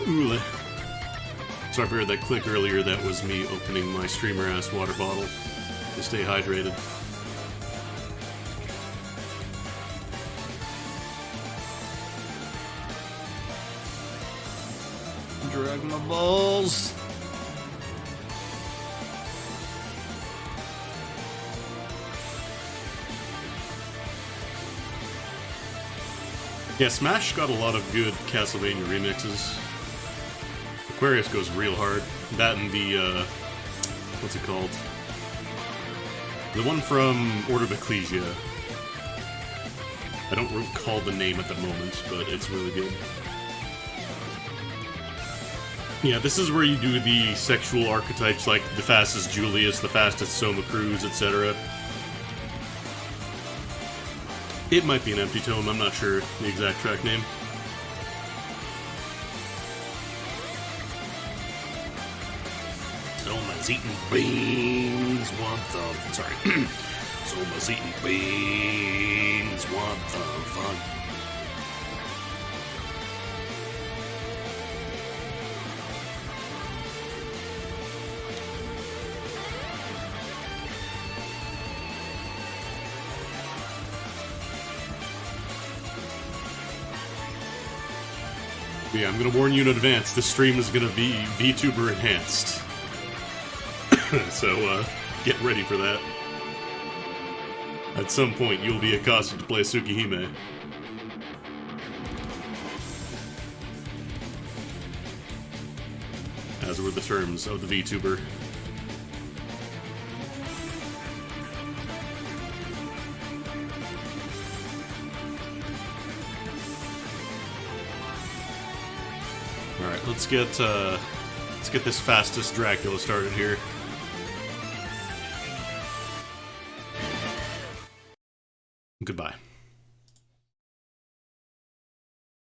Ooh. Sorry if I heard that click earlier, that was me opening my streamer-ass water bottle to stay hydrated. Drag my balls! Yeah, Smash got a lot of good Castlevania remixes. Aquarius goes real hard. That and the, what's it called? The one from Order of Ecclesia. I don't recall the name at the moment, but it's really good. Yeah, this is where you do the sexual archetypes like the fastest Julius, the fastest Soma Cruz, etc. It might be an empty tome, I'm not sure the exact track name. Soma's eating beans, what the... Sorry. Soma's eating beans, what the fuck? Yeah, I'm gonna warn you in advance, this stream is gonna be VTuber enhanced. So, get ready for that. At some point, you'll be accosted to play Tsukihime. As were the terms of the VTuber. Alright, let's get this fastest Dracula started here. Goodbye.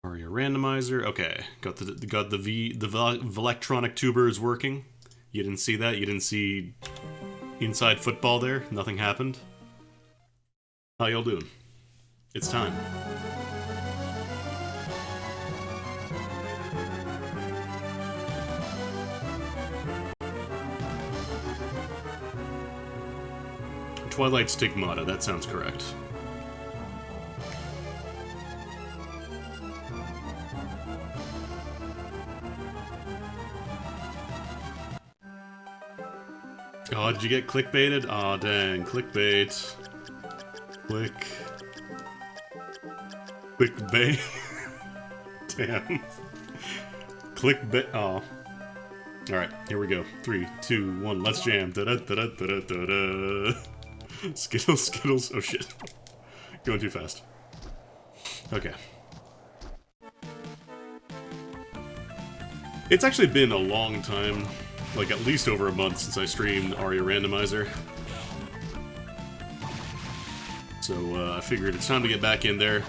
Aria randomizer. Okay, got the electronic tubers working. You didn't see that? You didn't see inside football there? Nothing happened? How y'all doing? It's time. Twilight Stigmata, that sounds correct. Oh, did you get clickbaited? Aw, oh, dang. Clickbait. Clickbait. Damn. Clickbait. Oh. Alright, here we go. 3, 2, 1, let's jam. Da da da da da da da. Skittles, Skittles. Oh shit. Going too fast. Okay. It's actually been a long time. Like, at least over a month since I streamed Aria Randomizer. So, I figured it's time to get back in there.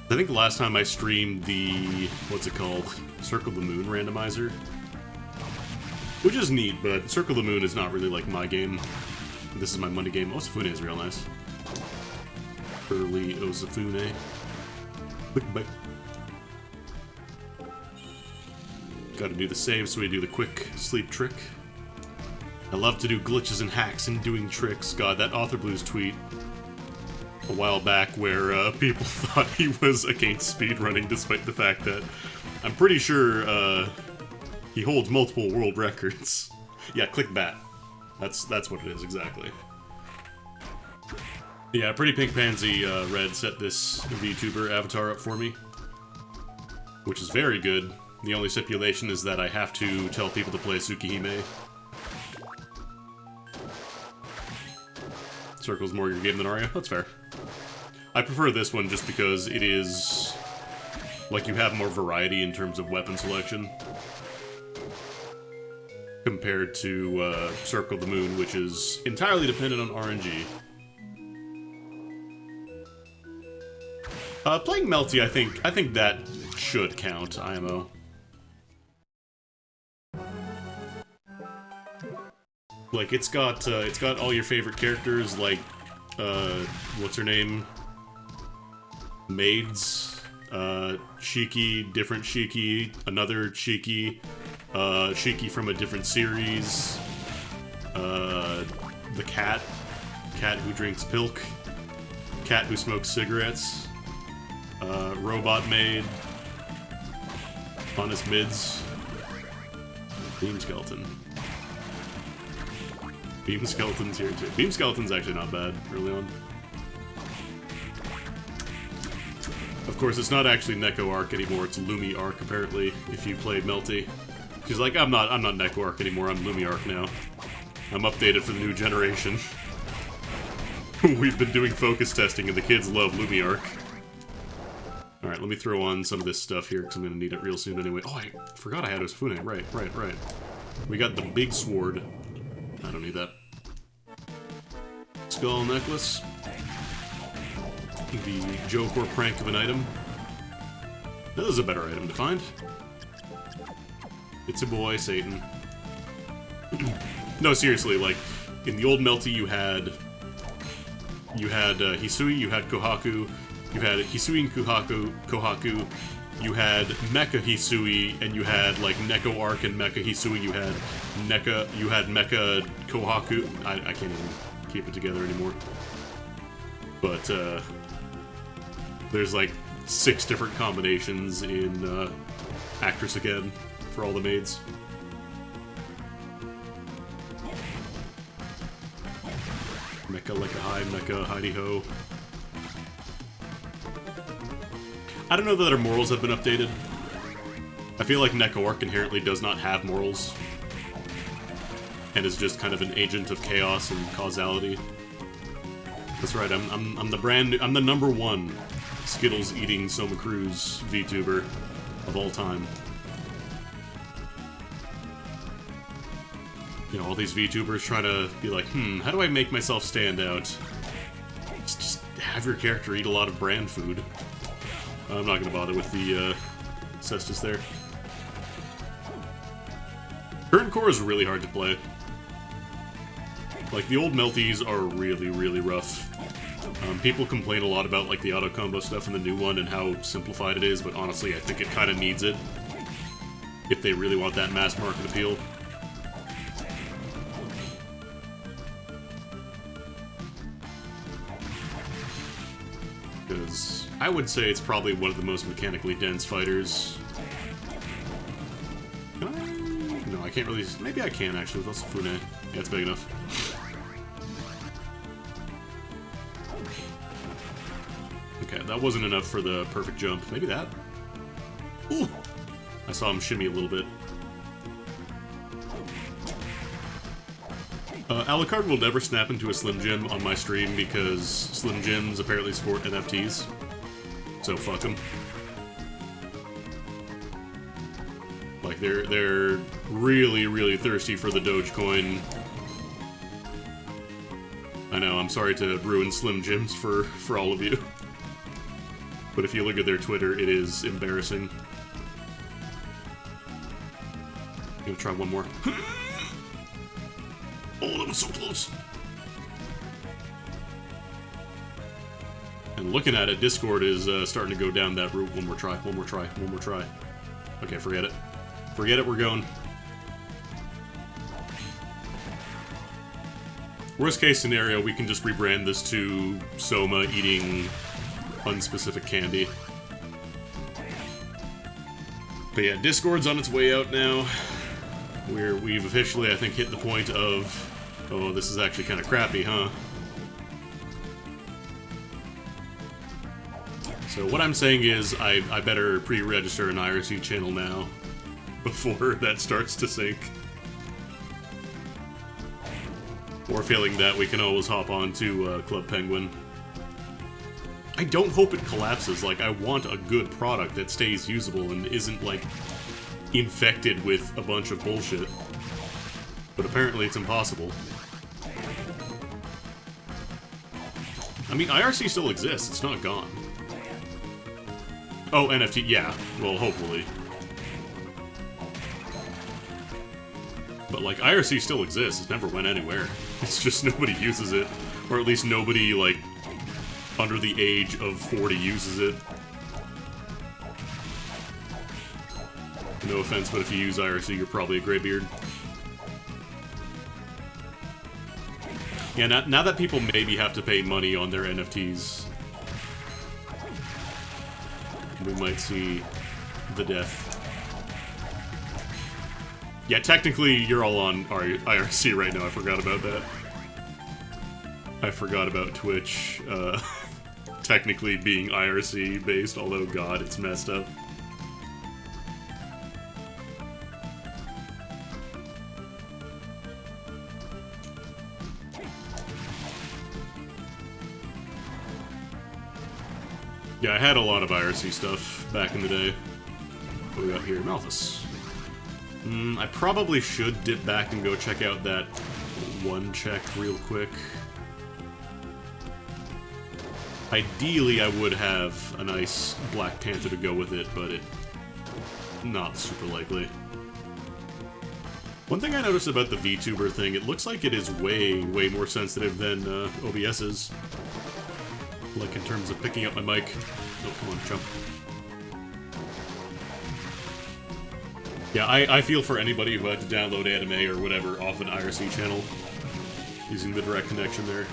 I think the last time I streamed the... what's it called? Circle the Moon Randomizer. Which is neat, but Circle the Moon is not really, like, my game. This is my money game. Osafune is real nice. Early Osafune. CLICKBAIT. Gotta do the save, so we do the quick sleep trick. I love to do glitches and hacks and doing tricks. God, that Author Blues tweet a while back where people thought he was against speedrunning despite the fact that I'm pretty sure he holds multiple world records. Yeah, CLICKBAIT. That's what it is, exactly. Yeah, Pretty Pink Pansy Red set this VTuber avatar up for me, which is very good. The only stipulation is that I have to tell people to play Tsukihime. Circle's more your game than Aria? That's fair. I prefer this one just because it is... like, you have more variety in terms of weapon selection. Compared to Circle the Moon, which is entirely dependent on RNG. Playing Melty, I think that should count, IMO. Like, it's got all your favorite characters, like, what's her name? Maids, Shiki, different Shiki, another Shiki, Shiki from a different series, the cat who drinks pilk, cat who smokes cigarettes, robot maid, honest mids, Beam Skeleton. Beam Skeleton's here too. Beam Skeleton's actually not bad early on. Of course, it's not actually Neko Arc anymore, it's Lumi Arc apparently, if you played Melty. She's like, I'm not Neko Arc anymore, I'm Lumi Arc now. I'm updated for the new generation. We've been doing focus testing and the kids love Lumi Arc. Alright, let me throw on some of this stuff here, because I'm going to need it real soon anyway. Oh, I forgot I had Osufune. Right. We got the big sword. I don't need that. Skull necklace. The joke or prank of an item. That is a better item to find. It's a boy, Satan. No, seriously, like, in the old Melty you had Hisui, you had Kohaku, you had Hisui and Kohaku, you had Mecha Hisui, and you had, like, Neko Arc and Mecha Hisui, you had Mecha Kohaku. I can't even keep it together anymore. But, there's, like, 6 different combinations in, Actress Again for all the maids. Mecha like a high, Mecha hidey ho. I don't know that her morals have been updated. I feel like Neko Arc inherently does not have morals. And is just kind of an agent of chaos and causality. That's right, I'm the number 1 Skittles eating Soma Cruz VTuber of all time. You know, all these VTubers trying to be like, how do I make myself stand out? Just have your character eat a lot of brand food. I'm not gonna bother with the, Cestus there. Current Core is really hard to play. Like, the old Melties are really, really rough. People complain a lot about, like, the auto-combo stuff in the new one and how simplified it is, but honestly, I think it kind of needs it. If they really want that mass market appeal. Because I would say it's probably one of the most mechanically dense fighters. Can I? No, I can't really... Maybe I can, actually, with Osufune. Yeah, it's big enough. Okay, that wasn't enough for the perfect jump. Maybe that? Ooh! I saw him shimmy a little bit. ARIKADO will never snap into a Slim Jim on my stream because Slim Jims apparently support NFTs. So fuck them. Like, they're really, really thirsty for the Dogecoin. I know, I'm sorry to ruin Slim Jims for all of you. But if you look at their Twitter, it is embarrassing. I'm gonna try one more. Oh, that was so close! And looking at it, Discord is starting to go down that route. One more try. Okay, forget it. Forget it, we're going. Worst case scenario, we can just rebrand this to Soma eating unspecific candy. But yeah, Discord's on its way out now. We've officially, I think, hit the point of, oh, this is actually kind of crappy, huh? So what I'm saying is, I better pre-register an IRC channel now, before that starts to sync. Or failing that, we can always hop on to Club Penguin. I don't hope it collapses. Like, I want a good product that stays usable and isn't, like, infected with a bunch of bullshit. But apparently it's impossible. I mean, IRC still exists. It's not gone. Oh, NFT, yeah. Well, hopefully. But, like, IRC still exists. It never went anywhere. It's just nobody uses it. Or at least nobody, like, under the age of 40 uses it. No offense, but if you use IRC, you're probably a graybeard. Yeah, now that people maybe have to pay money on their NFTs, we might see the death. Yeah, technically, you're all on IRC right now. I forgot about that. I forgot about Twitch technically being IRC based, although, God, it's messed up. Yeah, I had a lot of IRC stuff back in the day. What do we got here? Malthus. I probably should dip back and go check out that one check real quick. Ideally, I would have a nice Black Panther to go with it, but it's not super likely. One thing I noticed about the Vtuber thing, it looks like it is way, way more sensitive than OBS is. Like, in terms of picking up my mic. Oh, come on, jump. Yeah, I feel for anybody who had to download anime or whatever off an IRC channel using the direct connection there.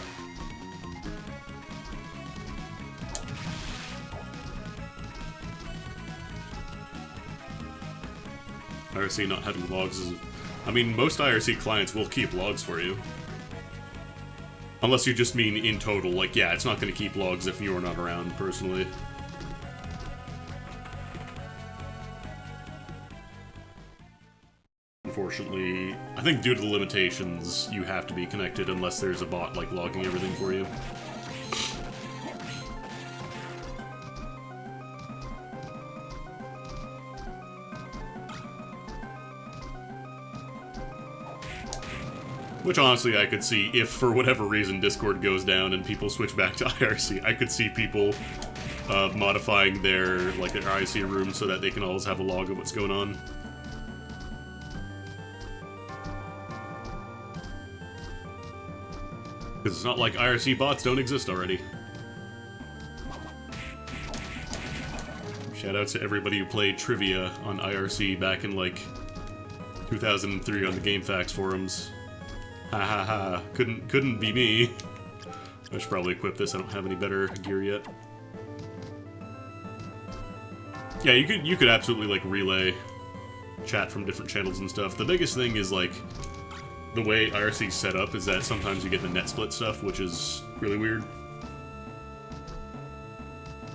IRC not having logs is... I mean, most IRC clients will keep logs for you. Unless you just mean in total, like, yeah, it's not going to keep logs if you're not around, personally. Unfortunately, I think due to the limitations, you have to be connected unless there's a bot, like, logging everything for you. Which, honestly, I could see if, for whatever reason, Discord goes down and people switch back to IRC. I could see people modifying their IRC room so that they can always have a log of what's going on. Because it's not like IRC bots don't exist already. Shout out to everybody who played Trivia on IRC back in, like, 2003 on the GameFAQs forums. Ha ha ha, couldn't be me. I should probably equip this, I don't have any better gear yet. Yeah, you could absolutely, like, relay chat from different channels and stuff. The biggest thing is, like, the way IRC's set up is that sometimes you get the net split stuff, which is really weird.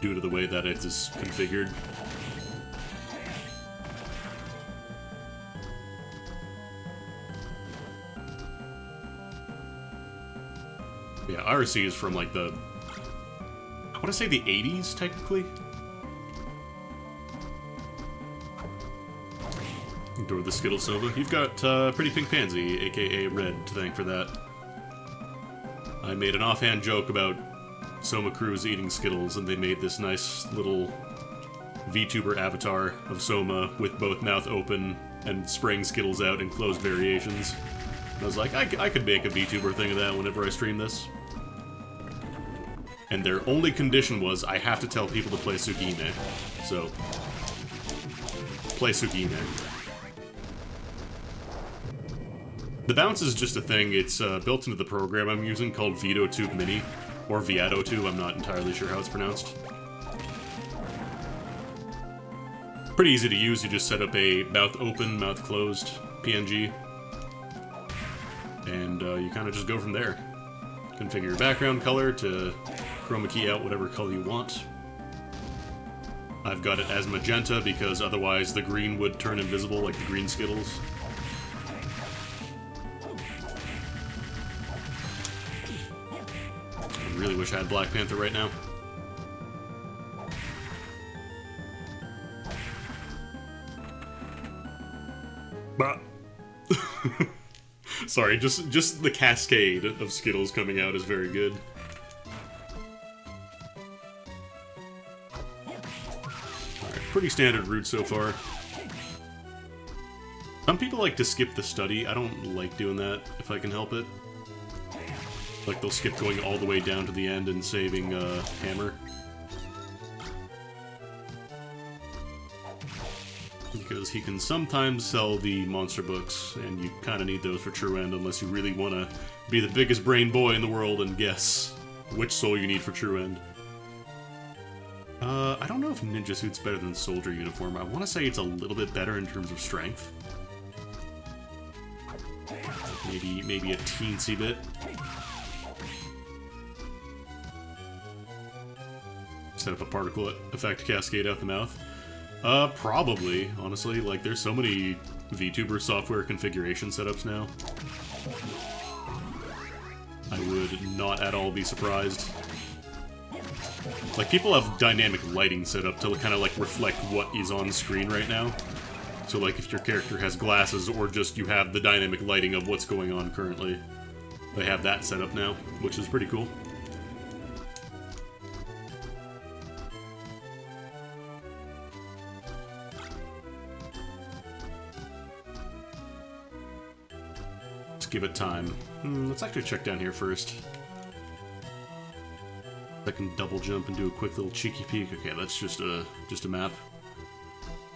Due to the way that it is configured. Yeah, IRC is from, like, the... I want to say the 80s, technically? Adore the Skittles, Soma. You've got Pretty Pink Pansy, aka Red, to thank for that. I made an offhand joke about Soma Cruz eating Skittles, and they made this nice little VTuber avatar of Soma with both mouth open and spraying Skittles out in closed variations. And I was like, I could make a VTuber thing of that whenever I stream this. And their only condition was, I have to tell people to play Tsukihime. So, play Tsukihime. The bounce is just a thing, it's built into the program I'm using called Vtuber Mini, or Vtuber, I'm not entirely sure how it's pronounced. Pretty easy to use, you just set up a mouth open, mouth closed PNG, and you kind of just go from there. Configure your background color to chroma key out whatever color you want. I've got it as magenta because otherwise the green would turn invisible like the green Skittles. I really wish I had Black Panther right now. Bah. Sorry, just the cascade of Skittles coming out is very good. Alright, pretty standard route so far. Some people like to skip the study. I don't like doing that if I can help it. Like, they'll skip going all the way down to the end and saving Hammer. You because he can sometimes sell the monster books, and you kind of need those for True End unless you really want to be the biggest brain boy in the world and guess which soul you need for True End. I don't know if Ninja Suit's better than Soldier Uniform. I want to say it's a little bit better in terms of strength. Maybe a teensy bit. Set up a particle effect cascade out the mouth. Probably, honestly. Like, there's so many VTuber software configuration setups now. I would not at all be surprised. Like, people have dynamic lighting set up to kind of, like, reflect what is on screen right now. So, like, if your character has glasses or just you have the dynamic lighting of what's going on currently, they have that set up now, which is pretty cool. Let's give it time. Let's actually check down here first. I can double jump and do a quick little cheeky peek. Okay, that's just a map.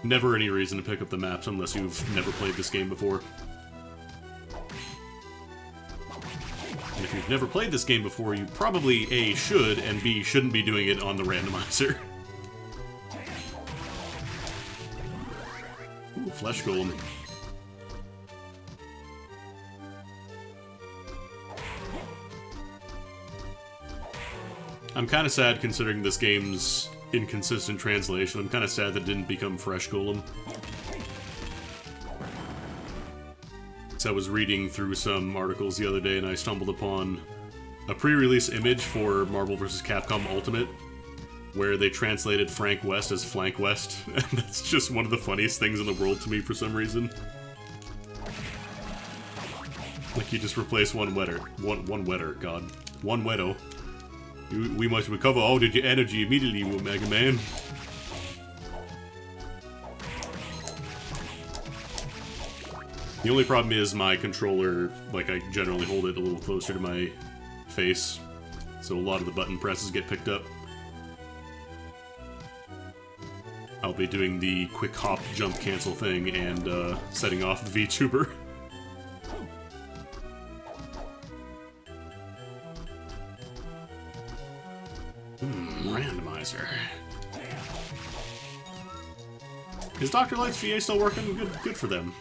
Never any reason to pick up the maps unless you've never played this game before. And if you've never played this game before, you probably A, should, and B, shouldn't be doing it on the randomizer. Ooh, Flesh Golem. I'm kind of sad considering this game's inconsistent translation. I'm kind of sad that it didn't become Fresh Golem. So I was reading through some articles the other day and I stumbled upon a pre-release image for Marvel vs. Capcom Ultimate where they translated Frank West as Flank West, and that's just one of the funniest things in the world to me for some reason. Like, you just replace one wetter, god. One wedo. We must recover all of your energy immediately, Mega Man. The only problem is my controller, like, I generally hold it a little closer to my face, so a lot of the button presses get picked up. I'll be doing the quick hop jump cancel thing and setting off the VTuber. Randomizer. Is Dr. Light's VA still working? Good for them.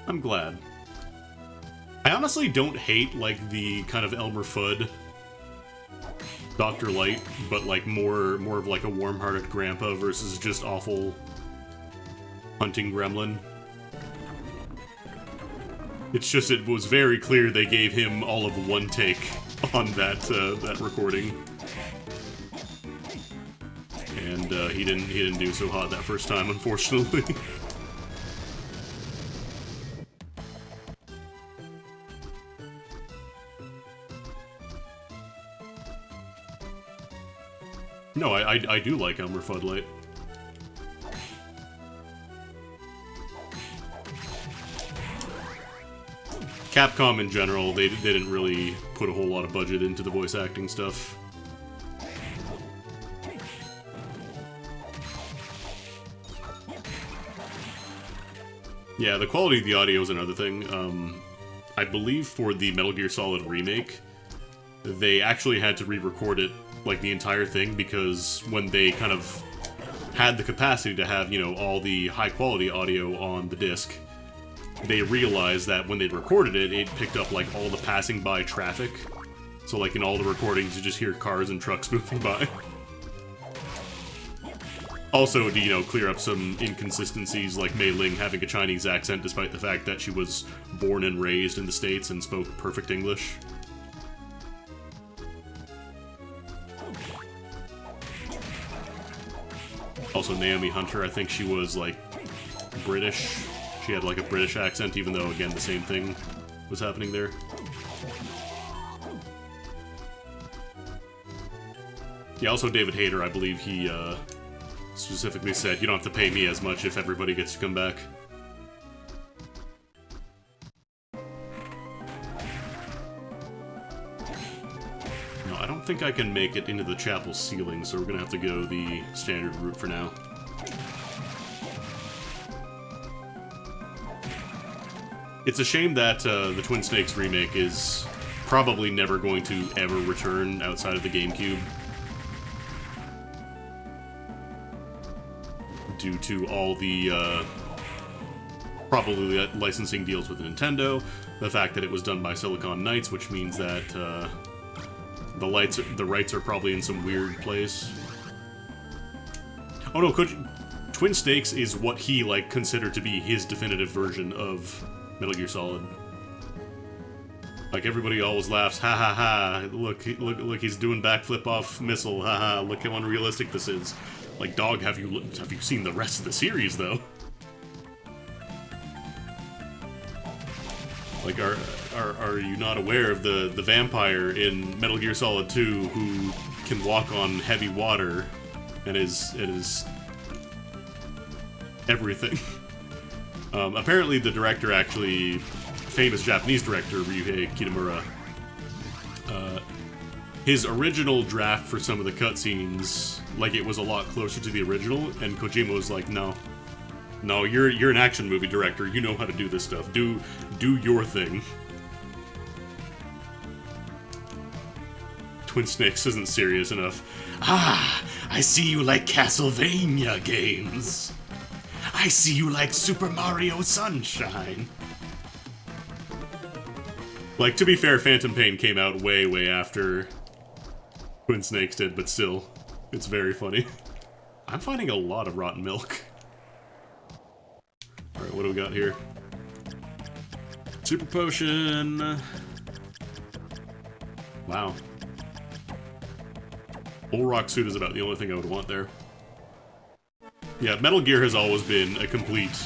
I'm glad. I honestly don't hate, like, the kind of Elmer Fudd Dr. Light, but, like, more of, like, a warm-hearted grandpa versus just awful hunting gremlin. It's just, it was very clear they gave him all of one take on that recording. And, he didn't do so hot that first time, unfortunately. No, I do like Elmer Fudd Light. Capcom in general, they didn't really put a whole lot of budget into the voice acting stuff. Yeah, the quality of the audio is another thing. I believe for the Metal Gear Solid remake, they actually had to re-record it, like, the entire thing, because when they kind of had the capacity to have, you know, all the high-quality audio on the disc, they realized that when they recorded it, it picked up, like, all the passing-by traffic. So, like, in all the recordings, you just hear cars and trucks moving by. Also, to, you know, clear up some inconsistencies, like Mei Ling having a Chinese accent despite the fact that she was born and raised in the States and spoke perfect English. Also, Naomi Hunter, I think she was, like, British. She had, like, a British accent, even though, again, the same thing was happening there. Yeah, also David Hayter, I believe he, specifically said, you don't have to pay me as much if everybody gets to come back. No, I don't think I can make it into the chapel ceiling, so we're gonna have to go the standard route for now. It's a shame that the Twin Snakes remake is probably never going to ever return outside of the GameCube. Due to all the, probably licensing deals with Nintendo, the fact that it was done by Silicon Knights, which means that, the rights are probably in some weird place. Oh no, Twin Snakes is what he, like, considered to be his definitive version of Metal Gear Solid. Like, everybody always laughs, ha ha ha, look, he's doing backflip off missile, ha ha, look how unrealistic this is. Like, dog, have you seen the rest of the series, though? Like, are you not aware of the vampire in Metal Gear Solid 2 who can walk on heavy water and is everything? Apparently the director actually, famous Japanese director Ryuhei Kitamura, his original draft for some of the cutscenes, like, it was a lot closer to the original, and Kojima was like, no, you're an action movie director, you know how to do this stuff, do your thing. Twin Snakes isn't serious enough. Ah, I see you like Castlevania games. I see you like Super Mario Sunshine. Like, to be fair, Phantom Pain came out way after Twin Snakes did, but still, it's very funny. I'm finding a lot of rotten milk. Alright, what do we got here? Super Potion. Wow. Bull Rock Suit is about the only thing I would want there. Yeah, Metal Gear has always been a complete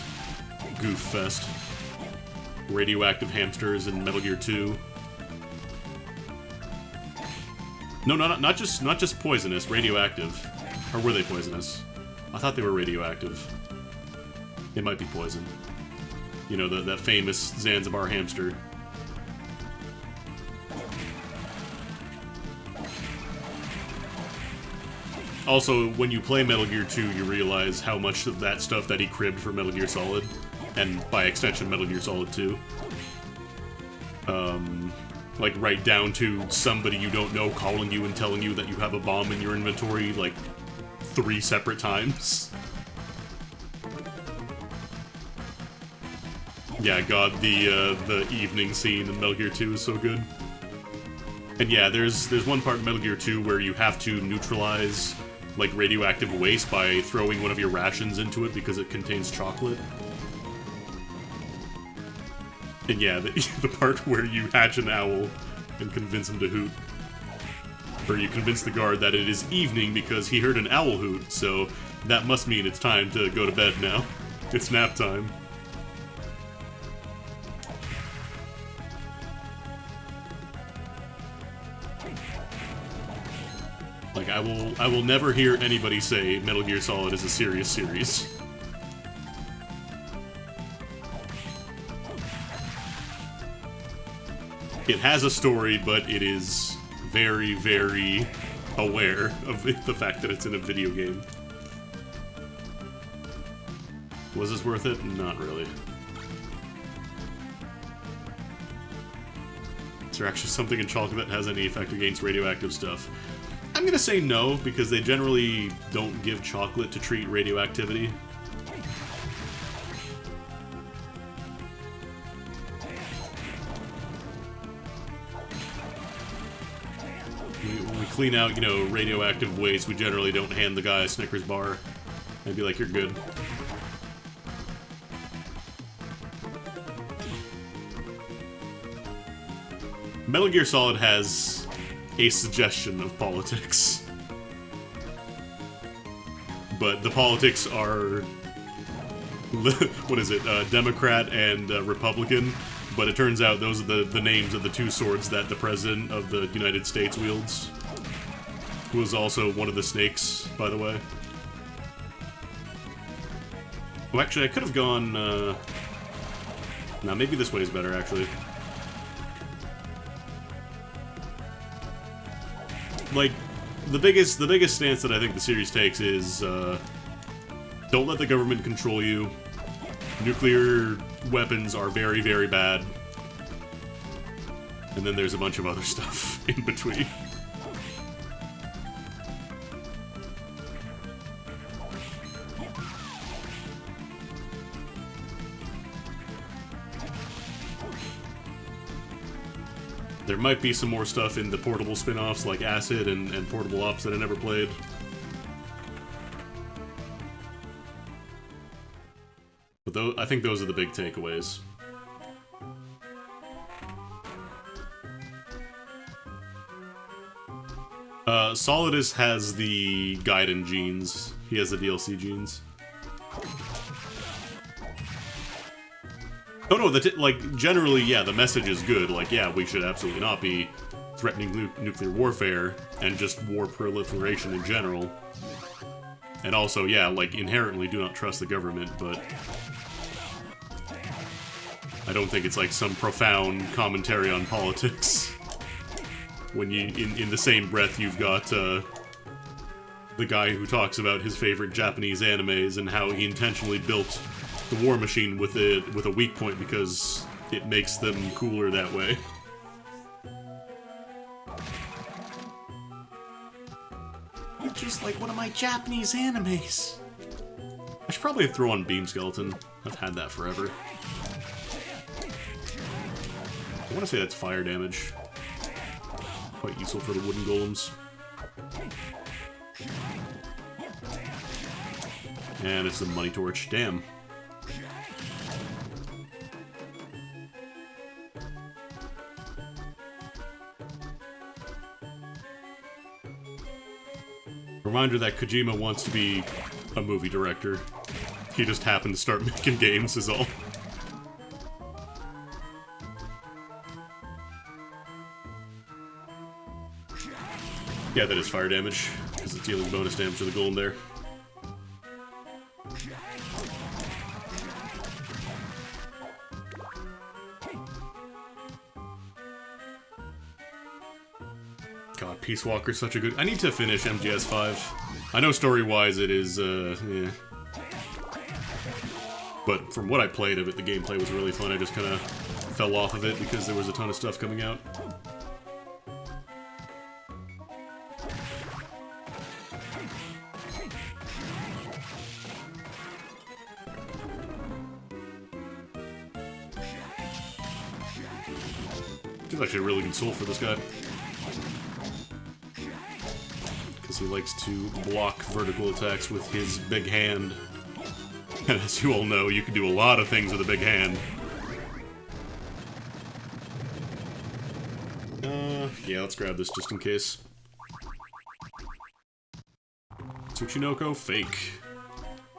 goof fest. Radioactive hamsters in Metal Gear 2. No, not just poisonous, radioactive. Or were they poisonous? I thought they were radioactive. It might be poison. You know, that famous Zanzibar hamster. Also, when you play Metal Gear 2, you realize how much of that stuff that he cribbed for Metal Gear Solid, and by extension, Metal Gear Solid 2. Like, right down to somebody you don't know calling you and telling you that you have a bomb in your inventory, like, 3 separate times. Yeah, God, the evening scene in Metal Gear 2 is so good. And yeah, there's one part in Metal Gear 2 where you have to neutralize, like, radioactive waste by throwing one of your rations into it because it contains chocolate. And yeah, the part where you hatch an owl and convince him to hoot. Or you convince the guard that it is evening because he heard an owl hoot, so that must mean it's time to go to bed now. It's nap time. Like, I will never hear anybody say Metal Gear Solid is a serious series. It has a story, but it is very, very aware of the fact that it's in a video game. Was this worth it? Not really. Is there actually something in chocolate that has any effect against radioactive stuff? I'm gonna say no, because they generally don't give chocolate to treat radioactivity. When we clean out, you know, radioactive waste, we generally don't hand the guy a Snickers bar and be like, you're good. Metal Gear Solid has a suggestion of politics. But the politics are, what is it, Democrat and Republican, but it turns out those are the names of the 2 swords that the President of the United States wields, who is also one of the snakes, by the way. Well, actually, I could have gone, nah, maybe this way is better, actually. Like, the biggest stance that I think the series takes is, don't let the government control you. Nuclear weapons are very, very bad. And then there's a bunch of other stuff in between. There might be some more stuff in the portable spin-offs like Acid and Portable Ops that I never played. But I think those are the big takeaways. Solidus has the Gaiden genes. He has the DLC genes. Oh no, like, generally, yeah, the message is good. Like, yeah, we should absolutely not be threatening nuclear warfare and just war proliferation in general. And also, yeah, like, inherently do not trust the government, but I don't think it's like some profound commentary on politics. When you, in the same breath, you've got the guy who talks about his favorite Japanese animes and how he intentionally built the war machine with a weak point because it makes them cooler that way. You're just like one of my Japanese animes. I should probably throw on Beam Skeleton. I've had that forever. I want to say that's fire damage. Quite useful for the wooden golems. And it's the money torch. Damn. Reminder that Kojima wants to be a movie director. He just happened to start making games is all. Yeah, that is fire damage, because it's dealing bonus damage to the golem there. God, Peace Walker's such a good... I need to finish MGS 5. I know story-wise it is, yeah. But from what I played of it, the gameplay was really fun. I just kind of fell off of it because there was a ton of stuff coming out. It's actually a really good soul for this guy. Because he likes to block vertical attacks with his big hand. And as you all know, you can do a lot of things with a big hand. Yeah, let's grab this just in case. Tsuchinoko, fake.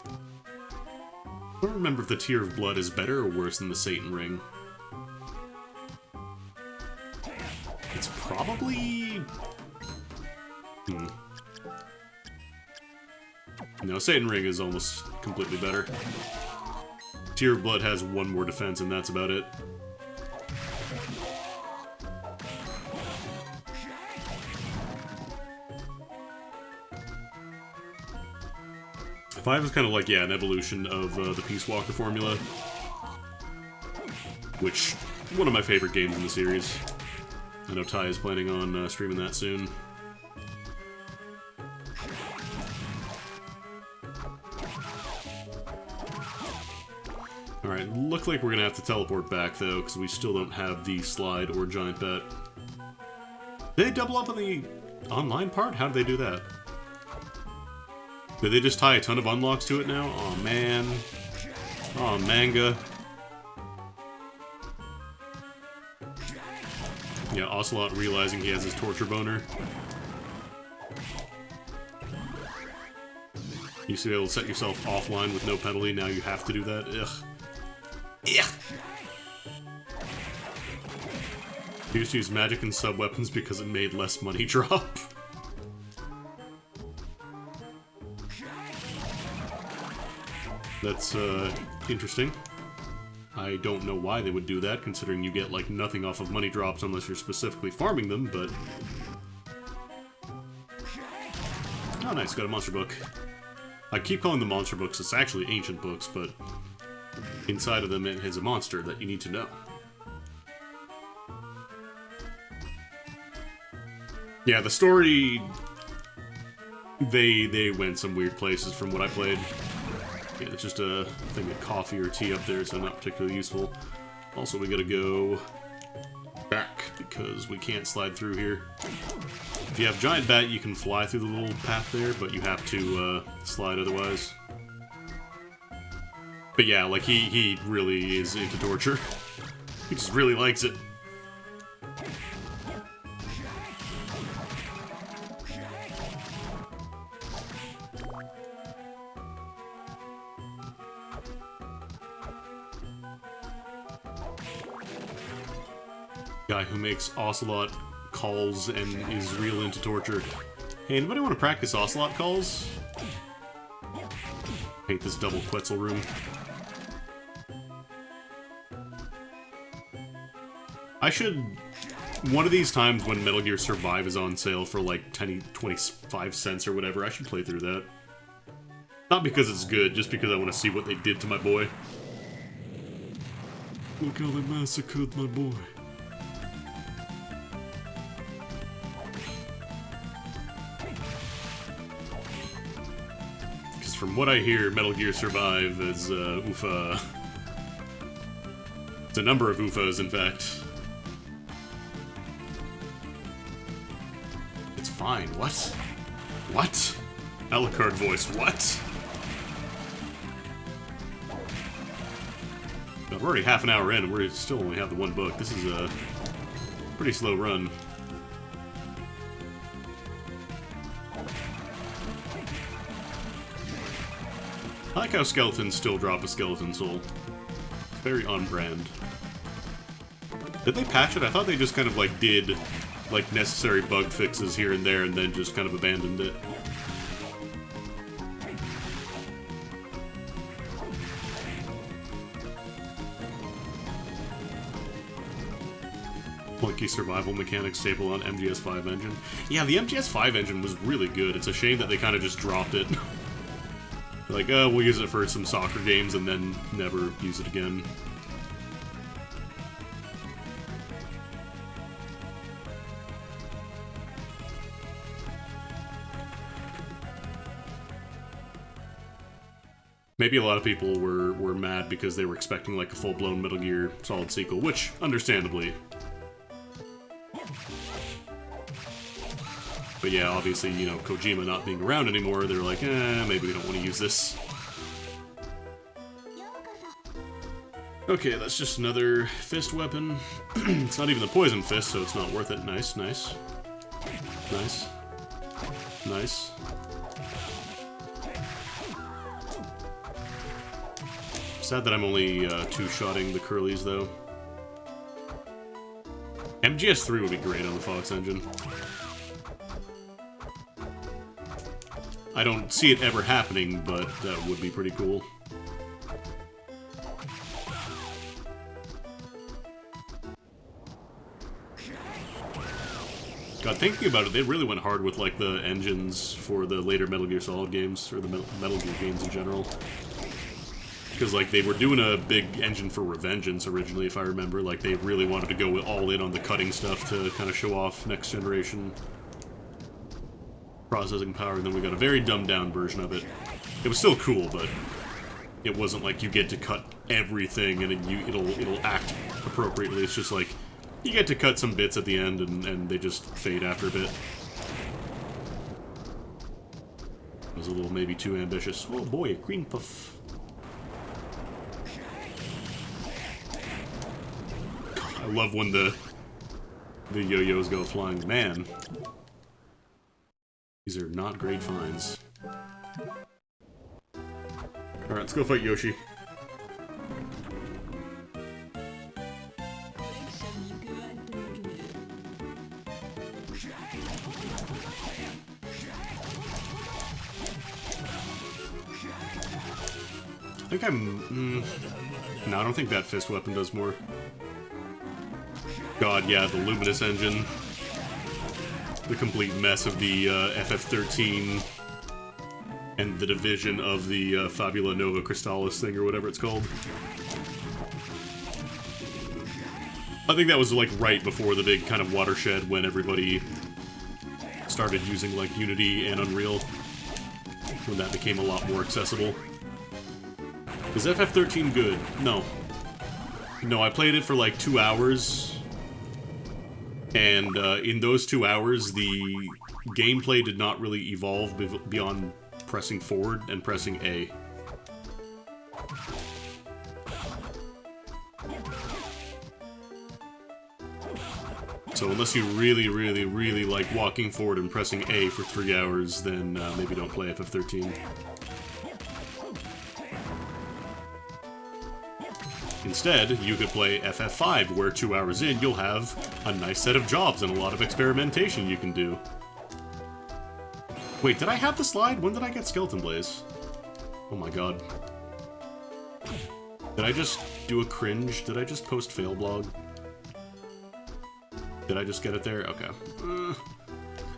I don't remember if the Tear of Blood is better or worse than the Satan Ring. It's probably... No, Satan Ring is almost completely better. Tear of Blood has one more defense, and that's about it. Five is kind of like, yeah, an evolution of the Peace Walker formula. Which, one of my favorite games in the series. I know Ty is planning on streaming that soon. Alright, look like we're gonna have to teleport back, though, because we still don't have the slide or giant bet. Did they double up on the online part? How did they do that? Did they just tie a ton of unlocks to it now? Aw, man. Aw, manga. Yeah, Ocelot realizing he has his torture boner. You used to be able to set yourself offline with no penalty, now you have to do that? Ugh. Ugh. You used to use magic and sub-weapons because it made less money drop. That's, interesting. I don't know why they would do that, considering you get, like, nothing off of money drops unless you're specifically farming them, but... Oh, nice, got a monster book. I keep calling them monster books, it's actually ancient books, but... inside of them is a monster that you need to know. Yeah, the story... They went some weird places from what I played. Yeah, it's just a thing of coffee or tea up there, so not particularly useful. Also, we gotta go back, because we can't slide through here. If you have Giant Bat, you can fly through the little path there, but you have to slide otherwise. But yeah, like, he really is into torture. He just really likes it. Guy who makes Ocelot calls and is real into torture. Hey, anybody want to practice Ocelot calls? Hate this double Quetzal room. I should... One of these times when Metal Gear Survive is on sale for like 25 cents or whatever, I should play through that. Not because it's good, just because I want to see what they did to my boy. Look how they massacred my boy. From what I hear, Metal Gear Survive is, UFA. It's a number of UFAs, in fact. It's fine. What? What? Alucard voice. What? We're already half an hour in, and we still only have the one book. This is a pretty slow run. I like how skeletons still drop a skeleton soul. Very on brand. Did they patch it? I thought they just kind of like did like necessary bug fixes here and there and then just kind of abandoned it. Clunky survival mechanics staple on MGS5 engine. Yeah, the MGS5 engine was really good. It's a shame that they kind of just dropped it. Like, we'll use it for some soccer games and then never use it again. Maybe a lot of people were mad because they were expecting like a full-blown Metal Gear Solid sequel, which, understandably. But yeah, obviously, you know, Kojima not being around anymore, they're like, maybe we don't want to use this. Okay, that's just another fist weapon. It's not even the poison fist, so it's not worth it. Nice, nice. Nice. Nice. Sad that I'm only two-shotting the curlies, though. MGS3 would be great on the Fox engine. I don't see it ever happening, but that would be pretty cool. God, thinking about it, they really went hard with like the engines for the later Metal Gear Solid games, or the Metal Gear games in general. Because like they were doing a big engine for Revengeance originally, if I remember. Like they really wanted to go all in on the cutting stuff to kind of show off next generation processing power, and then we got a very dumbed down version of it. It was still cool, but it wasn't like you get to cut everything and it'll act appropriately. It's just like you get to cut some bits at the end and they just fade after a bit. It was a little maybe too ambitious. Oh boy, a cream puff. God, I love when the yo-yos go flying. Man. These are not great finds. Alright, let's go fight Yoshi. I think I'm... no, I don't think that fist weapon does more. God, yeah, the Luminous engine. The complete mess of the FF13 and the division of the Fabula Nova Crystallis thing, or whatever it's called. I think that was like right before the big kind of watershed when everybody started using like Unity and Unreal, when that became a lot more accessible. Is FF13 good? No. No, I played it for like 2 hours, and in those 2 hours, the gameplay did not really evolve beyond pressing forward and pressing A. So unless you really, really, really like walking forward and pressing A for 3 hours, then maybe don't play FF13. Instead, you could play FF5, where 2 hours in, you'll have a nice set of jobs and a lot of experimentation you can do. Wait, did I have the slide? When did I get Skeleton Blaze? Oh my god. Did I just do a cringe? Did I just post fail blog? Did I just get it there? Okay.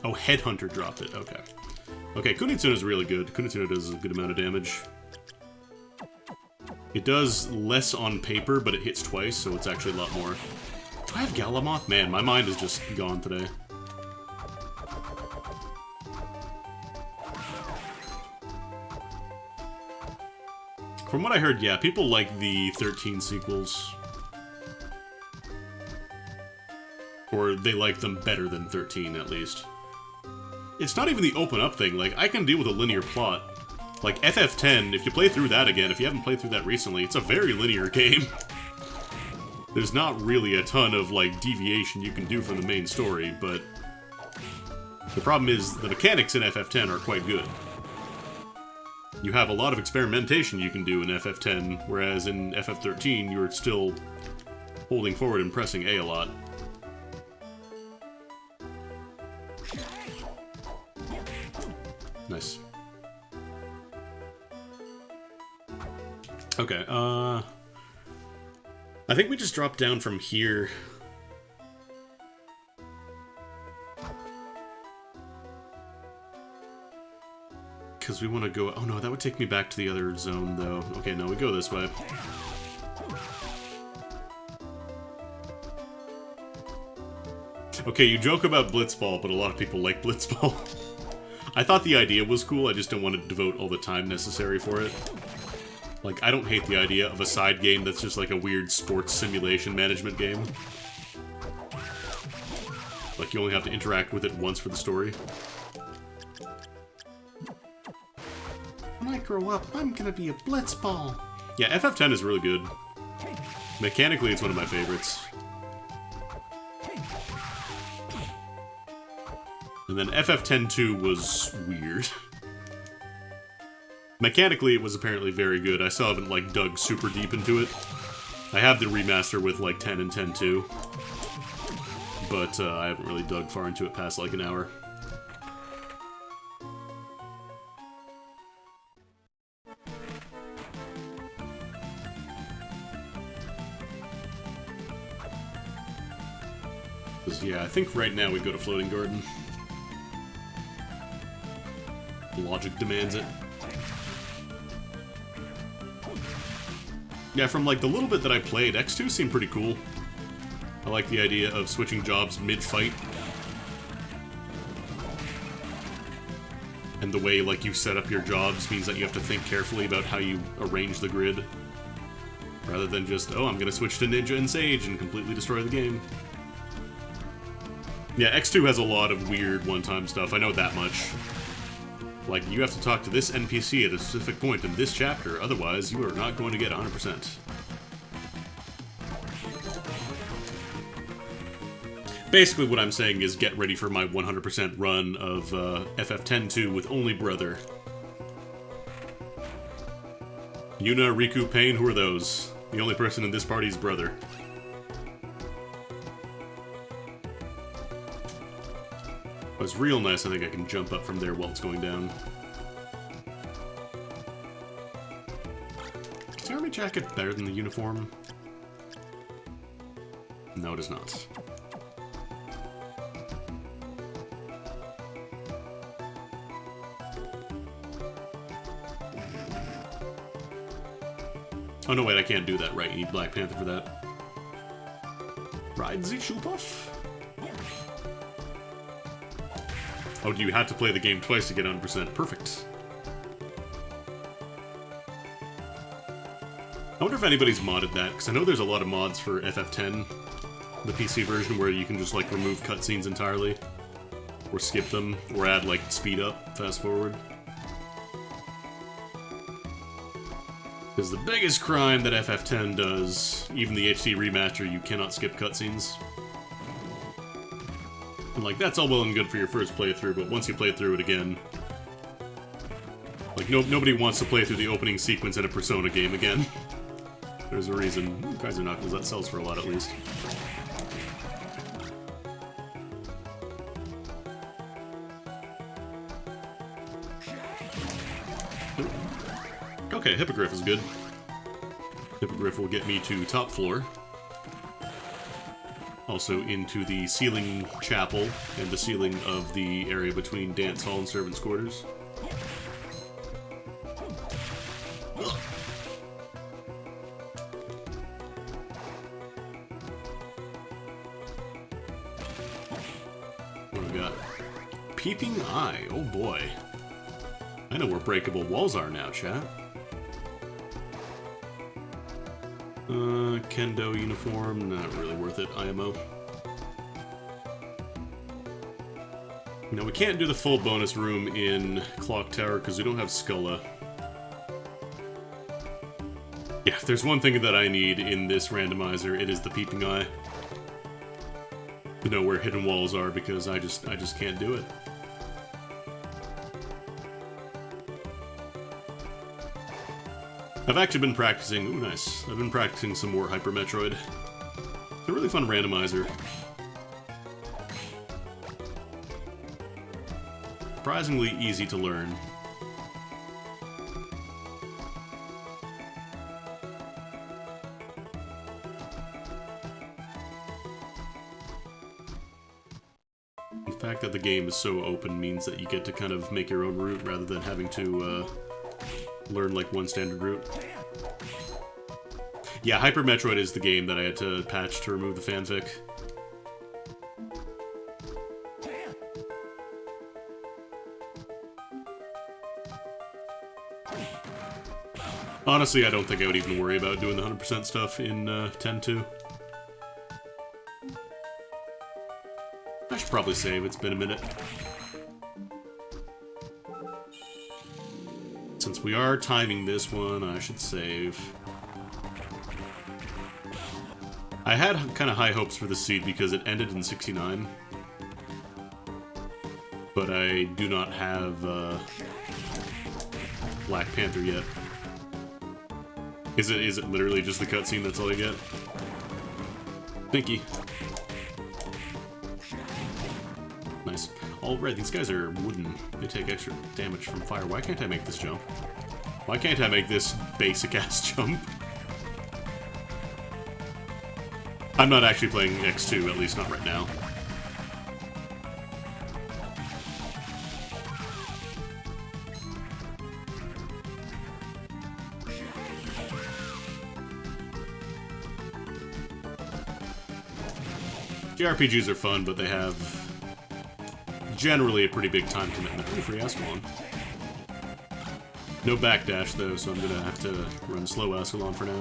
Oh, Headhunter dropped it. Okay. Okay, Kunitsuna is really good. Kunitsuna does a good amount of damage. It does less on paper, but it hits twice, so it's actually a lot more. Do I have Galamoth? Man, my mind is just gone today. From what I heard, yeah, people like the 13 sequels. Or they like them better than 13, at least. It's not even the open-up thing. Like, I can deal with a linear plot. Like, FF10, if you play through that again, if you haven't played through that recently, it's a very linear game. There's not really a ton of, like, deviation you can do from the main story, but the problem is the mechanics in FF10 are quite good. You have a lot of experimentation you can do in FF10, whereas in FF13, you're still holding forward and pressing A lot. Nice. Okay, I think we just dropped down from here. Because we want to go... Oh no, that would take me back to the other zone, though. Okay, no, we go this way. Okay, you joke about Blitzball, but a lot of people like Blitzball. I thought the idea was cool, I just don't want to devote all the time necessary for it. Like, I don't hate the idea of a side game that's just like a weird sports simulation management game. Like, you only have to interact with it once for the story. When I grow up, I'm gonna be a Blitzball. Yeah, FF10 is really good. Mechanically, it's one of my favorites. And then FF10-2 was weird. Mechanically, it was apparently very good. I still haven't, like, dug super deep into it. I have the remaster with, like, 10 and 10-2. But, I haven't really dug far into it past, like, an hour. Yeah, I think right now we go to Floating Garden. Logic demands it. Yeah, from like the little bit that I played, X2 seemed pretty cool. I like the idea of switching jobs mid-fight. And the way like you set up your jobs means that you have to think carefully about how you arrange the grid. Rather than just, oh, I'm gonna switch to Ninja and Sage and completely destroy the game. Yeah, X2 has a lot of weird one-time stuff, I know that much. Like, you have to talk to this NPC at a specific point in this chapter, otherwise you are not going to get 100%. Basically what I'm saying is get ready for my 100% run of FF10-2 with only Brother. Yuna, Riku, Pain, who are those? The only person in this party is Brother. It's real nice, I think I can jump up from there while it's going down. Is the army jacket better than the uniform? No, it is not. Oh no, wait, I can't do that, right? You need Black Panther for that. Pride Z Schulpuff? Oh, do you have to play the game twice to get 100%? Perfect. I wonder if anybody's modded that, because I know there's a lot of mods for FF10, the PC version, where you can just, like, remove cutscenes entirely, or skip them, or add, like, speed up, fast forward. Because the biggest crime that FF10 does, even the HD remaster, you cannot skip cutscenes. And, like, that's all well and good for your first playthrough, but once you play through it again... Like, nobody wants to play through the opening sequence in a Persona game again. There's a reason. Kaiser Knuckles, that sells for a lot at least. Okay, Hippogriff is good. Hippogriff will get me to top floor. Also into the ceiling chapel and the ceiling of the area between dance hall and servants' quarters. What do we got? Peeping Eye. Oh boy. I know where breakable walls are now, chat. Kendo uniform, not really worth it. IMO. No, we can't do the full bonus room in Clock Tower because we don't have Skulla. Yeah, if there's one thing that I need in this randomizer, it is the Peeping Eye. To know where hidden walls are because I just can't do it. I've actually been practicing... Ooh, nice. I've been practicing some more Hyper Metroid. It's a really fun randomizer. Surprisingly easy to learn. The fact that the game is so open means that you get to kind of make your own route rather than having to, learn like one standard route. Yeah, Hyper Metroid is the game that I had to patch to remove the fanfic. Honestly, I don't think I would even worry about doing the 100% stuff in 10-2. I should probably save, it's been a minute. Since we are timing this one, I should save. I had kind of high hopes for this seed because it ended in 69. But I do not have Black Panther yet. Is it literally just the cutscene, that's all you get? Thank you. Nice. Alright, these guys are wooden. They take extra damage from fire. Why can't I make this jump? Why can't I make this basic-ass jump? I'm not actually playing X2, at least not right now. JRPGs are fun, but they have generally a pretty big time commitment. Ooh, free Ascalon. No backdash though, so I'm gonna have to run slow Ascalon for now.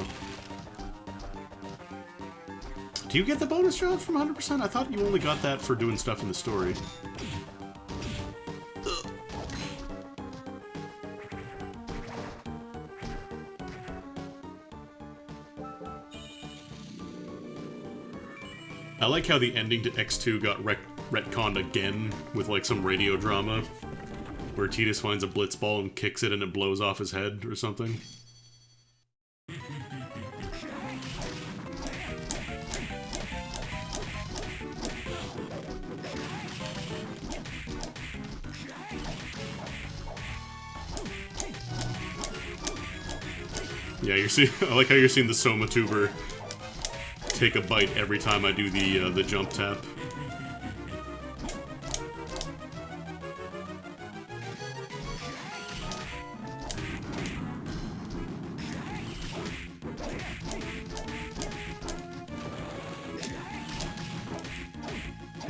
Do you get the bonus jobs from 100%? I thought you only got that for doing stuff in the story. I like how the ending to X2 got retconned again with like some radio drama where Tidus finds a blitzball and kicks it and it blows off his head or something. Yeah, I like how you're seeing the Soma Tuber take a bite every time I do the jump tap.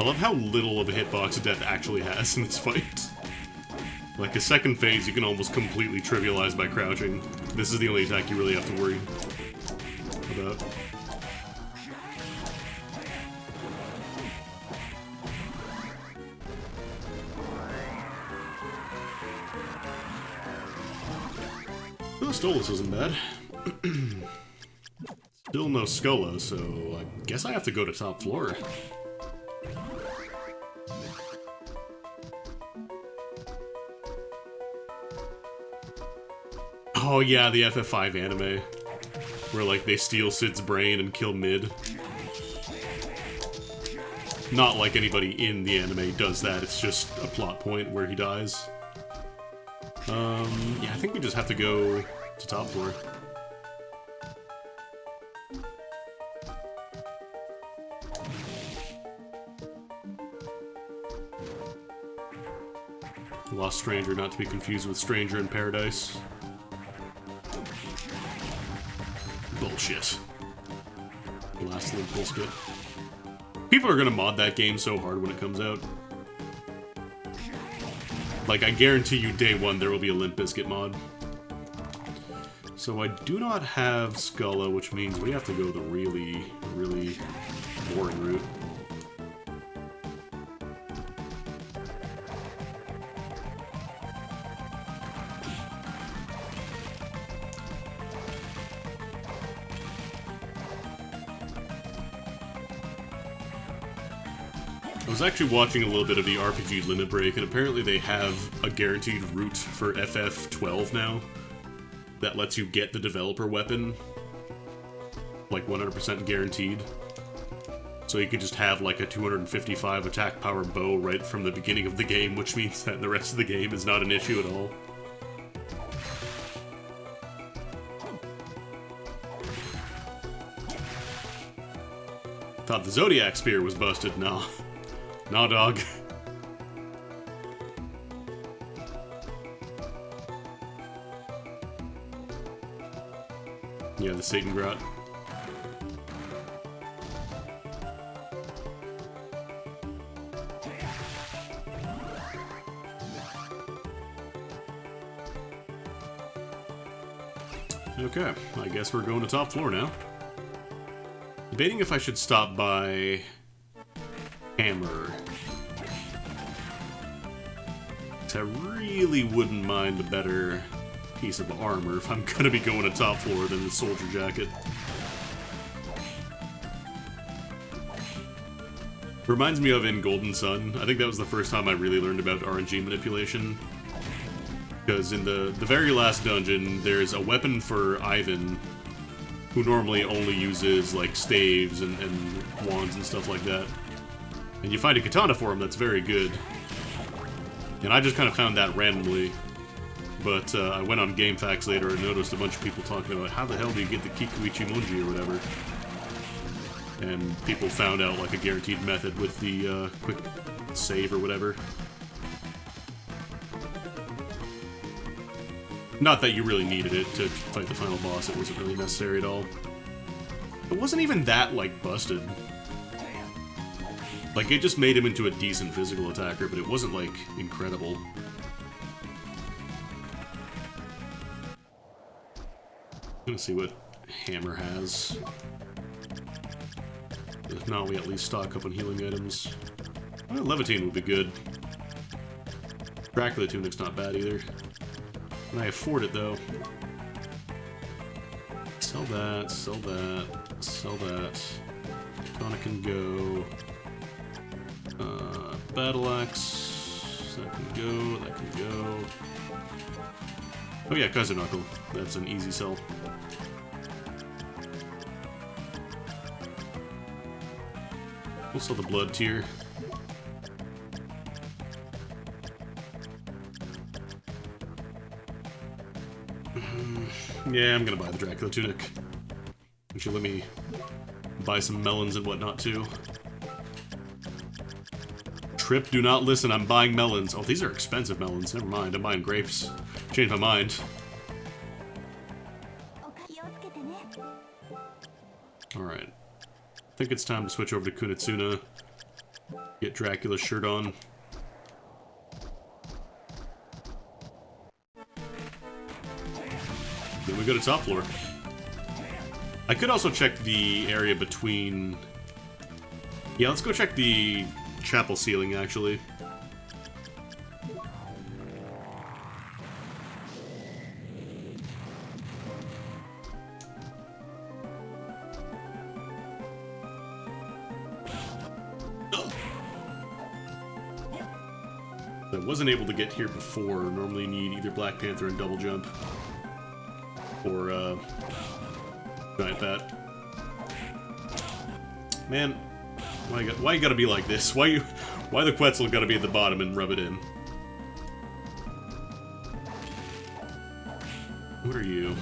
I love how little of a hitbox death actually has in this fight. Like, a second phase you can almost completely trivialize by crouching. This is the only attack you really have to worry about. Well, Stolas isn't bad. Still no Scola, so I guess I have to go to top floor. Oh yeah, the FF5 anime. Where, like, they steal Sid's brain and kill Mid. Not like anybody in the anime does that, it's just a plot point where he dies. Yeah, I think we just have to go to top floor. Lost Stranger, not to be confused with Stranger in Paradise. Bullshit. Last Link bullshit. People are gonna mod that game so hard when it comes out. Like, I guarantee you day one there will be a Limp Bizkit mod. So I do not have Sculla, which means we have to go the really, really boring route. I was actually watching a little bit of the RPG Limit Break, and apparently they have a guaranteed route for FF12 now that lets you get the developer weapon, like 100% guaranteed. So you could just have like a 255 attack power bow right from the beginning of the game, which means that the rest of the game is not an issue at all. Thought the Zodiac Spear was busted. No. Nah, dog. Yeah, the Satan Grot. Okay, I guess we're going to top floor now. Debating if I should stop by Hammer. I really wouldn't mind a better piece of armor if I'm gonna be going to top floor than the soldier jacket. Reminds me of in Golden Sun. I think that was the first time I really learned about RNG manipulation. Because in the very last dungeon, there's a weapon for Ivan, who normally only uses like staves and wands and stuff like that. And you find a katana for him that's very good. And I just kind of found that randomly. But I went on GameFAQs later and noticed a bunch of people talking about how the hell do you get the Kikuichi Monji or whatever. And people found out like a guaranteed method with the quick save or whatever. Not that you really needed it to fight the final boss, it wasn't really necessary at all. It wasn't even that, like, busted. Like, it just made him into a decent physical attacker, but it wasn't, like, incredible. I'm gonna see what Hammer has. If not, we at least stock up on healing items. Well, Levitating would be good. Dracula Tunic's not bad either. And I afford it, though. Sell that, sell that, sell that. Katana can go. Battle Axe. That can go, that can go. Oh yeah, Kaiser Knuckle. That's an easy sell. We'll sell the Blood Tier. Yeah, I'm gonna buy the Dracula Tunic. You should let me buy some melons and whatnot, too. Trip, do not listen, I'm buying melons. Oh, these are expensive melons. Never mind, I'm buying grapes. Changed my mind. Alright. I think it's time to switch over to Kunitsuna. Get Dracula's shirt on. Then we go to top floor. I could also check the area between... Yeah, let's go check the chapel ceiling, actually. I wasn't able to get here before. Normally you need either Black Panther and double jump. Or, giant bat. Man, why you gotta be like this? Why the Quetzal gotta be at the bottom and rub it in? What are you?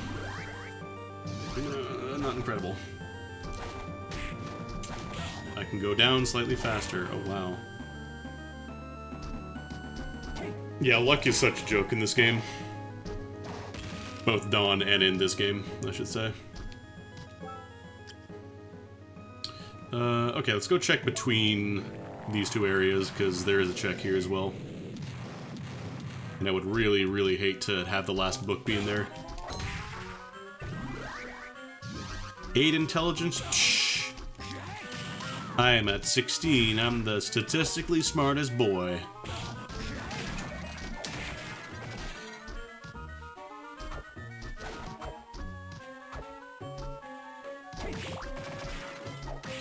Not incredible. I can go down slightly faster. Oh, wow. Yeah, luck is such a joke in this game. Both Dawn and in this game, I should say. Okay, let's go check between these two areas, because there is a check here as well. And I would really, really hate to have the last book be in there. 8 intelligence? Psh. I am at 16. I'm the statistically smartest boy.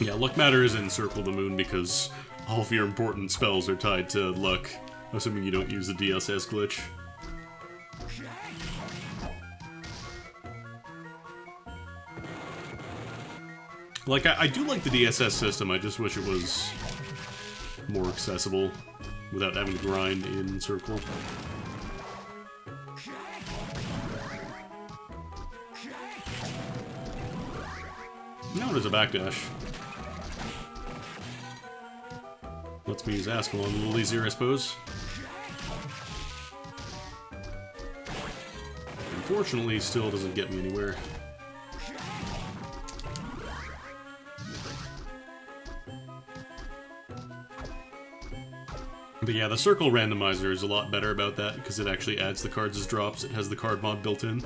Yeah, luck matter is in Circle the Moon because all of your important spells are tied to luck, assuming you don't use the DSS glitch. Like, I do like the DSS system, I just wish it was more accessible without having to grind in Circle. Now there's a backdash. Lets me use Askelon a little easier, I suppose. Unfortunately, still doesn't get me anywhere. But yeah, the Circle randomizer is a lot better about that, because it actually adds the cards as drops. It has the card mod built in.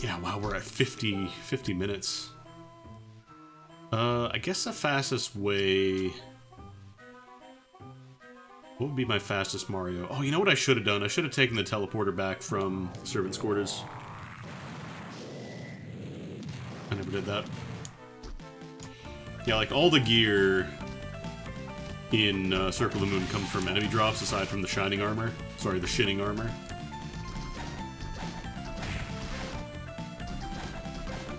Yeah, wow, we're at 50 minutes. I guess the fastest way... What would be my fastest Mario? Oh, you know what I should have done? I should have taken the teleporter back from Servant's Quarters. I never did that. Yeah, like, all the gear in Circle of the Moon comes from enemy drops, aside from the Shining Armor. Sorry, the Shinning Armor.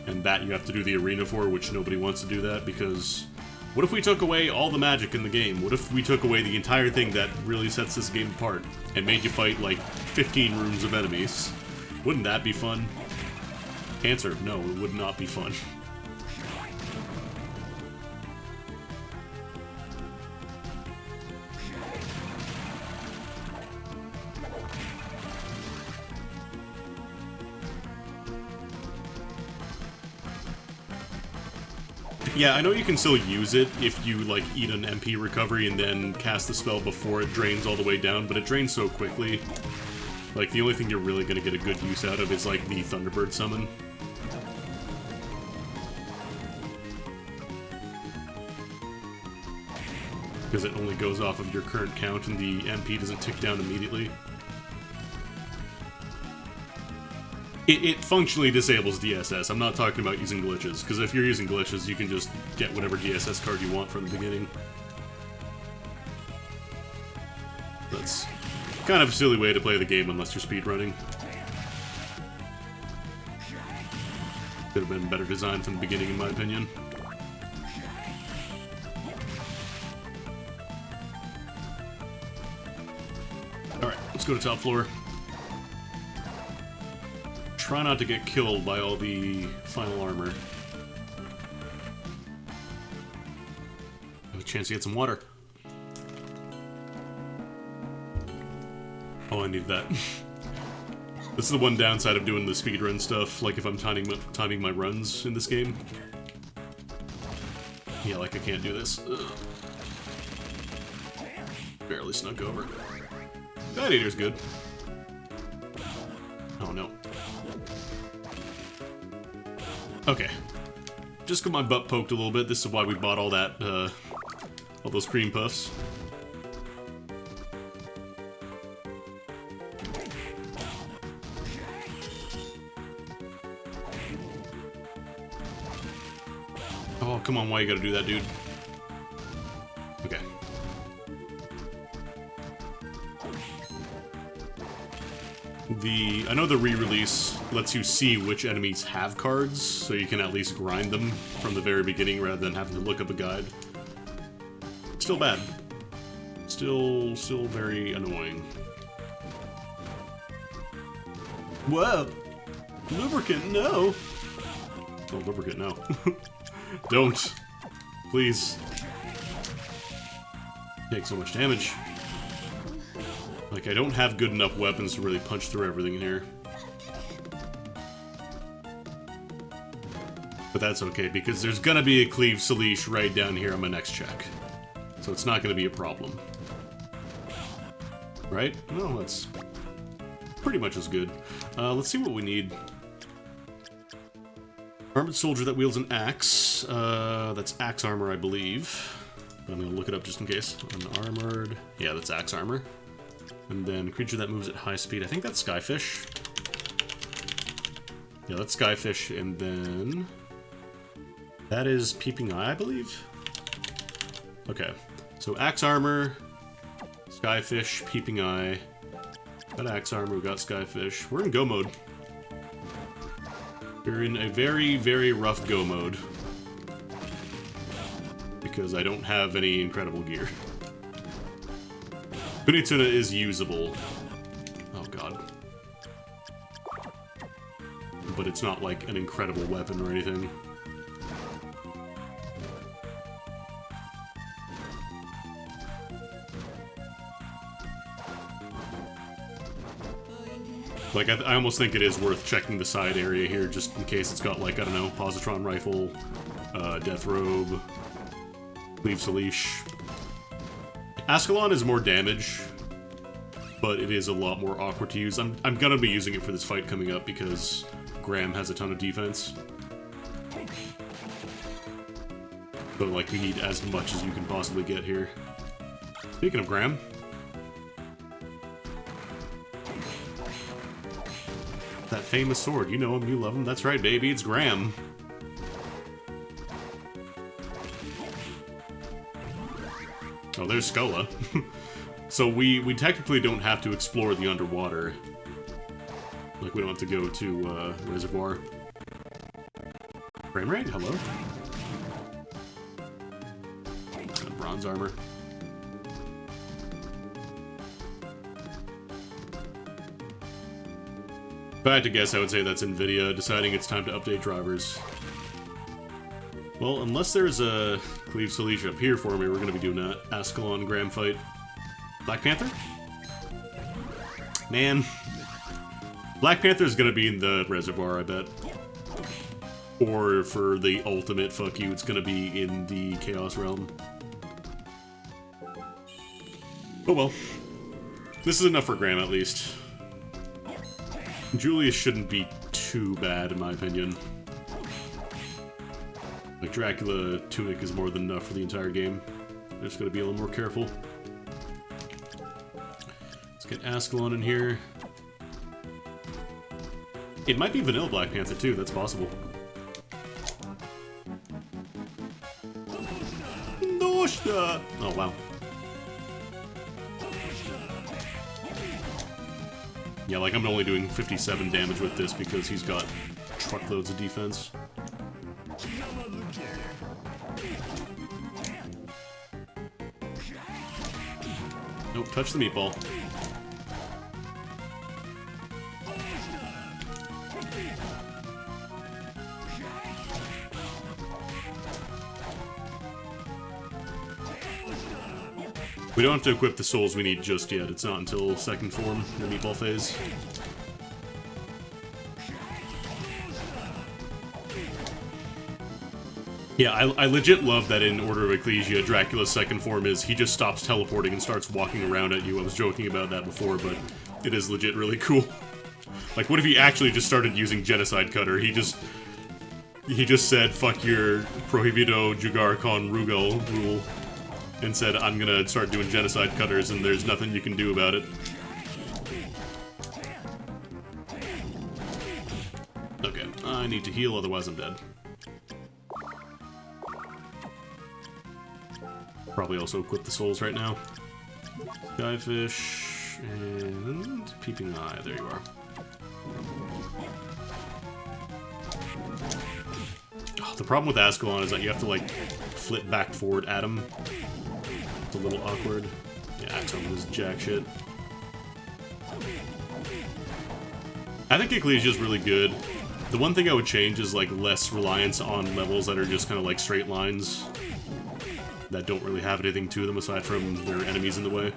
And that you have to do the arena for, which nobody wants to do that, because... What if we took away all the magic in the game? What if we took away the entire thing that really sets this game apart, and made you fight, like, 15 rooms of enemies? Wouldn't that be fun? Answer, no, it would not be fun. Yeah, I know you can still use it if you, like, eat an MP recovery and then cast the spell before it drains all the way down, but it drains so quickly. Like, the only thing you're really gonna get a good use out of is, like, the Thunderbird summon. Because it only goes off of your current count and the MP doesn't tick down immediately. It functionally disables DSS. I'm not talking about using glitches, because if you're using glitches, you can just get whatever DSS card you want from the beginning. That's kind of a silly way to play the game unless you're speedrunning. Could have been better designed from the beginning, in my opinion. Alright, let's go to top floor. Try not to get killed by all the final armor. chance to get some water. Oh, I need that. This is the one downside of doing the speedrun stuff, like if I'm timing my runs in this game. Yeah, like I can't do this. Ugh. Barely snuck over. Gladiator's good. Oh no. Okay. Just got my butt poked a little bit. This is why we bought all that, all those cream puffs. Oh, come on, why you gotta do that, dude? Okay. I know the re-release lets you see which enemies have cards, so you can at least grind them from the very beginning rather than having to look up a guide. Still bad. Still very annoying. Whoa! Lubricant, no! Oh, lubricant, no. Don't. Please. Take so much damage. Like, I don't have good enough weapons to really punch through everything in here. But that's okay, because there's gonna be a Cleave Salish right down here on my next check. So it's not gonna be a problem. Right? No, that's pretty much as good. Let's see what we need. Armored soldier that wields an axe. That's axe armor, I believe. But I'm gonna look it up just in case. Unarmored. Yeah, that's axe armor. And then creature that moves at high speed. I think that's Skyfish. Yeah, that's Skyfish. And then that is Peeping Eye, I believe. Okay, so axe armor, Skyfish, Peeping Eye. Got axe armor. We got Skyfish. We're in go mode. We're in a very, very rough go mode. Because I don't have any incredible gear. Kunituna is usable. Oh god. But it's not like an incredible weapon or anything. Like, I almost think it is worth checking the side area here, just in case it's got, like, I don't know, Positron Rifle, Death Robe, Cleave Salish. Ascalon is more damage, but it is a lot more awkward to use. I'm gonna be using it for this fight coming up because Graham has a ton of defense. But, like, we need as much as you can possibly get here. Speaking of Graham... that famous sword. You know him, you love him. That's right, baby, it's Graham. Oh, there's Skola. So we technically don't have to explore the underwater. Like, we don't have to go to, Reservoir. Frame rate? Hello? Got bronze armor. If I had to guess, I would say that's NVIDIA deciding it's time to update drivers. Well, unless there's a Cleave Salish up here for me, we're going to be doing that Ascalon Graham fight. Black Panther? Man. Black Panther is going to be in the Reservoir, I bet. Or for the ultimate fuck you, it's going to be in the Chaos Realm. Oh well. This is enough for Graham, at least. Julius shouldn't be too bad, in my opinion. Like, Dracula Tunic is more than enough for the entire game. I just gotta be a little more careful. Let's get Ascalon in here. It might be vanilla Black Panther, too. That's possible. Noshta! Oh, wow. Yeah, like, I'm only doing 57 damage with this because he's got truckloads of defense. Nope, touch the meatball. We don't have to equip the souls we need just yet. It's not until second form, the meatball phase. Yeah, I legit love that in Order of Ecclesia, Dracula's second form is he just stops teleporting and starts walking around at you. I was joking about that before, but it is legit really cool. Like, what if he actually just started using Genocide Cutter? He just said, fuck your Prohibido Jugar con Rugal rule, and said, I'm gonna start doing Genocide Cutters, and there's nothing you can do about it. Okay, I need to heal, otherwise I'm dead. Probably also equip the souls right now. Skyfish, and Peeping Eye, there you are. Oh, the problem with Ascalon is that you have to, like, flip back forward at him. It's a little awkward. Yeah, Axum is jack shit. I think Ecclesia is really good. The one thing I would change is, like, less reliance on levels that are just kind of like straight lines that don't really have anything to them aside from their enemies in the way.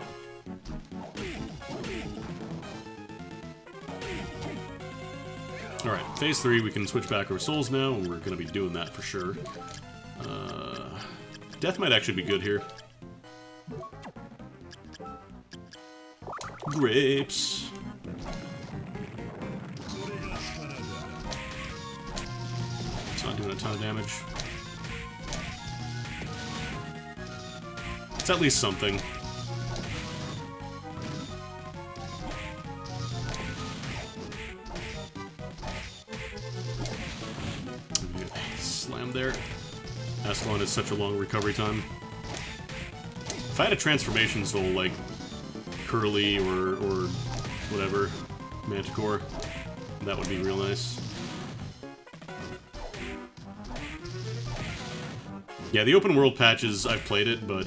Alright, phase 3, we can switch back our souls now, and we're going to be doing that for sure. Death might actually be good here. Grapes. It's not doing a ton of damage. It's at least something. Slam there. Ascalon has such a long recovery time. If I had a transformation soul like Curly or whatever, Manticore, that would be real nice. Yeah, the open world patches, I've played it, but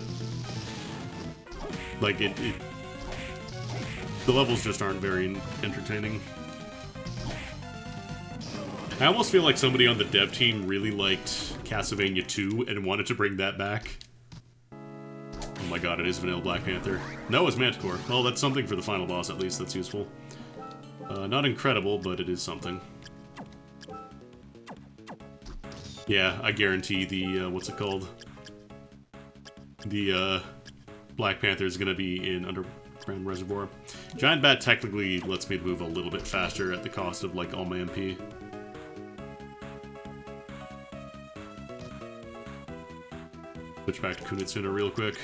like the levels just aren't very entertaining. I almost feel like somebody on the dev team really liked Castlevania 2 and wanted to bring that back. Oh my god, it is Vanilla Black Panther. No, it's Manticore. Well, that's something for the final boss, at least. That's useful. Not incredible, but it is something. Yeah, I guarantee the, what's it called? The, Black Panther is gonna be in Underground Reservoir. Giant Bat technically lets me move a little bit faster at the cost of, like, all my MP. Switch back to Kunitsuna real quick.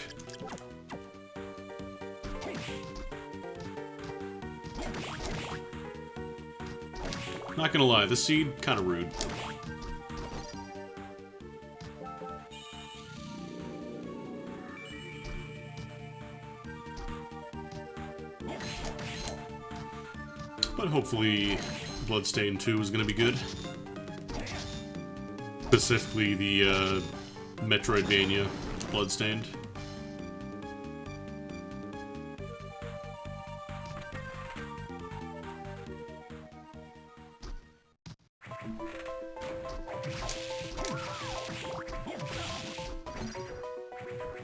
Not gonna lie, this seed, kinda rude. But hopefully, Bloodstained 2 is gonna be good. Specifically the, Metroidvania Bloodstained.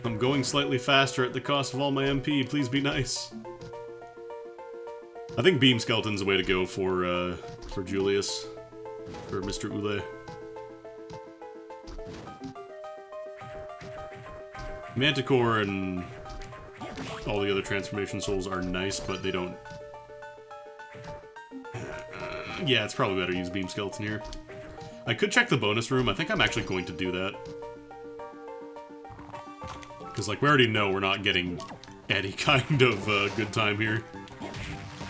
I'm going slightly faster at the cost of all my MP, please be nice. I think Beam Skeleton's the way to go for Julius. For Mr. Ule. Manticore and all the other transformation souls are nice, but they don't... yeah, it's probably better to use Beam Skeleton here. I could check the bonus room. I think I'm actually going to do that. Because, like, we already know we're not getting any kind of good time here.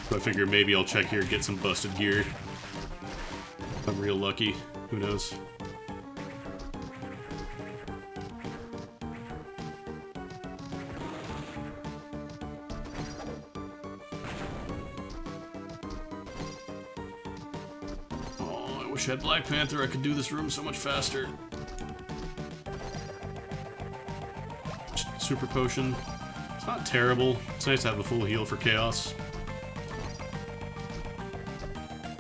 So I figure maybe I'll check here and get some busted gear. If I'm real lucky. Who knows? I wish I had Black Panther, I could do this room so much faster. Super Potion. It's not terrible. It's nice to have a full heal for Chaos.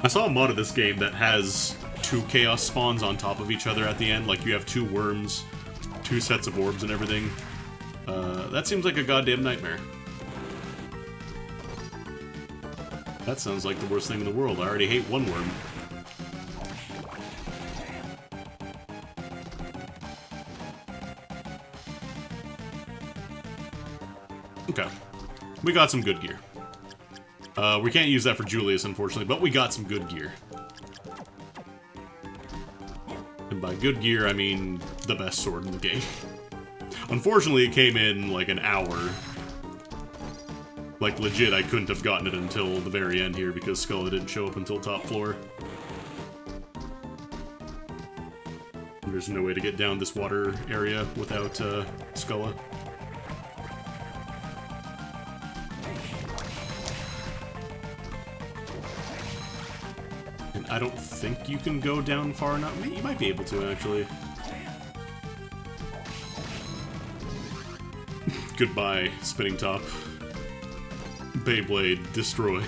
I saw a mod of this game that has 2 Chaos spawns on top of each other at the end. Like, you have 2 worms, 2 sets of orbs and everything. That seems like a goddamn nightmare. That sounds like the worst thing in the world. I already hate one worm. Okay. We got some good gear. We can't use that for Julius, unfortunately, but we got some good gear. And by good gear, I mean the best sword in the game. Unfortunately, it came in like an hour. Like, legit, I couldn't have gotten it until the very end here because Skulla didn't show up until top floor. There's no way to get down this water area without Skulla. And I don't think you can go down far enough. You might be able to, actually. Goodbye, spinning top. Beyblade destroyed.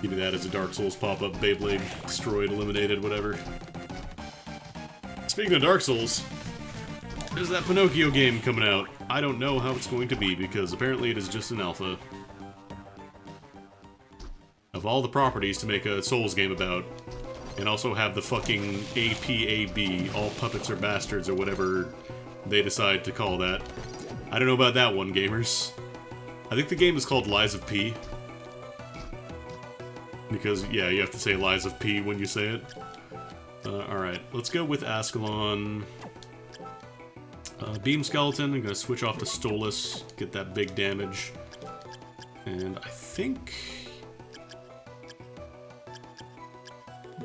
Give me that as a Dark Souls pop-up. Beyblade destroyed, eliminated, whatever. Speaking of Dark Souls, there's that Pinocchio game coming out. I don't know how it's going to be because apparently it is just an alpha. Of all the properties to make a Souls game about, and also have the fucking APAB, all puppets are bastards, or whatever they decide to call that. I don't know about that one, gamers. I think the game is called Lies of P. Because, yeah, you have to say Lies of P when you say it. Alright, let's go with Ascalon. Beam Skeleton, I'm gonna switch off to Stolas, get that big damage. And I think...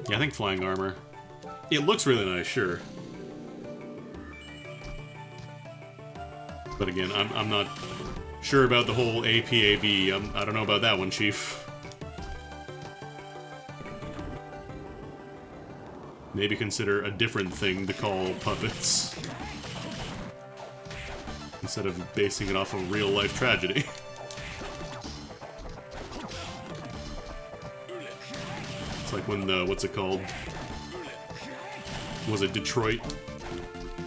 yeah, I think Flying Armor. It looks really nice, sure. But again, I'm not sure about the whole APAB. I don't know about that one, Chief. Maybe consider a different thing to call puppets. Instead of basing it off a real-life tragedy. It's like when the, what's it called? Was it Detroit?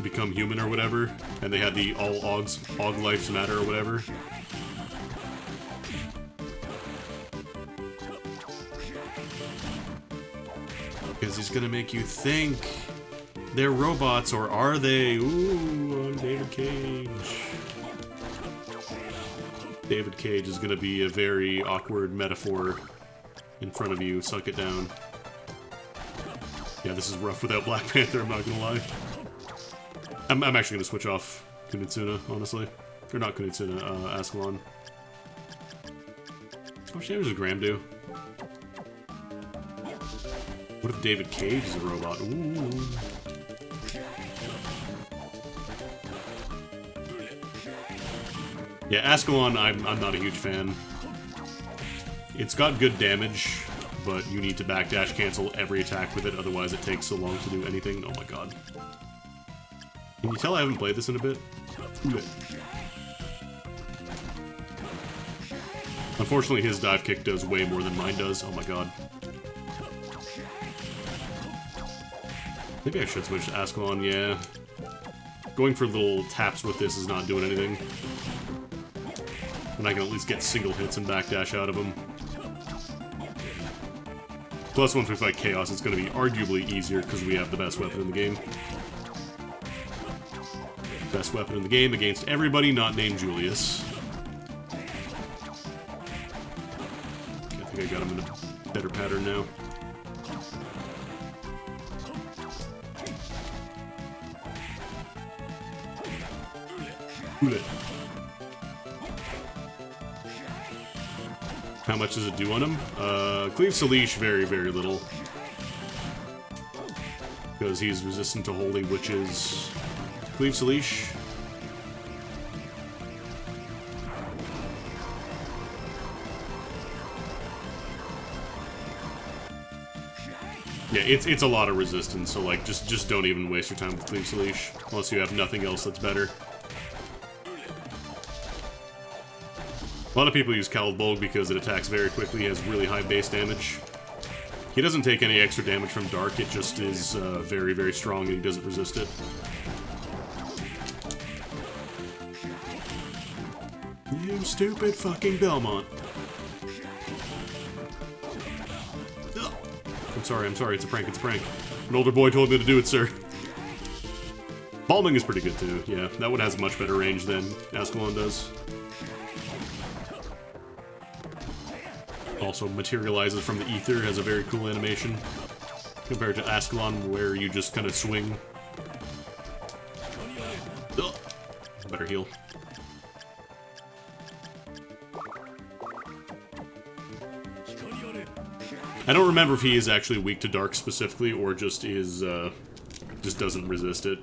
Become Human or whatever, and they had the all Og Lives Matter or whatever. Because he's gonna make you think they're robots, or are they? Ooh, I'm David Cage. David Cage is gonna be a very awkward metaphor in front of you. Suck it down. Yeah, this is rough without Black Panther, I'm not gonna lie. I'm actually gonna switch off Kunitsuna, honestly. Or not Kunitsuna, Ascalon. How much damage does Graham do? What if David Cage is a robot? Ooh. Yeah, Ascalon, I'm not a huge fan. It's got good damage, but you need to backdash cancel every attack with it, otherwise it takes so long to do anything. Oh my god. Can you tell I haven't played this in a bit? Unfortunately, his dive kick does way more than mine does. Oh my god. Maybe I should switch to Ascalon, yeah. Going for little taps with this is not doing anything. And I can at least get single hits and backdash out of him. Plus, once we fight Chaos, it's going to be arguably easier because we have the best weapon in the game. Best weapon in the game against everybody not named Julius. Okay, I think I got him in a better pattern now. How much does it do on him? Cleave Salish, very, very little. Because he's resistant to Holy, which is... Cleave Salish. Yeah, it's a lot of resistance, so like, just don't even waste your time with Cleave Salish, unless you have nothing else that's better. A lot of people use Calibulg because it attacks very quickly, has really high base damage. He doesn't take any extra damage from Dark, it just is very, very strong and he doesn't resist it. stupid fucking Belmont. Ugh. I'm sorry, it's a prank, it's a prank. An older boy told me to do it, sir. Balming is pretty good too, yeah. That one has much better range than Ascalon does. Also materializes from the ether, has a very cool animation. Compared to Ascalon, where you just kind of swing. Ugh. Better heal. I don't remember if he is actually weak to dark specifically, or just is, just doesn't resist it.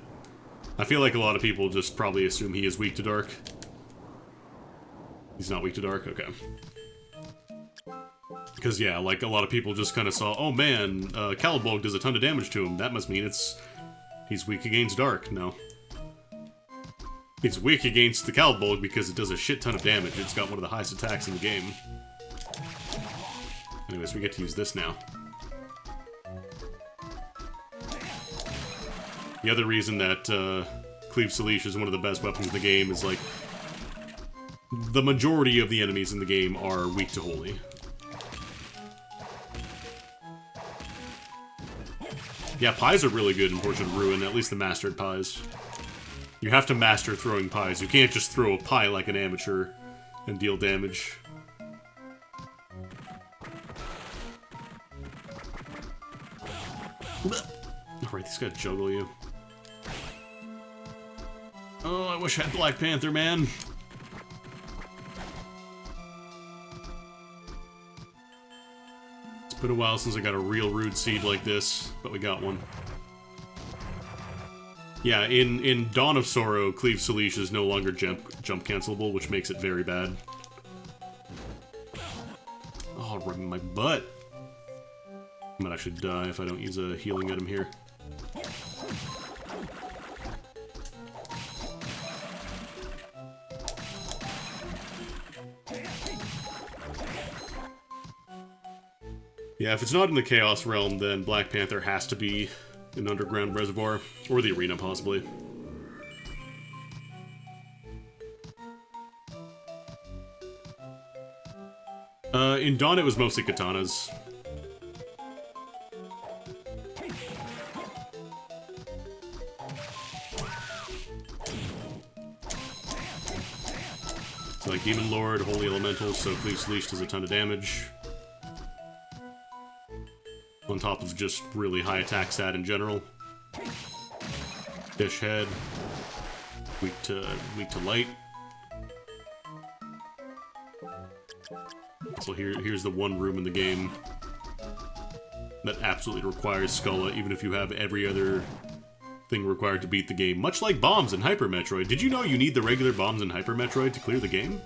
I feel like a lot of people just probably assume he is weak to dark. He's not weak to dark? Okay. Because, yeah, like, a lot of people just kind of saw, oh man, Calibog does a ton of damage to him. That must mean he's weak against dark. No. It's weak against the Calibog because it does a shit ton of damage. It's got one of the highest attacks in the game. Anyways, we get to use this now. The other reason that Cleave Salish is one of the best weapons in the game is, like, the majority of the enemies in the game are weak to Holy. Yeah, pies are really good in Portrait of Ruin, at least the mastered pies. You have to master throwing pies. You can't just throw a pie like an amateur and deal damage. Alright, he's gotta juggle you. Oh, I wish I had Black Panther, man. It's been a while since I got a real rude seed like this, but we got one. Yeah, in Dawn of Sorrow, Cleave Salish is no longer jump cancelable, which makes it very bad. Oh, right in my butt. I might actually die if I don't use a healing item here. Yeah, if it's not in the Chaos Realm, then Black Panther has to be an underground reservoir, or the arena, possibly. In Dawn, it was mostly katanas. So, like, Demon Lord, Holy Elementals, so Cleave Salish does a ton of damage. On top of just really high attack stat in general. Fish Head. Weak to light. So here's the one room in the game that absolutely requires Skulla, even if you have every other thing required to beat the game. Much like bombs in Hyper Metroid. Did you know you need the regular bombs in Hyper Metroid to clear the game?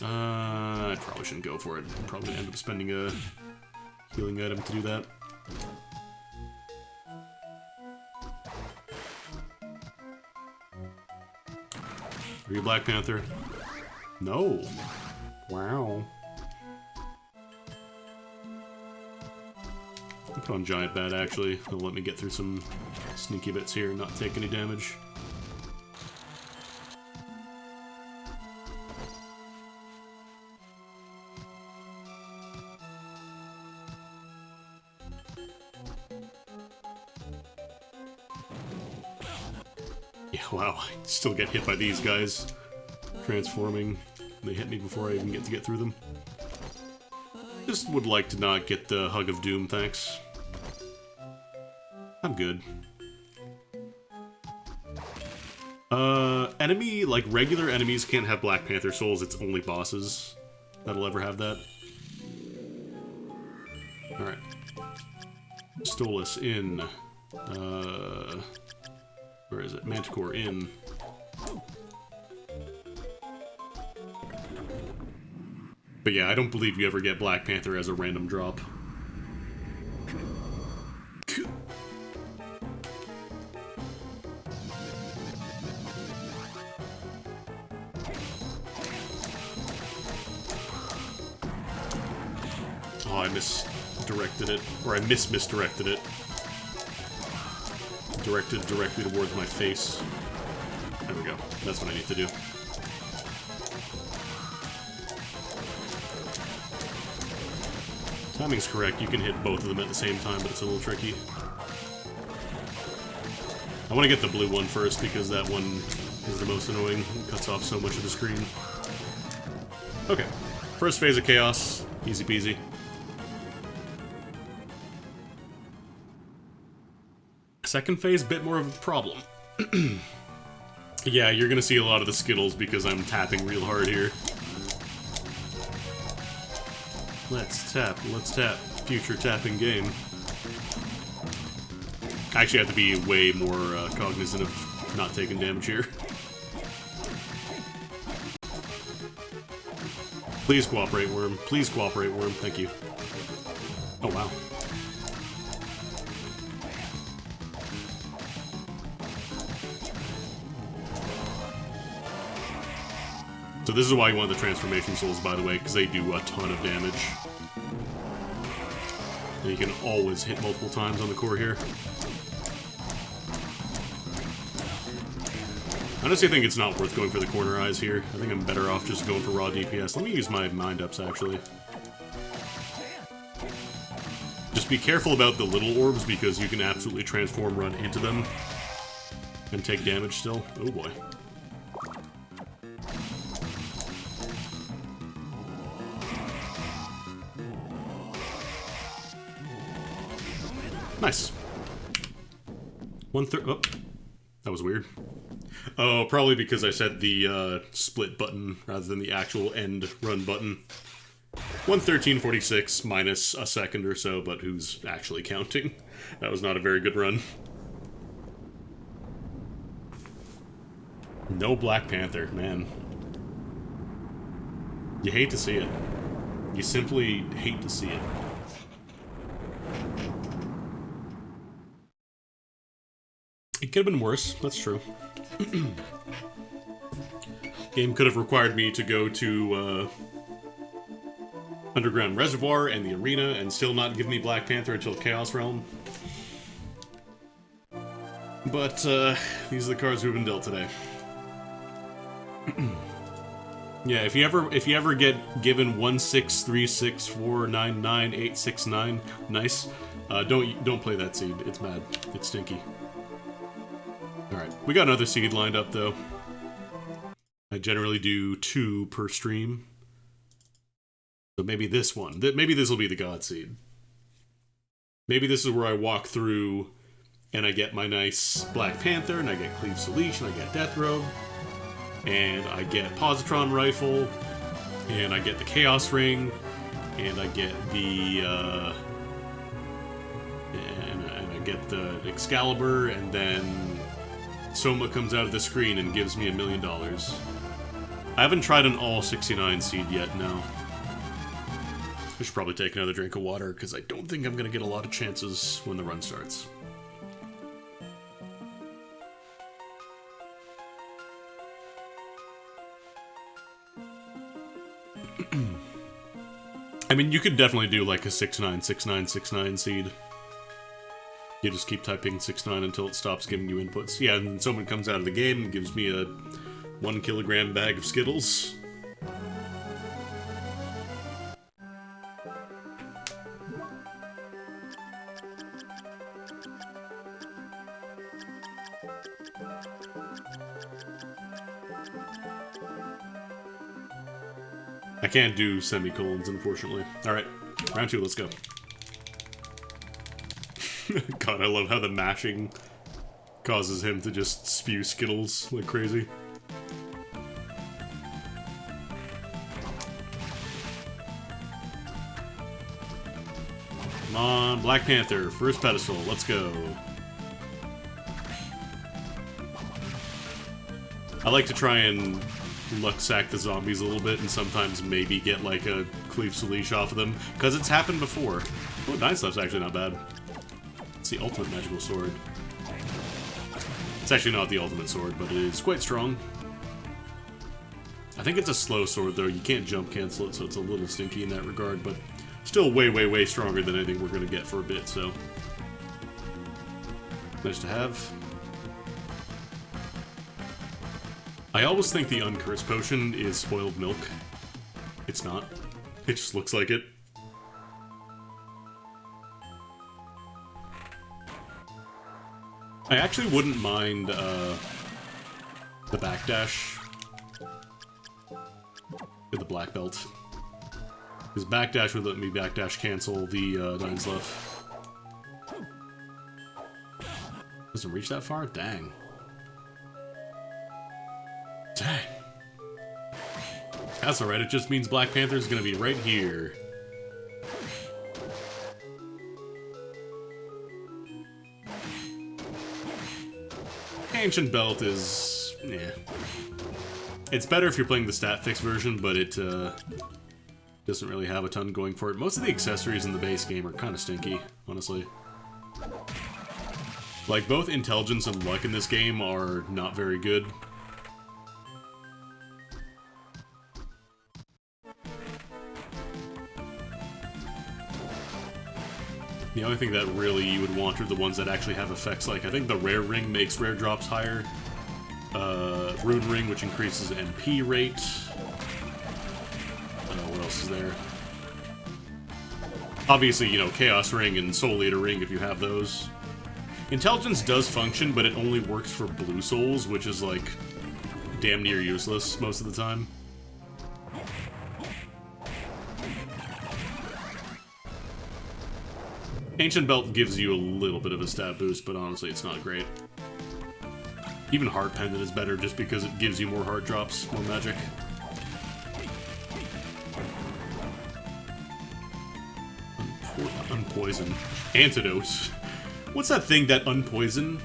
I probably shouldn't go for it. I'll probably end up spending a healing item to do that. Are you Black Panther? No. Wow. I'll put on Giant Bat, actually. It'll let me get through some sneaky bits here and not take any damage. Yeah, wow. I still get hit by these guys. Transforming. They hit me before I even get to get through them. Just would like to not get the Hug of Doom, thanks. I'm good. Enemy, like regular enemies can't have Black Panther souls, it's only bosses that'll ever have that. Alright. Stolas in. Where is it? Manticore in. But yeah, I don't believe you ever get Black Panther as a random drop. Oh, I misdirected it. Or I misdirected it. Directed directly towards my face. There we go. That's what I need to do. Timing's correct, you can hit both of them at the same time, but it's a little tricky. I want to get the blue one first because that one is the most annoying. It cuts off so much of the screen. Okay, first phase of chaos, easy peasy. Second phase, bit more of a problem. Yeah, you're gonna see a lot of the Skittles because I'm tapping real hard here. Let's tap. Future tapping game. I actually have to be way more cognizant of not taking damage here. Please cooperate, worm. Please cooperate, worm. Thank you. Oh, wow. So this is why you want the Transformation Souls, by the way, because they do a ton of damage. And you can always hit multiple times on the core here. Honestly, I think it's not worth going for the corner eyes here. I think I'm better off just going for raw DPS. Let me use my mind-ups, actually. Just be careful about the little orbs, because you can absolutely transform run into them and take damage still. Oh boy. Nice. 1/3. Oh, that was weird. Oh, probably because I set the split button rather than the actual end run button. 1:13.46 minus a second or so, but who's actually counting? That was not a very good run. No Black Panther, man. You hate to see it. You simply hate to see it. It could have been worse, that's true. Game could have required me to go to Underground Reservoir and the arena and still not give me Black Panther until Chaos Realm. But these are the cards we've been dealt today. Yeah, if you ever get given 16364999869, nice. Don't play that seed. It's bad. It's stinky. Alright, we got another seed lined up, though. I generally do 2 per stream. So maybe this one. Maybe this will be the God Seed. Maybe this is where I walk through and I get my nice Black Panther, and I get Cleave Salish, and I get Death Robe, and I get Positron Rifle, and I get the Chaos Ring, and I get the, and I get the Excalibur, and then Soma comes out of the screen and gives me $1 million. I haven't tried an all 69 seed yet, no. I should probably take another drink of water, because I don't think I'm going to get a lot of chances when the run starts. I mean, you could definitely do like a 696969 seed. You just keep typing 69 until it stops giving you inputs. Yeah, and then someone comes out of the game and gives me a 1 kilogram bag of Skittles. I can't do semicolons, unfortunately. Alright, round 2, let's go. God, I love how the mashing causes him to just spew Skittles like crazy. Come on, Black Panther, first pedestal, let's go. I like to try and luck sack the zombies a little bit and sometimes maybe get like a Cleave Salish off of them, because it's happened before. Oh, Nine Stuff's actually not bad. It's the ultimate magical sword. It's actually not the ultimate sword, but it is quite strong. I think it's a slow sword, though. You can't jump cancel it, so it's a little stinky in that regard, but still way, way, way stronger than anything we're going to get for a bit, so. Nice to have. I always think the Uncursed Potion is spoiled milk. It's not. It just looks like it. I actually wouldn't mind the backdash with the black belt. Because backdash would let me backdash cancel the 9's left. Doesn't reach that far? Dang. Dang. That's alright, it just means Black Panther's gonna be right here. Ancient Belt is... yeah. It's better if you're playing the stat fix version, but it doesn't really have a ton going for it. Most of the accessories in the base game are kind of stinky, honestly. Like, both intelligence and luck in this game are not very good. The only thing that really you would want are the ones that actually have effects. Like, I think the Rare Ring makes rare drops higher. Rune Ring, which increases MP rate. What else is there? Obviously, you know, Chaos Ring and Soul Eater Ring if you have those. Intelligence does function, but it only works for blue souls, which is, like, damn near useless most of the time. Ancient Belt gives you a little bit of a stat boost, but honestly, it's not great. Even Heart Pendant is better just because it gives you more heart drops, more magic. Unpoison. Antidote. What's that thing that unpoison?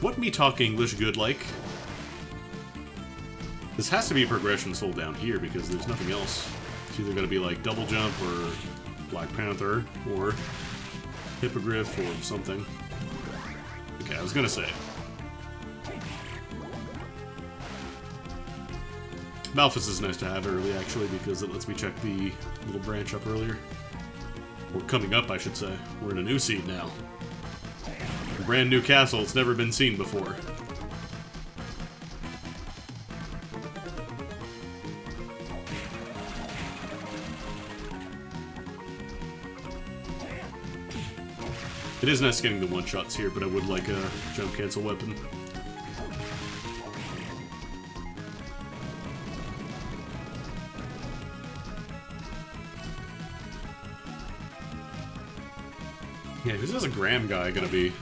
What me talk English good like? This has to be a progression soul down here because there's nothing else. It's either gonna be like Double Jump or Black Panther or Hippogriff or something. Okay, I was gonna say. Malphus is nice to have early, actually, because it lets me check the little branch up earlier. Or coming up, I should say. We're in a new seed now. A brand new castle, it's never been seen before. It is nice getting the one-shots here, but I would like a jump cancel weapon. Yeah, who's this a Graham guy gonna be?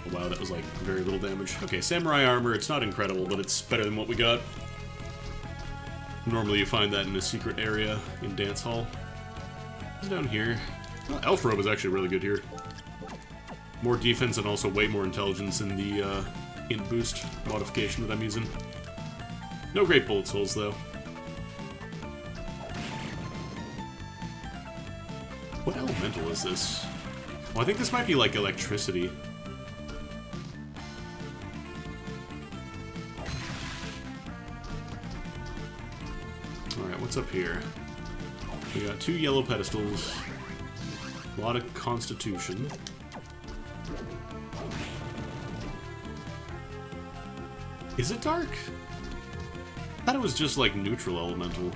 Oh, wow, that was like very little damage. Okay, Samurai Armor, it's not incredible, but it's better than what we got. Normally you find that in a secret area in Dance Hall. It's down here. Oh, Elf Robe is actually really good here. More defense and also way more intelligence in the int boost modification that I'm using. No great bullet souls, though. What elemental is this? Well, I think this might be like electricity. Alright, what's up here? We got 2 yellow pedestals. A lot of constitution. Is it dark? I thought it was just like neutral elemental.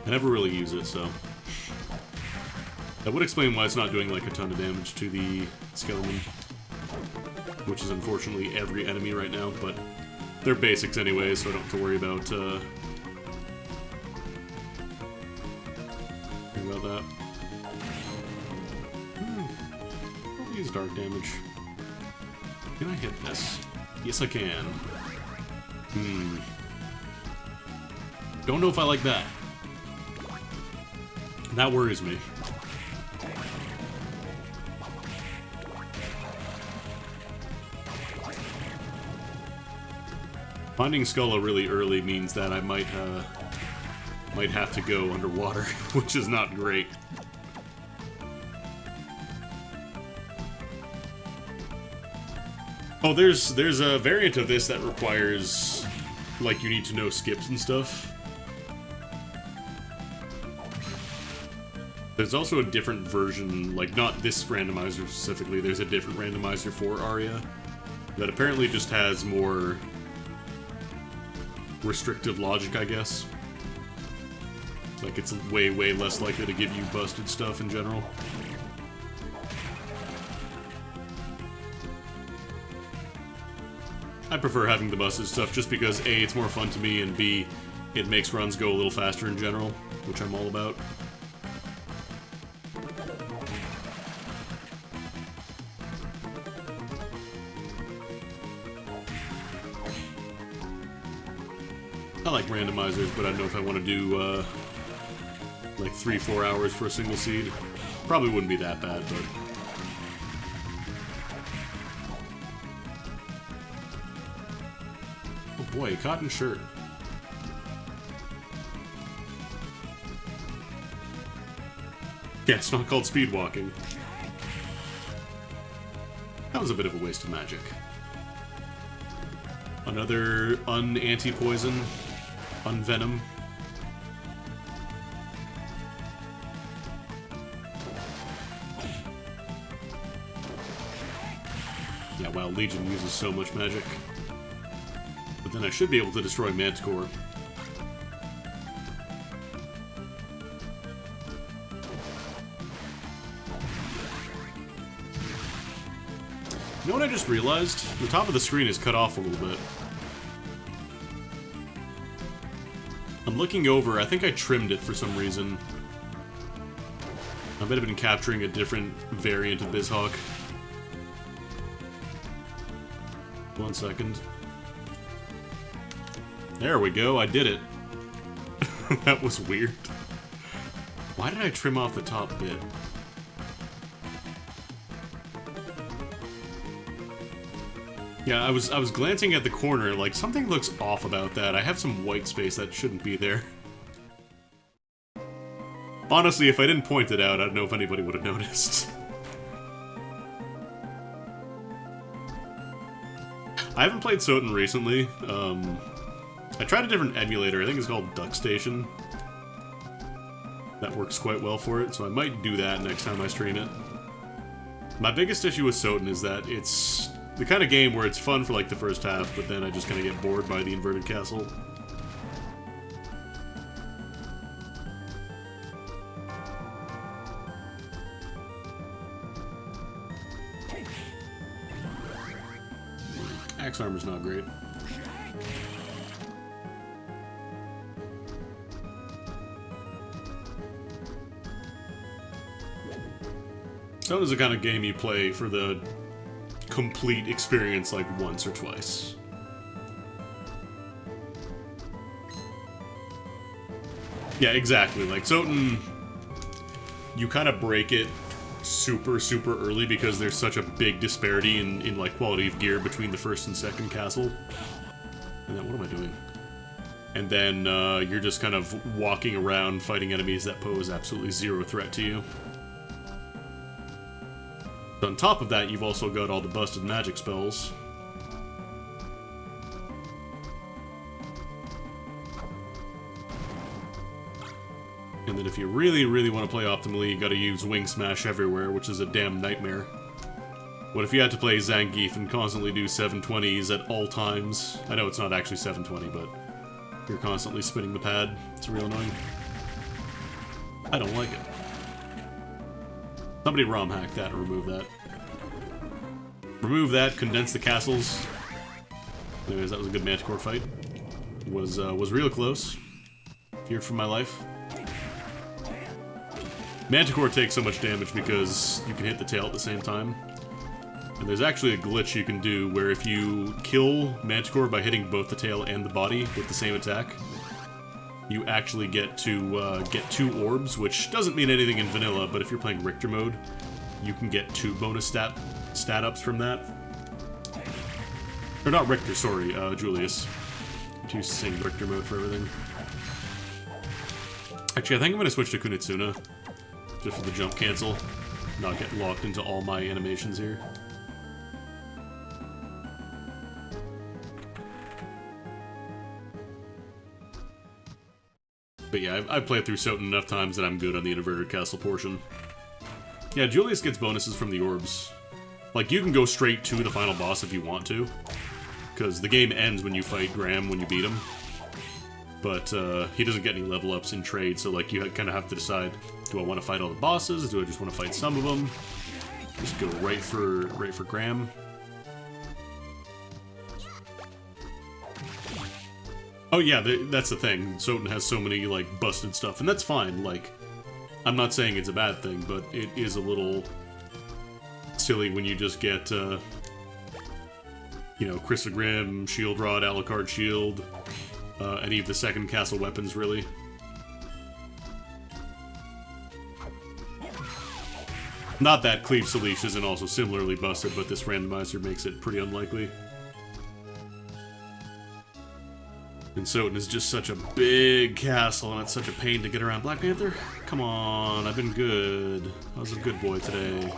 I never really use it, so... That would explain why it's not doing like a ton of damage to the skeleton. Which is unfortunately every enemy right now, but they're basics anyway, so I don't have to worry about that. I'll use dark damage. Can I hit this? Yes, I can. Don't know if I like that. That worries me. Finding Skulla really early means that I might have to go underwater, which is not great. Oh, there's a variant of this that requires, like, you need to know skips and stuff. There's also a different version, like, not this randomizer specifically, there's a different randomizer for Arya that apparently just has more restrictive logic, I guess. Like, it's way, way less likely to give you busted stuff in general. I prefer having the busted stuff just because A, it's more fun to me, and B, it makes runs go a little faster in general, which I'm all about. I like randomizers, but I don't know if I want to do, like 3-4 hours for a single seed. Probably wouldn't be that bad, but... Oh boy, cotton shirt. Yeah, it's not called speed walking. That was a bit of a waste of magic. Another un-anti-poison, un-venom. Yeah, wow, Legion uses so much magic. But then I should be able to destroy Manticore. You know what I just realized? The top of the screen is cut off a little bit. I'm looking over, I think I trimmed it for some reason. I might have been capturing a different variant of BizHawk. 1 second. There we go, I did it. That was weird. Why did I trim off the top bit? Yeah, I was glancing at the corner, like, something looks off about that. I have some white space that shouldn't be there. Honestly, if I didn't point it out, I don't know if anybody would have noticed. I haven't played Soten recently. I tried a different emulator, I think it's called DuckStation. That works quite well for it, so I might do that next time I stream it. My biggest issue with Soten is that it's the kind of game where it's fun for like the first half, but then I just kind of get bored by the inverted castle. Axe armor's not great. Soten is the kind of game you play for the complete experience like once or twice. Yeah, exactly. Like Soten, you kind of break it super early because there's such a big disparity in like quality of gear between the first and second castle. And then what am I doing? And then you're just kind of walking around fighting enemies that pose absolutely zero threat to you. On top of that, you've also got all the busted magic spells. And then if you really want to play optimally, you gotta use Wing Smash everywhere, which is a damn nightmare. What if you had to play Zangief and constantly do 720s at all times? I know it's not actually 720, but you're constantly spinning the pad. It's real annoying. I don't like it. Somebody ROM hack that and remove that. Remove that, condense the castles. Anyways, that was a good Manticore fight. Was real close. Feared for my life. Manticore takes so much damage because you can hit the tail at the same time. And there's actually a glitch you can do where if you kill Manticore by hitting both the tail and the body with the same attack, you actually get to get 2 orbs, which doesn't mean anything in vanilla, but if you're playing Richter mode, you can get 2 bonus stat ups from that. Or not Richter, sorry, Julius. I'm too used to saying Richter mode for everything. Actually, I think I'm going to switch to Kunitsuna, just for the jump cancel, not get locked into all my animations here. But yeah, I've played through Soten enough times that I'm good on the inverted castle portion. Yeah, Julius gets bonuses from the orbs. Like, you can go straight to the final boss if you want to, because the game ends when you fight Graham when you beat him. But he doesn't get any level ups in trade, so like you kind of have to decide: do I want to fight all the bosses? Do I just want to fight some of them? Just go right for Graham. Oh yeah, that's the thing. Soten has so many, like, busted stuff, and that's fine. Like, I'm not saying it's a bad thing, but it is a little silly when you just get, you know, Crystal Grim, Shield Rod, Alucard Shield, any of the second castle weapons, really. Not that Cleave Salish isn't also similarly busted, but this randomizer makes it pretty unlikely. And Soten is just such a big castle, and it's such a pain to get around. Black Panther? Come on, I've been good. I was a good boy today.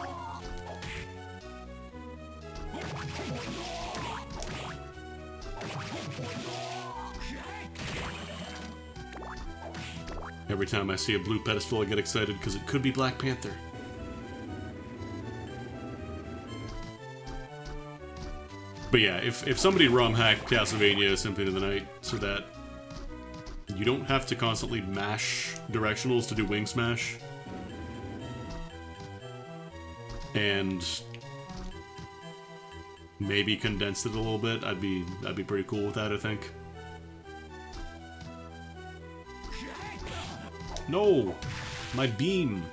Every time I see a blue pedestal, I get excited because it could be Black Panther. But yeah, if somebody ROM hacked Castlevania Symphony of the Night so that you don't have to constantly mash directionals to do Wing Smash, and maybe condensed it a little bit, I'd be pretty cool with that, I think. No! My beam!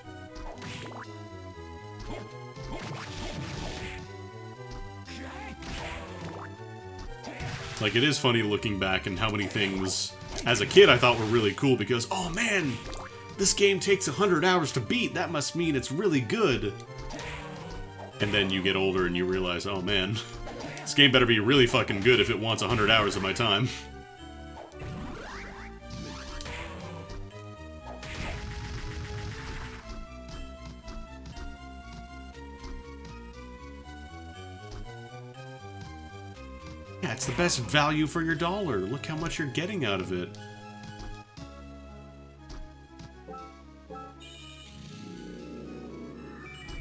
Like, it is funny looking back and how many things, as a kid, I thought were really cool because, oh man, this game takes 100 hours to beat, that must mean it's really good. And then you get older and you realize, oh man, this game better be really fucking good if it wants 100 hours of my time. Yeah, it's the best value for your dollar. Look how much you're getting out of it.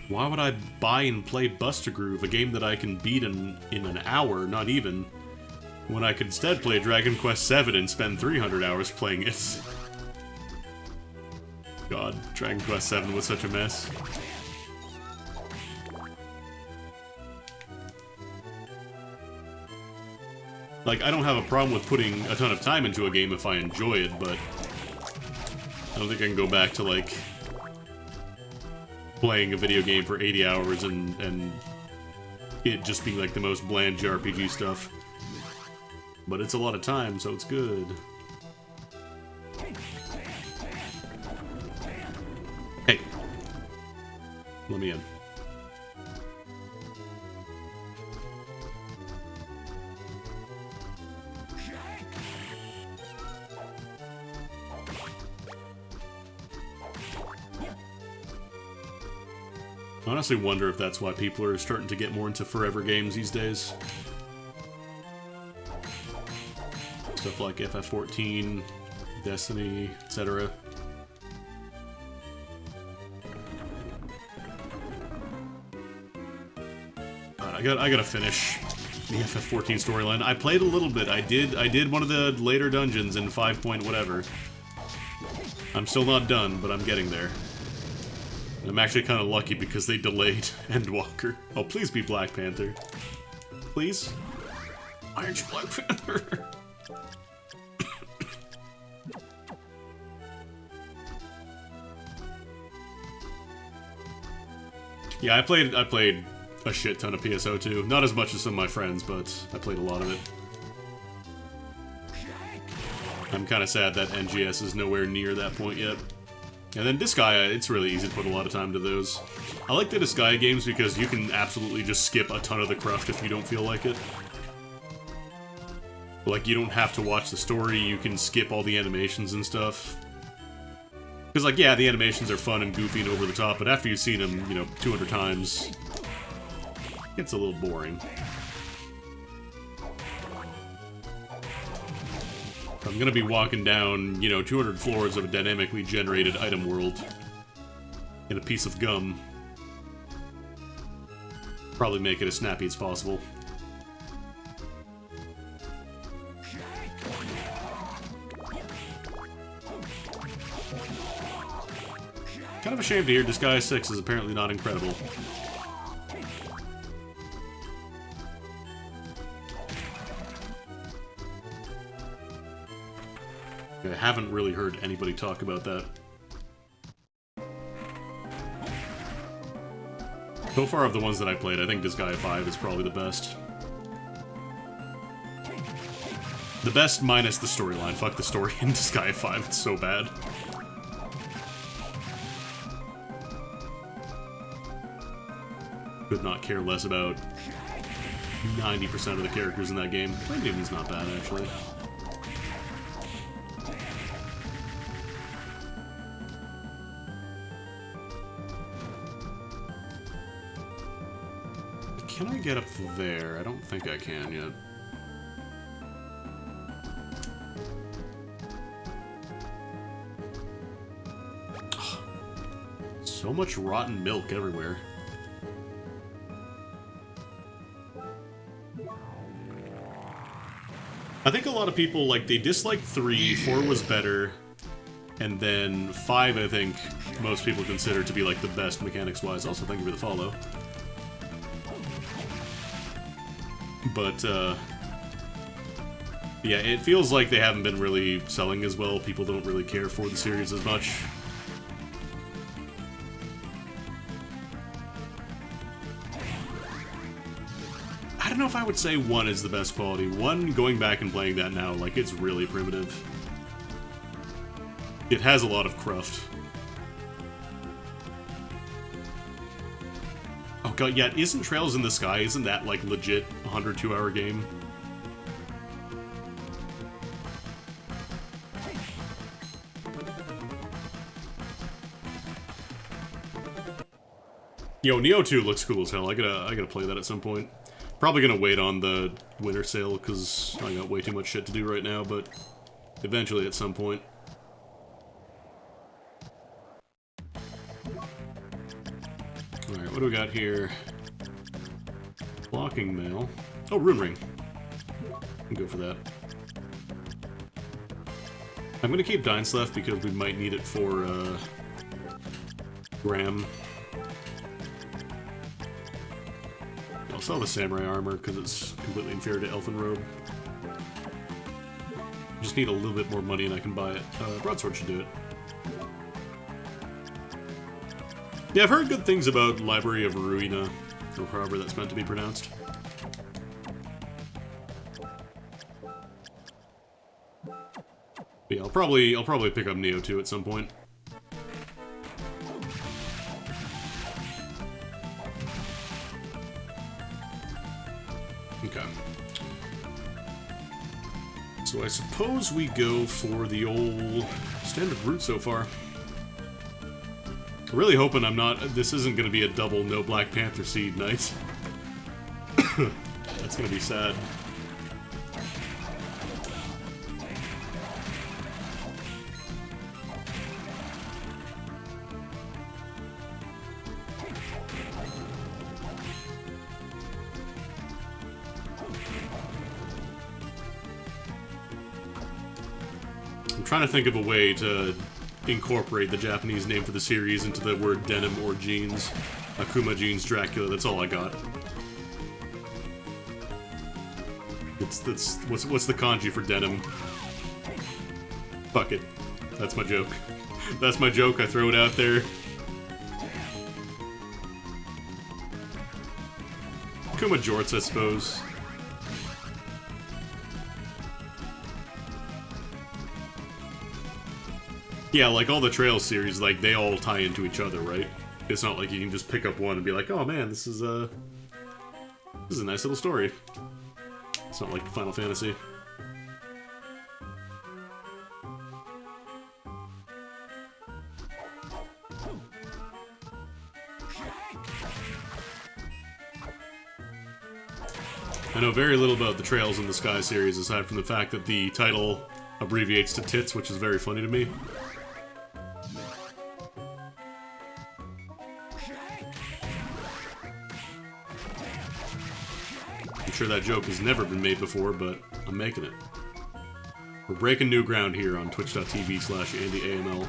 Why would I buy and play Buster Groove, a game that I can beat in an hour, not even, when I could instead play Dragon Quest VII and spend 300 hours playing it? God, Dragon Quest VII was such a mess. Like, I don't have a problem with putting a ton of time into a game if I enjoy it, but I don't think I can go back to, like, playing a video game for 80 hours and it just being, like, the most bland JRPG stuff. But it's a lot of time, so it's good. Hey. Let me in. I honestly wonder if that's why people are starting to get more into forever games these days. Stuff like FF14, Destiny, etc. I gotta finish the FF14 storyline. I played a little bit. I did one of the later dungeons in 5 point whatever. I'm still not done, but I'm getting there. I'm actually kind of lucky because they delayed Endwalker. Oh, please be Black Panther. Please? Why aren't you Black Panther? Yeah, I played a shit ton of PSO2. Not as much as some of my friends, but I played a lot of it. I'm kind of sad that NGS is nowhere near that point yet. And then Disgaea, it's really easy to put a lot of time to those. I like the Disgaea games because you can absolutely just skip a ton of the cruft if you don't feel like it. Like, you don't have to watch the story, you can skip all the animations and stuff. Because, like, yeah, the animations are fun and goofy and over the top, but after you've seen them, you know, 200 times, it's a little boring. I'm gonna be walking down, you know, 200 floors of a dynamically generated item world in a piece of gum. Probably make it as snappy as possible. Kind of a shame to hear Disgaea 6 is apparently not incredible. I haven't really heard anybody talk about that. So far of the ones that I played, I think Disgaea 5 is probably the best. The best minus the storyline. Fuck the story in Disgaea 5, it's so bad. Could not care less about 90% of the characters in that game. Flame Demon's not bad, actually. Can I get up there? I don't think I can yet. So much rotten milk everywhere. I think a lot of people, like, they disliked 3, 4 was better, and then 5, I think, most people consider to be, like, the best mechanics-wise. Also, thank you for the follow. But, yeah, it feels like they haven't been really selling as well. People don't really care for the series as much. I don't know if I would say 1 is the best quality. 1, going back and playing that now, like, it's really primitive. It has a lot of cruft. Oh god, yeah, isn't Trails in the Sky, isn't that, like, legit 102-hour game? Yo, Neo 2 looks cool as hell. I gotta play that at some point. Probably gonna wait on the winter sale, because I got way too much shit to do right now, but eventually at some point. Alright, what do we got here? Blocking mail. Oh, Rune Ring. I'll go for that. I'm gonna keep Dainsleff because we might need it for, Graham. I'll sell the Samurai Armor because it's completely inferior to Elfin Robe. Just need a little bit more money and I can buy it. Broadsword should do it. Yeah, I've heard good things about Library of Ruina, or however that's meant to be pronounced. But yeah, I'll probably pick up Neo 2 at some point. Okay. So I suppose we go for the old standard route so far. Really hoping this isn't going to be a double no Black Panther seed night. That's going to be sad. I'm trying to think of a way to incorporate the Japanese name for the series into the word denim or jeans. Akuma Jeans Dracula, that's all I got. What's the kanji for denim? Fuck it. That's my joke. That's my joke, I throw it out there. Akuma Jorts, I suppose. Yeah, like all the Trails series, like, they all tie into each other, right? It's not like you can just pick up one and be like, oh man, this is a nice little story. It's not like Final Fantasy. I know very little about the Trails in the Sky series, aside from the fact that the title abbreviates to tits, which is very funny to me. I'm sure that joke has never been made before, but I'm making it. We're breaking new ground here on twitch.tv/AndyAML.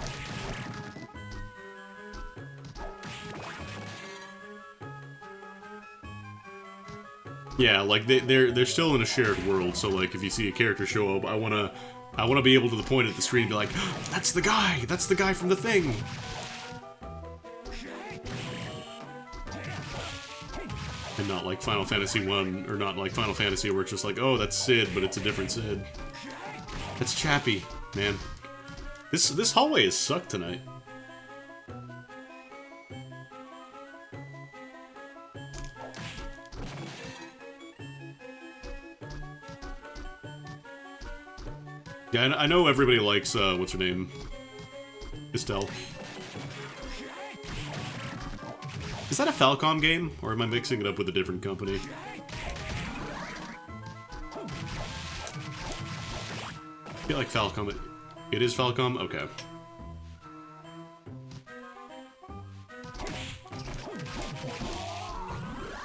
Yeah, like, they're still in a shared world, so, like, if you see a character show up, I want to I want to be able to point at the screen and be like, that's the guy! That's the guy from the thing! And not like Final Fantasy 1, or not like Final Fantasy where it's just like, oh, that's Sid, but it's a different Sid. That's Chappie, man. This hallway has sucked tonight. Yeah, I know everybody likes, what's her name? Estelle. Is that a Falcom game? Or am I mixing it up with a different company? I feel like Falcom... It is Falcom? Okay.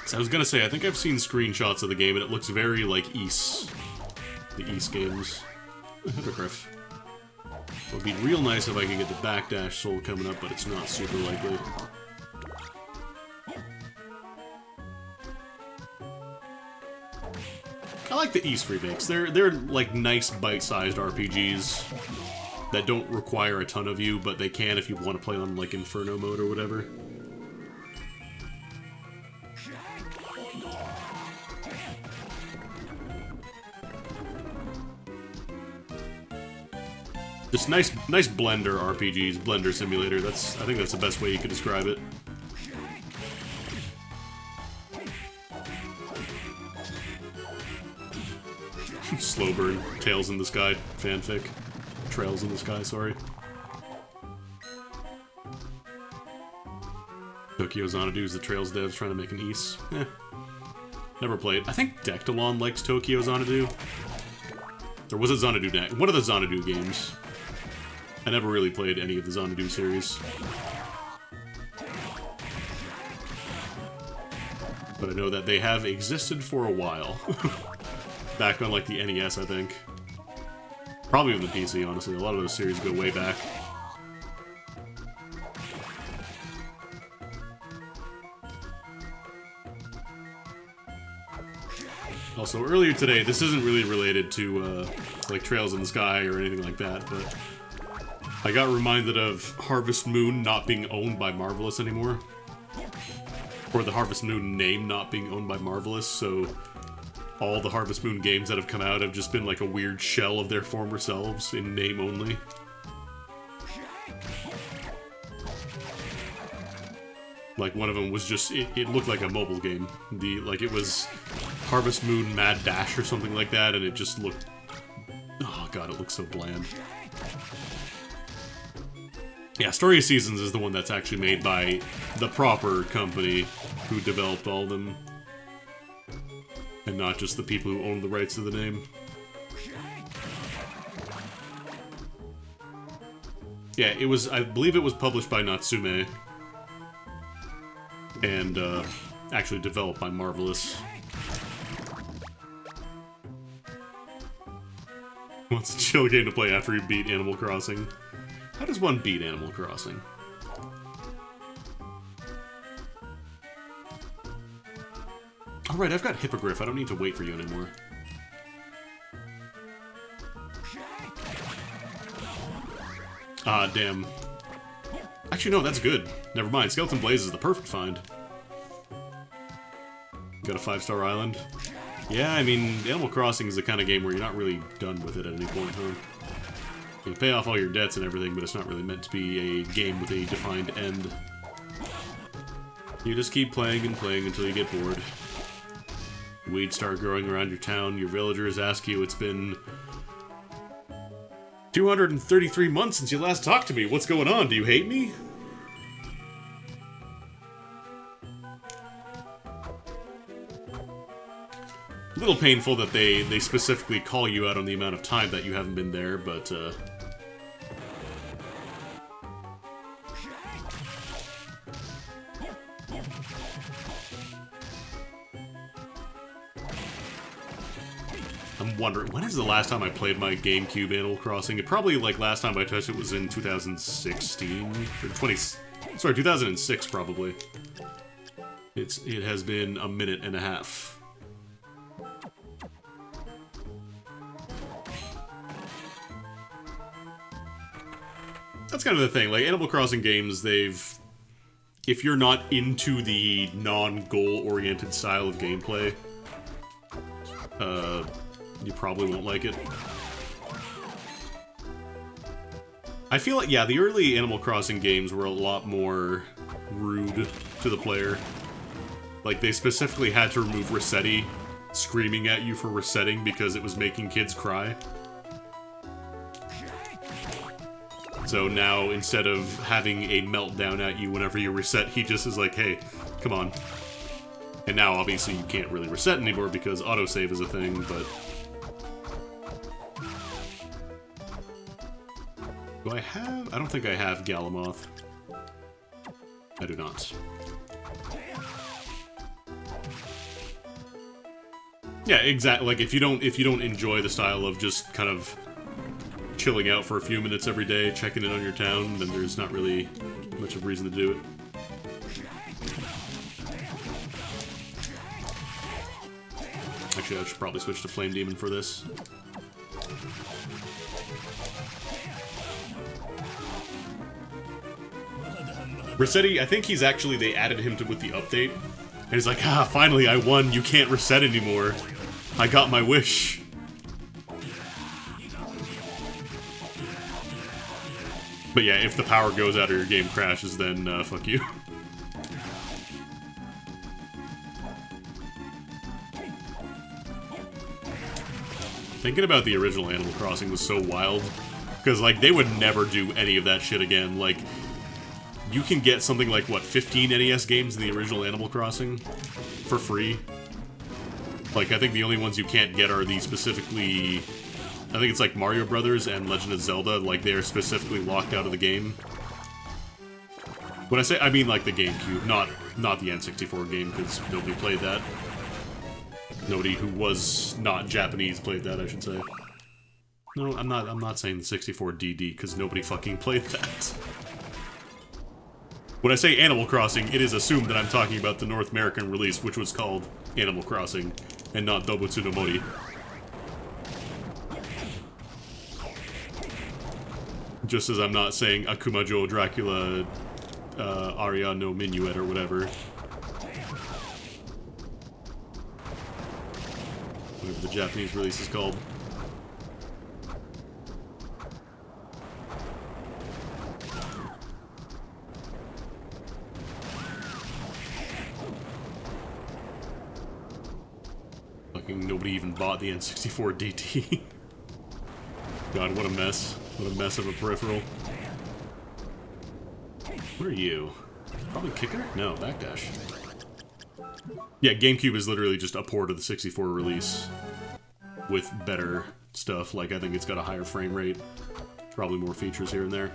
So I was gonna say, I think I've seen screenshots of the game and it looks very like Ys. The Ys games. Hippogriff. It would be real nice if I could get the backdash soul coming up, but it's not super likely. I like the Ys remakes. They're like nice bite-sized RPGs that don't require a ton of you, but they can if you want to play on like Inferno mode or whatever. Just nice blender RPGs, blender simulator. I think that's the best way you could describe it. Slow burn, Tails in the Sky fanfic. Trails in the Sky, sorry. Tokyo Xanadu's the Trails devs trying to make an Ys. Eh. Never played. I think Dectalon likes Tokyo Xanadu. Or was it Xanadu next? One of the Xanadu games. I never really played any of the Xanadu series. But I know that they have existed for a while. Back on, like, the NES, I think. Probably even the PC, honestly. A lot of those series go way back. Also, earlier today, this isn't really related to, like, Trails in the Sky or anything like that, but I got reminded of Harvest Moon not being owned by Marvelous anymore. Or the Harvest Moon name not being owned by Marvelous, so all the Harvest Moon games that have come out have just been like a weird shell of their former selves, in name only. Like, one of them was just, it looked like a mobile game. Like, it was Harvest Moon Mad Dash or something like that, and it just looked... Oh god, it looks so bland. Yeah, Story of Seasons is the one that's actually made by the proper company who developed all of them. And not just the people who own the rights to the name. Yeah, it was, I believe it was published by Natsume. And, actually developed by Marvelous. What's a chill game to play after you beat Animal Crossing? How does one beat Animal Crossing? Alright, I've got Hippogriff. I don't need to wait for you anymore. Ah, damn. Actually, no, that's good. Never mind. Skeleton Blaze is the perfect find. Got a 5-star island. Yeah, I mean, Animal Crossing is the kind of game where you're not really done with it at any point, huh? You pay off all your debts and everything, but it's not really meant to be a game with a defined end. You just keep playing and playing until you get bored. Weeds start growing around your town, your villagers ask you, it's been 233 months since you last talked to me, what's going on, do you hate me? A little painful that they specifically call you out on the amount of time that you haven't been there, but, I'm wondering, when is the last time I played my GameCube Animal Crossing? It probably, like, last time I touched it was in 2016, or 2006 probably. It has been a minute and a half. That's kind of the thing. Like, Animal Crossing games, if you're not into the non-goal-oriented style of gameplay, you probably won't like it. I feel like, yeah, the early Animal Crossing games were a lot more rude to the player. Like, they specifically had to remove Resetti screaming at you for resetting because it was making kids cry. So now, instead of having a meltdown at you whenever you reset, he just is like, hey, come on. And now, obviously, you can't really reset anymore because autosave is a thing, but... Do I have... I don't think I have Galamoth. I do not. Yeah, exactly. Like, if you don't enjoy the style of just kind of chilling out for a few minutes every day, checking in on your town, then there's not really much of a reason to do it. Actually, I should probably switch to Flame Demon for this. Resetti, I think he's actually, they added him with the update. And he's like, ah, finally I won, you can't reset anymore. I got my wish. But yeah, if the power goes out or your game crashes, then fuck you. Thinking about the original Animal Crossing was so wild. Because, like, they would never do any of that shit again. Like, you can get something like, what, 15 NES games in the original Animal Crossing for free? Like, I think the only ones you can't get are the specifically... I think it's like Mario Brothers and Legend of Zelda, like, they are specifically locked out of the game. When I say, I mean like the GameCube, not the N64 game, because nobody played that. Nobody who was not Japanese played that, I should say. No, I'm not saying the 64 DD, because nobody fucking played that. When I say Animal Crossing, it is assumed that I'm talking about the North American release, which was called Animal Crossing, and not Dobutsu no Mori. Just as I'm not saying Akumajo Dracula Aria no Minuet or whatever. Whatever the Japanese release is called. Fucking nobody even bought the N64 DT. God, what a mess. What a mess of a peripheral. Where are you? Probably kicker? No, backdash. Yeah, GameCube is literally just a port of the 64 release with better stuff. Like, I think it's got a higher frame rate. Probably more features here and there.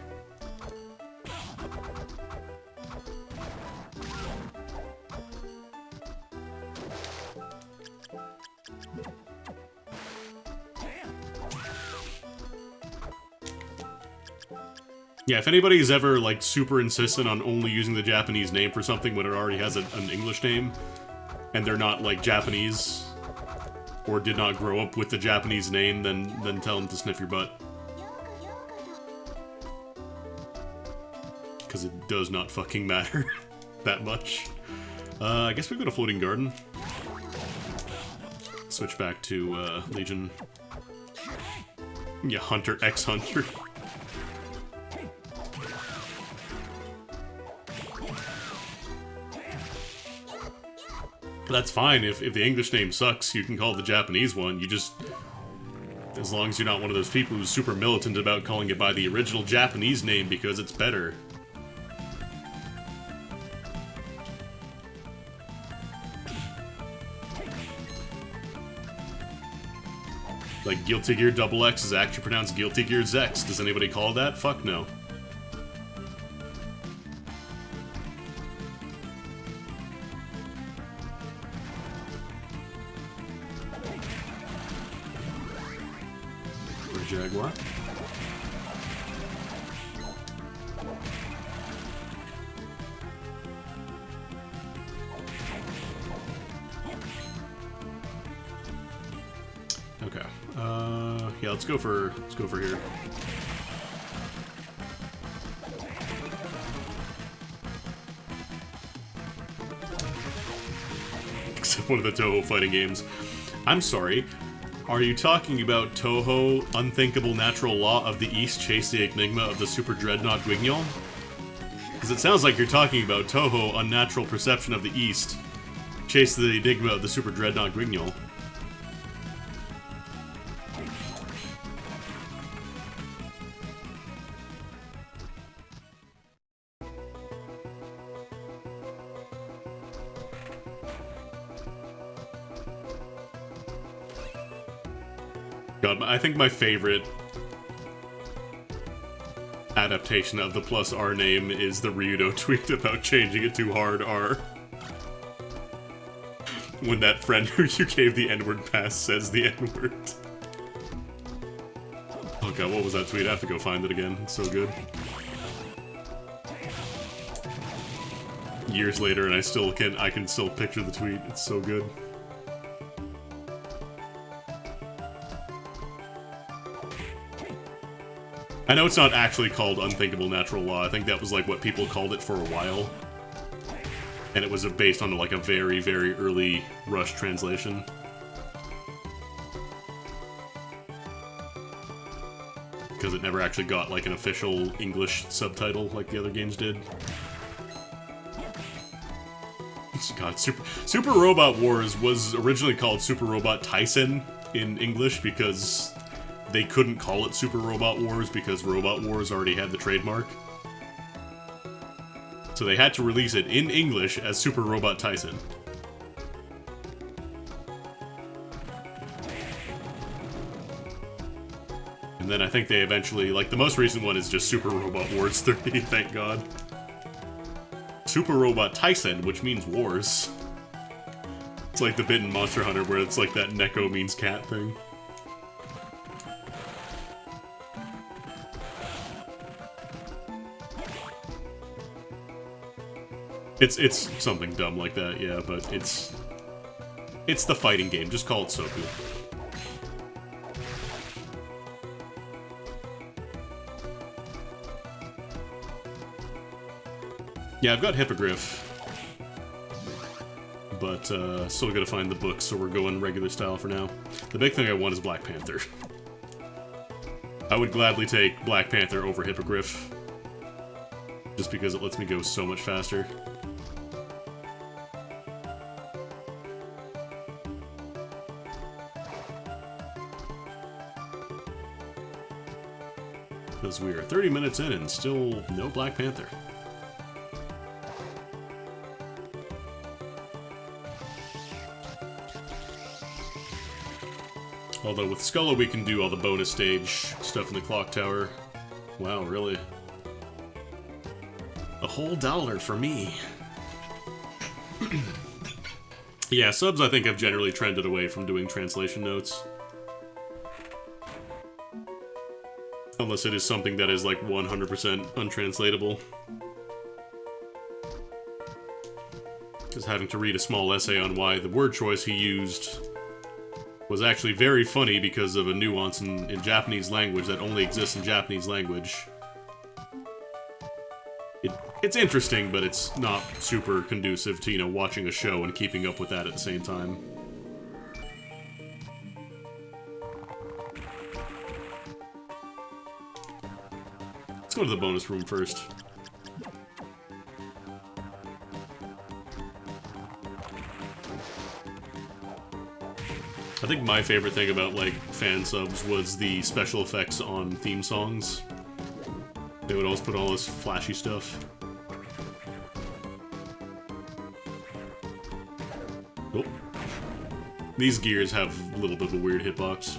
Yeah, if anybody's ever, like, super insistent on only using the Japanese name for something when it already has an English name, and they're not, like, Japanese, or did not grow up with the Japanese name, then tell them to sniff your butt. Because it does not fucking matter that much. I guess we go to Floating Garden. Switch back to, Legion. Yeah, Hunter x Hunter. That's fine. If the English name sucks, you can call the Japanese one. You just... As long as you're not one of those people who's super militant about calling it by the original Japanese name because it's better. Like, Guilty Gear Double X is actually pronounced Guilty Gear Zex. Does anybody call it that? Fuck no. Jaguar. Okay. Yeah, let's go for here. except one of the Toho fighting games. I'm sorry, are you talking about Toho, Unthinkable Natural Law of the East, Chase the Enigma of the Super Dreadnought Guignol? Because it sounds like you're talking about Toho, Unnatural Perception of the East, Chase the Enigma of the Super Dreadnought Guignol. God, I think my favorite adaptation of the plus R name is the Ryudo tweet about changing it to hard R. When that friend who you gave the N-word pass says the N-word. Oh god, what was that tweet? I have to go find it again. It's so good. Years later, and I can still picture the tweet. It's so good. I know it's not actually called Unthinkable Natural Law. I think that was like what people called it for a while. And it was based on like a very, very early Rush translation. Because it never actually got like an official English subtitle like the other games did. God, Super Robot Wars was originally called Super Robot Tyson in English because they couldn't call it Super Robot Wars because Robot Wars already had the trademark. So they had to release it in English as Super Robot Tyson. And then I think they eventually, like, the most recent one is just Super Robot Wars 3, thank god. Super Robot Tyson, which means wars. It's like the bit in Monster Hunter where it's like that Neko means cat thing. It's something dumb like that, yeah, but it's the fighting game. Just call it Soku. Yeah, I've got Hippogriff, but still gotta find the books, so we're going regular style for now. The big thing I want is Black Panther. I would gladly take Black Panther over Hippogriff, just because it lets me go so much faster. Because we are 30 minutes in and still no Black Panther. Although with Scullo we can do all the bonus stage stuff in the clock tower. Wow, really? A whole $1 for me. Yeah, subs I think have generally trended away from doing translation notes. Unless it is something that is like 100% untranslatable. Because having to read a small essay on why the word choice he used was actually very funny because of a nuance in Japanese language that only exists in Japanese language. It's interesting, but it's not super conducive to, you know, watching a show and keeping up with that at the same time. Let's go to the bonus room first. I think my favorite thing about, like, fan subs was the special effects on theme songs. They would always put all this flashy stuff. Oh. These gears have a little bit of a weird hitbox.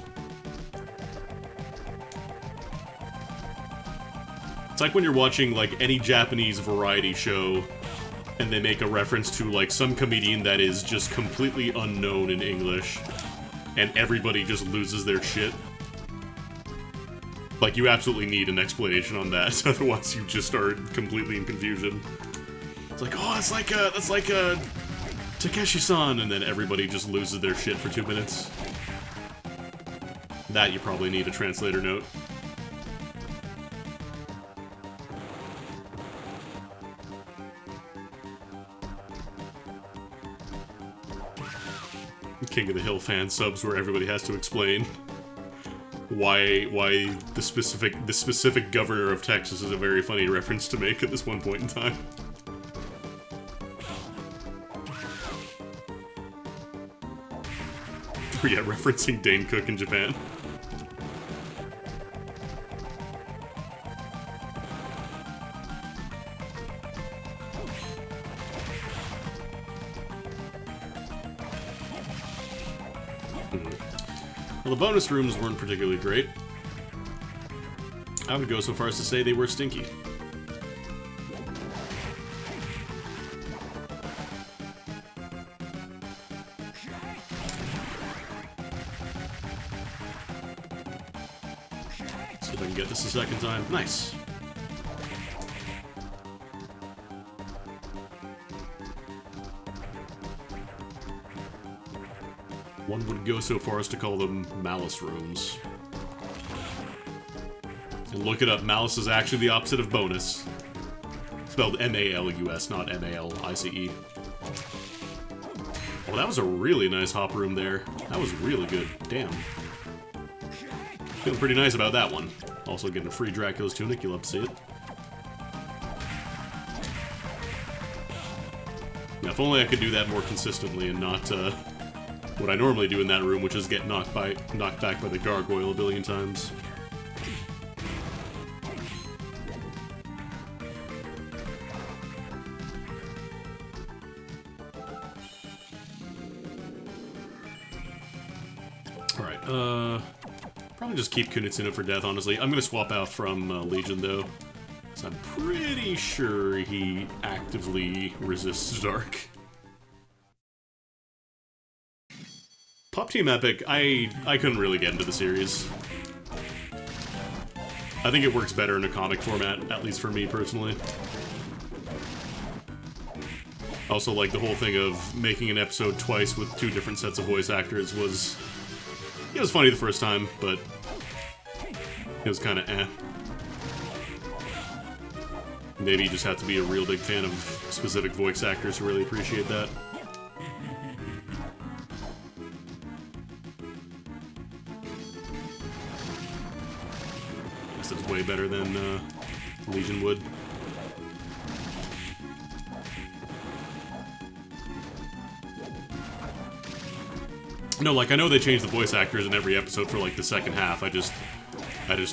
It's like when you're watching, like, any Japanese variety show, and they make a reference to, like, some comedian that is just completely unknown in English, and everybody just loses their shit. Like, you absolutely need an explanation on that, otherwise you just are completely in confusion. It's like, oh, that's like a Takeshi-san, and then everybody just loses their shit for 2 minutes. That you probably need a translator note. King of the Hill fan subs where everybody has to explain why the specific governor of Texas is a very funny reference to make at this one point in time. Oh yeah, referencing Dane Cook in Japan. Well, the bonus rooms weren't particularly great. I would go so far as to say they were stinky. See if I can get this a second time. Nice. One would go so far as to call them malice rooms. And look it up, malice is actually the opposite of bonus. Spelled M-A-L-U-S, not M-A-L-I-C-E. Well, that was a really nice hop room there. That was really good. Damn. Feeling pretty nice about that one. Also getting a free Dracula's tunic, you'll love to see it. Now, if only I could do that more consistently and not, what I normally do in that room, which is get knocked back by the gargoyle a billion times. Alright, probably just keep Kunitsuna for death, honestly. I'm gonna swap out from Legion, though, because I'm pretty sure he actively resists Dark. Pop Team Epic, I couldn't really get into the series. I think it works better in a comic format, at least for me personally. Also, like, the whole thing of making an episode twice with two different sets of voice actors was... It was funny the first time, but it was kind of eh. Maybe you just have to be a real big fan of specific voice actors to really appreciate that. This is way better than Legion would. No, like, I know they changed the voice actors in every episode for, like, the second half. I just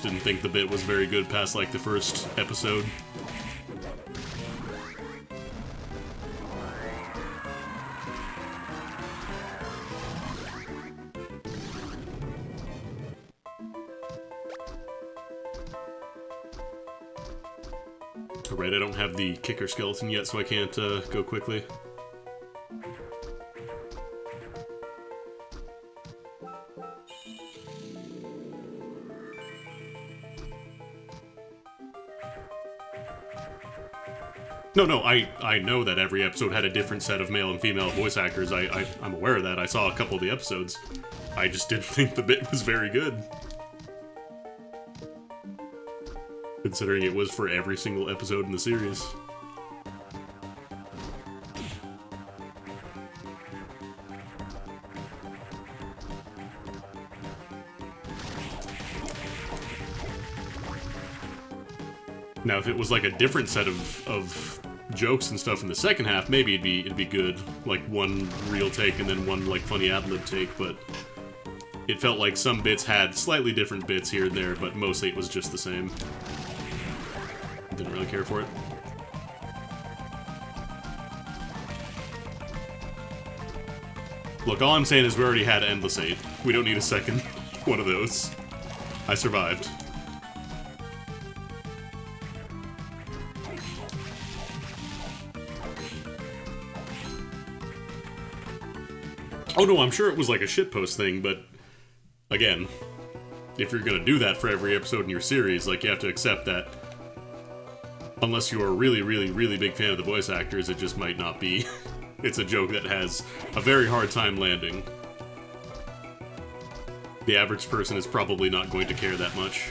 didn't think the bit was very good past, like, the first episode. Alright, I don't have the kicker skeleton yet, so I can't go quickly. No, I know that every episode had a different set of male and female voice actors. I'm aware of that. I saw a couple of the episodes. I just didn't think the bit was very good. Considering it was for every single episode in the series. Now, if it was like a different set of jokes and stuff in the second half, maybe it'd be good. Like one real take and then one like funny ad-lib take, but it felt like some bits had slightly different bits here and there, but mostly it was just the same. Didn't really care for it. Look, all I'm saying is we already had Endless 8. We don't need a second one of those. I survived. Oh no, I'm sure it was like a shitpost thing, but again, if you're gonna do that for every episode in your series, like, you have to accept that unless you're a really, really, really big fan of the voice actors, it just might not be. It's a joke that has a very hard time landing. The average person is probably not going to care that much.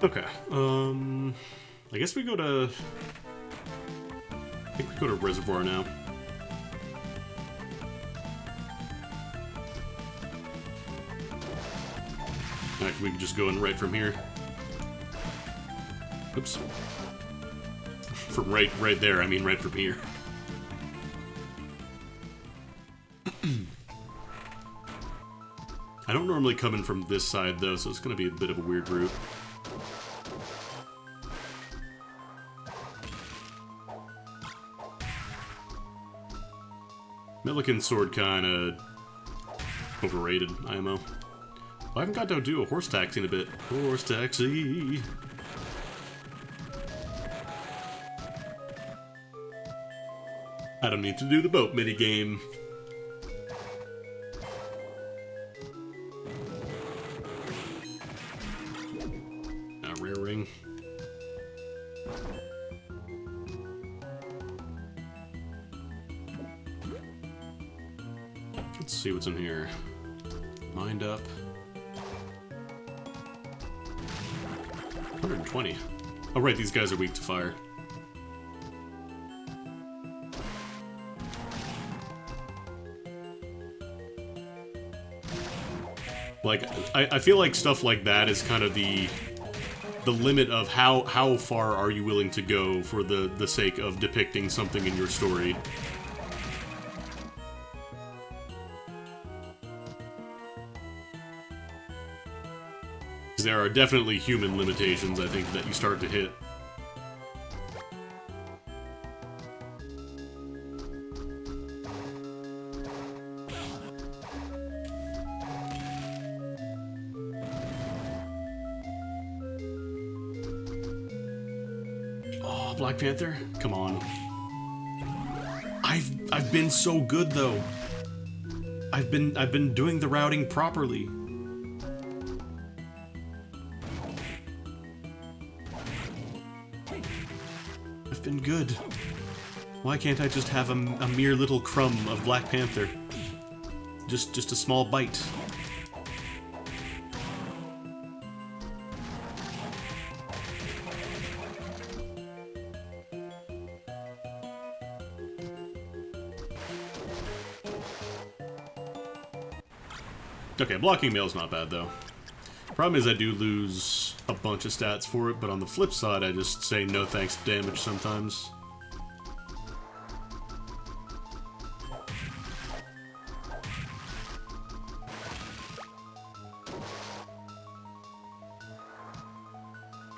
Okay, I guess we go to... I think we go to Reservoir now. Alright, we can just go in right from here. Oops. From right there, I mean right from here. I don't normally come in from this side, though, so it's going to be a bit of a weird route. Milliken's sword kinda overrated, IMO. I haven't got to do a horse taxi in a bit. Horse taxi! I don't need to do the boat minigame. A rare ring. Let's see what's in here. Mind up. 120. Oh right, these guys are weak to fire. Like, I feel like stuff like that is kind of the limit of how far are you willing to go for the sake of depicting something in your story. There are definitely human limitations, I think, that you start to hit. Oh, Black Panther? Come on. I've been so good though. I've been doing the routing properly. Been good. Why can't I just have a mere little crumb of Black Panther? Just a small bite. Okay, blocking mail's not bad though. Problem is I do lose a bunch of stats for it, but on the flip side I just say no thanks to damage sometimes.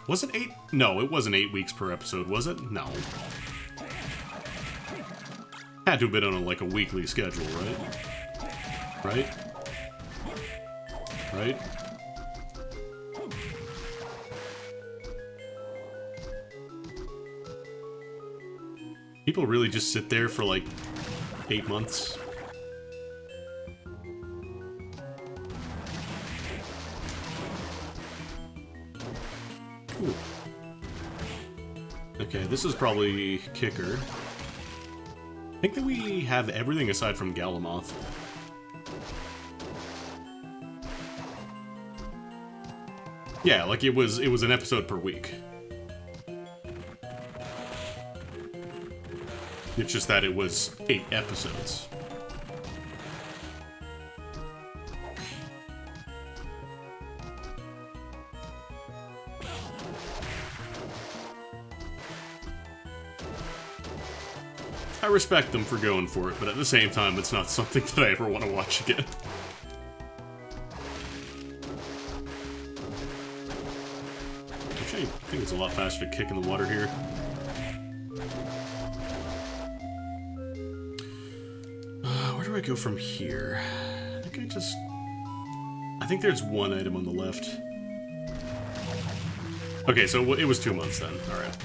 Was it 8? No, it wasn't 8 weeks per episode, was it? No. Had to have been on like a weekly schedule, right? Right? Right? People really just sit there for like 8 months. Ooh. Okay, this is probably kicker. I think that we have everything aside from Galamoth. Yeah, like it was an episode per week. It's just that it was 8 episodes. I respect them for going for it, but at the same time, it's not something that I ever want to watch again. Actually, I think it's a lot faster to kick in the water here. Where do I go from here? I think there's one item on the left. Okay, so it was 2 months then. Alright.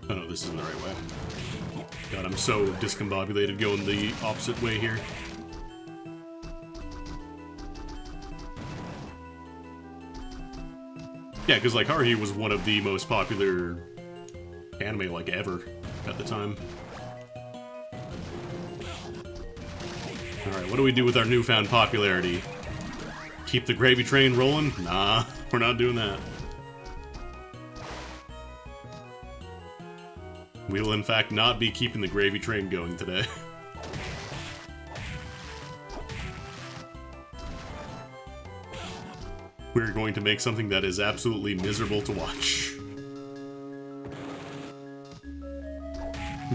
Oh no, this isn't the right way. God, I'm so discombobulated going the opposite way here. Yeah, because like Haruhi was one of the most popular anime like ever at the time. Alright, what do we do with our newfound popularity? Keep the gravy train rolling? Nah, we're not doing that. We will in fact not be keeping the gravy train going today. We're going to make something that is absolutely miserable to watch.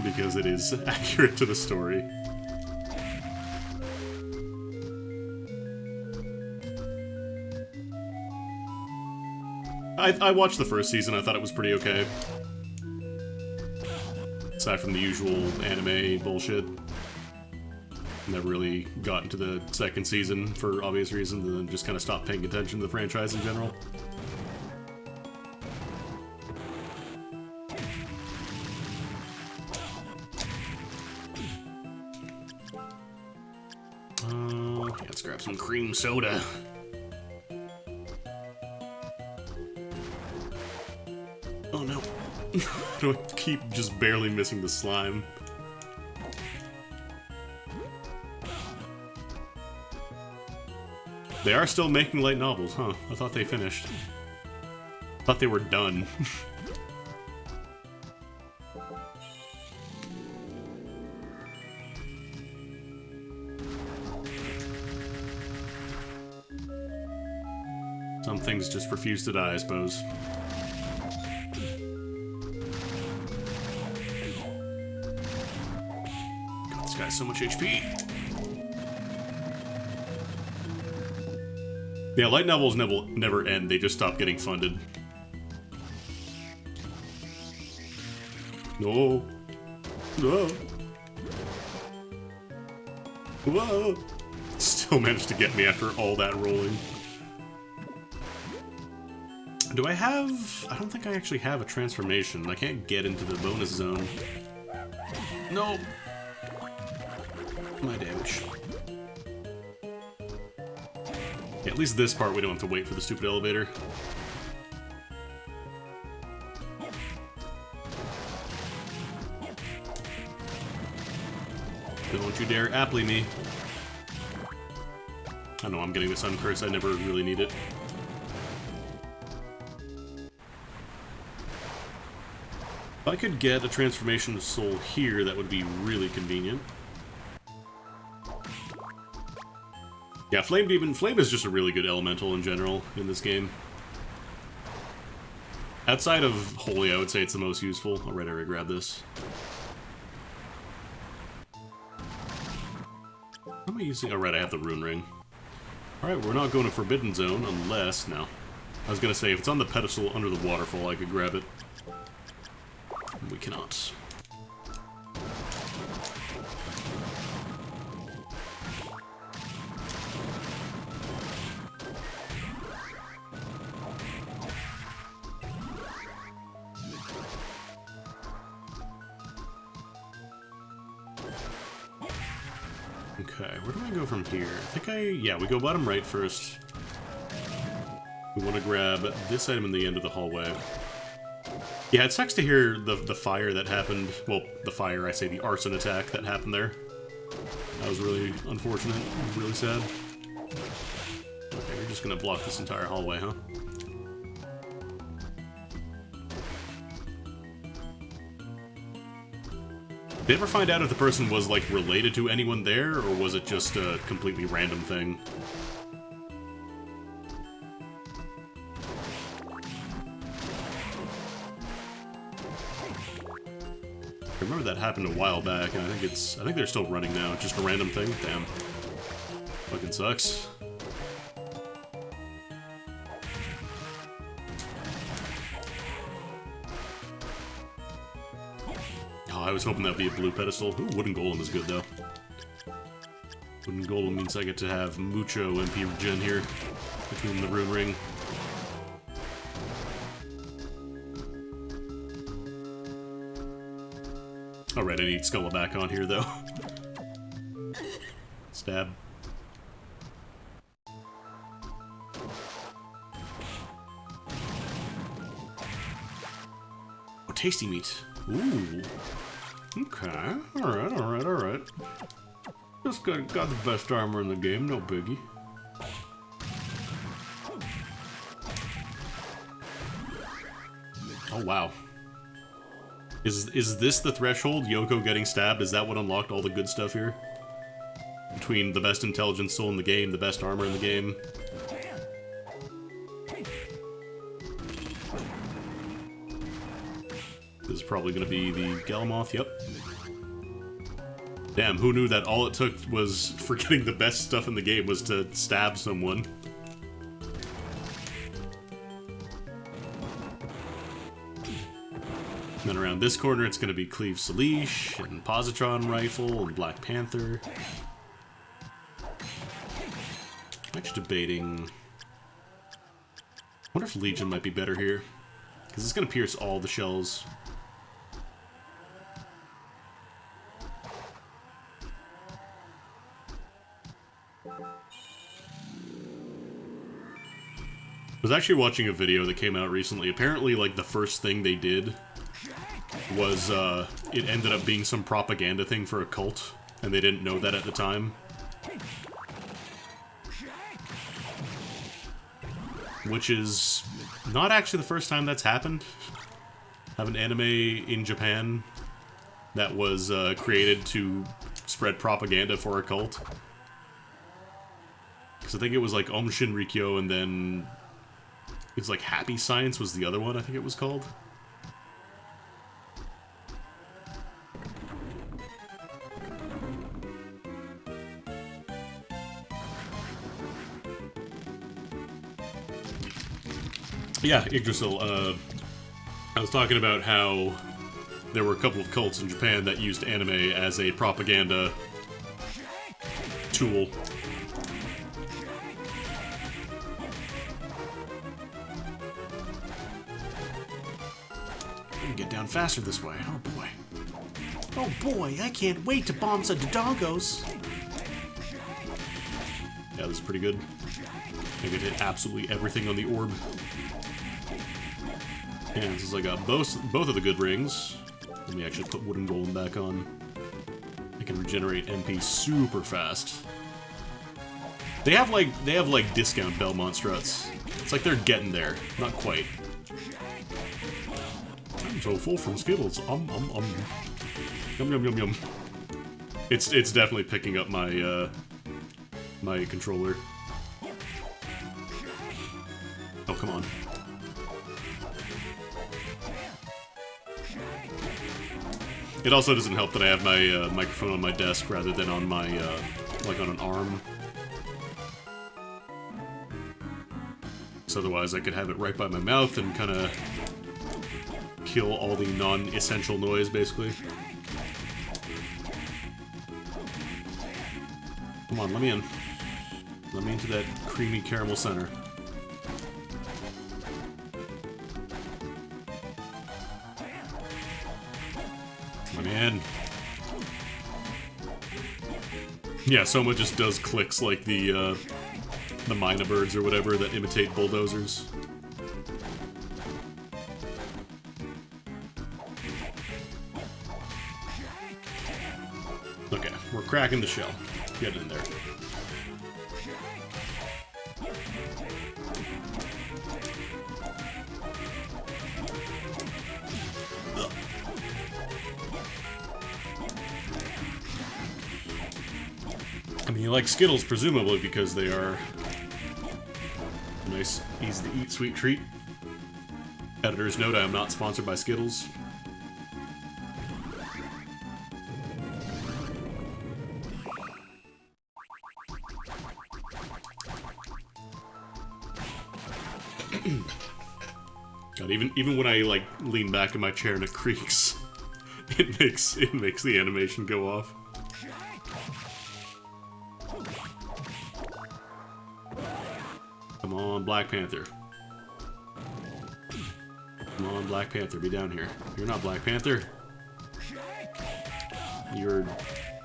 Because it is accurate to the story. I watched the first season, I thought it was pretty okay. Aside from the usual anime bullshit. Never really got into the second season for obvious reasons, and then just kind of stopped paying attention to the franchise in general. Let's grab some cream soda. Oh no. Do I keep just barely missing the slime? They are still making light novels, huh? I thought they finished. I thought they were done. Some things just refuse to die, I suppose. God, this guy's so much HP. Yeah, light novels never end, they just stop getting funded. No. No. Whoa. Still managed to get me after all that rolling. Do I have... I don't think I actually have a transformation. I can't get into the bonus zone. No. My damage. Yeah, at least this part we don't have to wait for the stupid elevator. Don't you dare apply me. I know I'm getting the sun curse, I never really need it. If I could get a transformation soul here, that would be really convenient. Yeah, Flame Demon. Flame is just a really good elemental in general in this game. Outside of Holy, I would say it's the most useful. Alright, I already grabbed this. What am I using? Alright, I have the Rune Ring. Alright, we're not going to Forbidden Zone unless... No. I was gonna say, if it's on the pedestal under the waterfall, I could grab it. We cannot. Okay, where do I go from here? I think yeah, we go bottom right first. We want to grab this item in the end of the hallway. Yeah, it sucks to hear the fire that happened. Well, the fire, I say the arson attack that happened there. That was really unfortunate. Really sad. Okay, you're just gonna block this entire hallway, huh? Did they ever find out if the person was, like, related to anyone there, or was it just a completely random thing? I remember that happened a while back, and I think they're still running now. Just a random thing? Damn. Fucking sucks. Oh, I was hoping that'd be a blue pedestal. Ooh, Wooden Golem is good, though. Wooden Golem means I get to have mucho MP regen here between the Rune Ring. Alright, I need Skulla back on here, though. Stab. Oh, tasty meat. Ooh. Okay. Alright, alright, alright. Just got the best armor in the game, no biggie. Oh wow. Is this the threshold? Yoko getting stabbed? Is that what unlocked all the good stuff here? Between the best intelligent soul in the game, the best armor in the game. This is probably gonna be the Galamoth, yep. Damn, who knew that all it took was for getting the best stuff in the game was to stab someone? And then around this corner, it's going to be Cleave Salish, and Positron Rifle, and Black Panther. I'm actually debating... I wonder if Legion might be better here. Because it's going to pierce all the shells. I was actually watching a video that came out recently. Apparently, like, the first thing they did was, it ended up being some propaganda thing for a cult, and they didn't know that at the time. Which is not actually the first time that's happened. Have an anime in Japan that was, created to spread propaganda for a cult. Because I think it was, like, Om Shinrikyo, and then... it's like Happy Science was the other one, I think it was called. Yeah, Yggdrasil, I was talking about how there were a couple of cults in Japan that used anime as a propaganda tool. Get down faster this way. Oh boy. Oh boy, I can't wait to bomb some Dodongos. Yeah, this is pretty good. I could hit absolutely everything on the orb. And since I got both of the good rings, let me actually put Wood and Golem back on. I can regenerate MP super fast. They have like discount Belmont struts. It's like they're getting there. Not quite. I'm so full from Skittles. Yum yum yum yum. It's definitely picking up my my controller. Oh, come on. It also doesn't help that I have my microphone on my desk rather than on my like on an arm. So otherwise I could have it right by my mouth and kind of kill all the non-essential noise, basically. Come on, let me in. Let me into that creamy caramel center. Let me in. Yeah, Soma just does clicks like the Mina birds or whatever that imitate bulldozers. Okay, we're cracking the shell. Get in there. I mean, you like Skittles, presumably, because they are a nice, easy-to-eat sweet treat. Editor's note, I am not sponsored by Skittles. God, even when I, like, lean back in my chair and it creaks, it makes the animation go off. Come on, Black Panther. Come on, Black Panther, be down here. You're not Black Panther. You're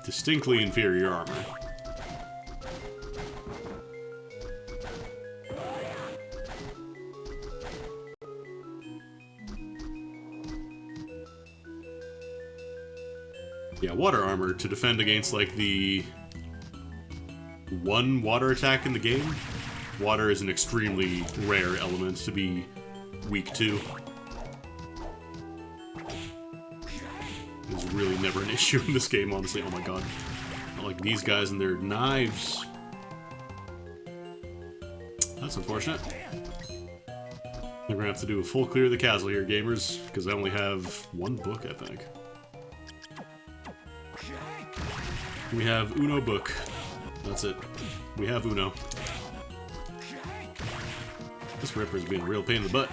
distinctly inferior armor. Yeah, water armor to defend against, like, the one water attack in the game. Water is an extremely rare element to be weak to. It's really never an issue in this game, honestly. Oh my god. Not like these guys and their knives. That's unfortunate. We're gonna have to do a full clear of the castle here, gamers, because I only have one book, I think. We have Uno book. That's it. We have Uno. This Ripper's being a real pain in the butt.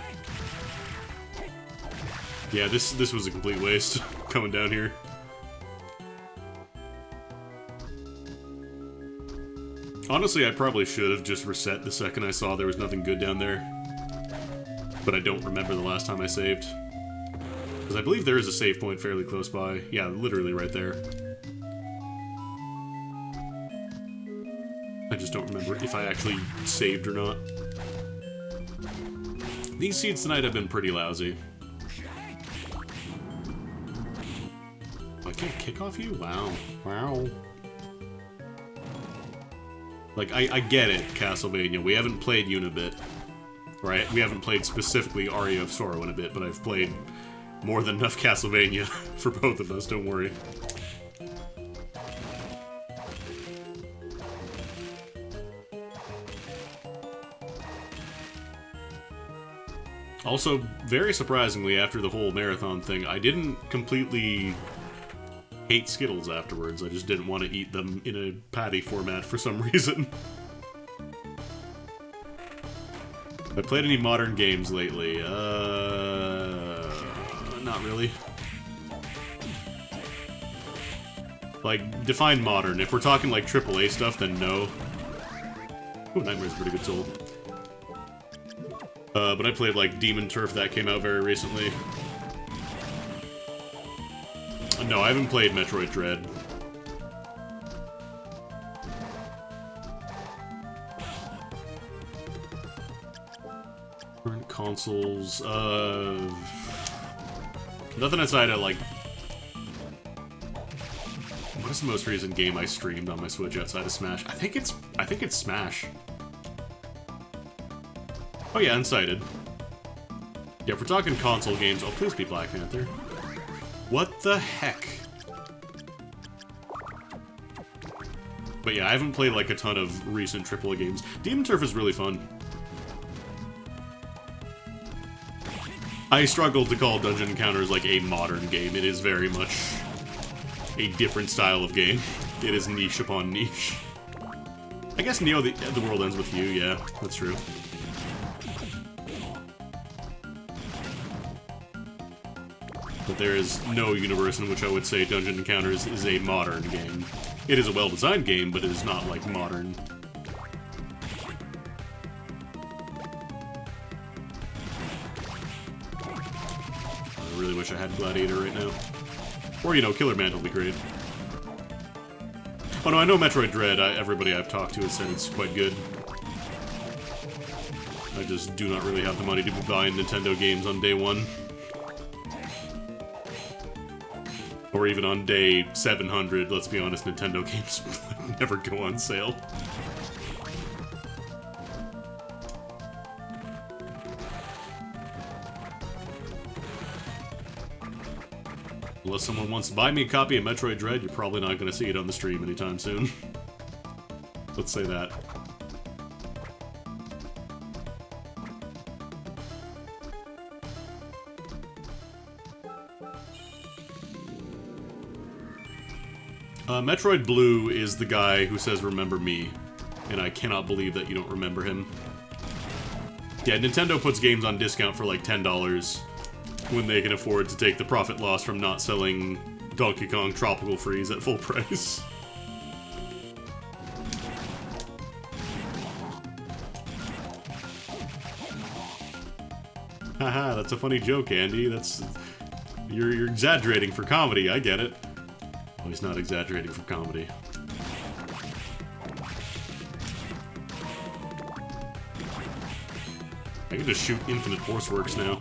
Yeah, this was a complete waste, coming down here. Honestly, I probably should have just reset the second I saw there was nothing good down there. But I don't remember the last time I saved. Because I believe there is a save point fairly close by. Yeah, literally right there. I just don't remember if I actually saved or not. These seeds tonight have been pretty lousy. I can't kick off you? Wow. Wow. Like, I get it, Castlevania. We haven't played Unibit. Right? We haven't played specifically Aria of Sorrow in a bit, but I've played more than enough Castlevania for both of us, don't worry. Also, very surprisingly, after the whole marathon thing, I didn't completely hate Skittles afterwards. I just didn't want to eat them in a patty format for some reason. Have I played any modern games lately? Not really. Like, define modern. If we're talking like AAA stuff, then no. Oh, Nightmare's a pretty good soul. But I played like Demon Turf, that came out very recently. No, I haven't played Metroid Dread. Current consoles, nothing outside of like... What is the most recent game I streamed on my Switch outside of Smash? I think it's Smash. Oh yeah, Unsighted. Yeah, if we're talking console games, oh please be Black Panther. What the heck? But yeah, I haven't played like a ton of recent AAA games. Demon Turf is really fun. I struggle to call Dungeon Encounters like a modern game. It is very much a different style of game. It is niche upon niche. I guess Neo, the World Ends With You, yeah, that's true. But there is no universe in which I would say Dungeon Encounters is a modern game. It is a well-designed game, but it is not, like, modern. I really wish I had Gladiator right now. Or, you know, Killer Mantle would be great. Oh no, I know Metroid Dread. Everybody I've talked to has said it's quite good. I just do not really have the money to be buying Nintendo games on day one. Or even on day 700, let's be honest, Nintendo games never go on sale. Unless someone wants to buy me a copy of Metroid Dread, you're probably not going to see it on the stream anytime soon. Let's say that. Metroid Blue is the guy who says, "Remember me," and I cannot believe that you don't remember him. Yeah, Nintendo puts games on discount for like $10 when they can afford to take the profit loss from not selling Donkey Kong Tropical Freeze at full price. Haha, that's a funny joke, Andy. You're exaggerating for comedy, I get it. Oh, he's not exaggerating for comedy. I can just shoot infinite Horseworks now.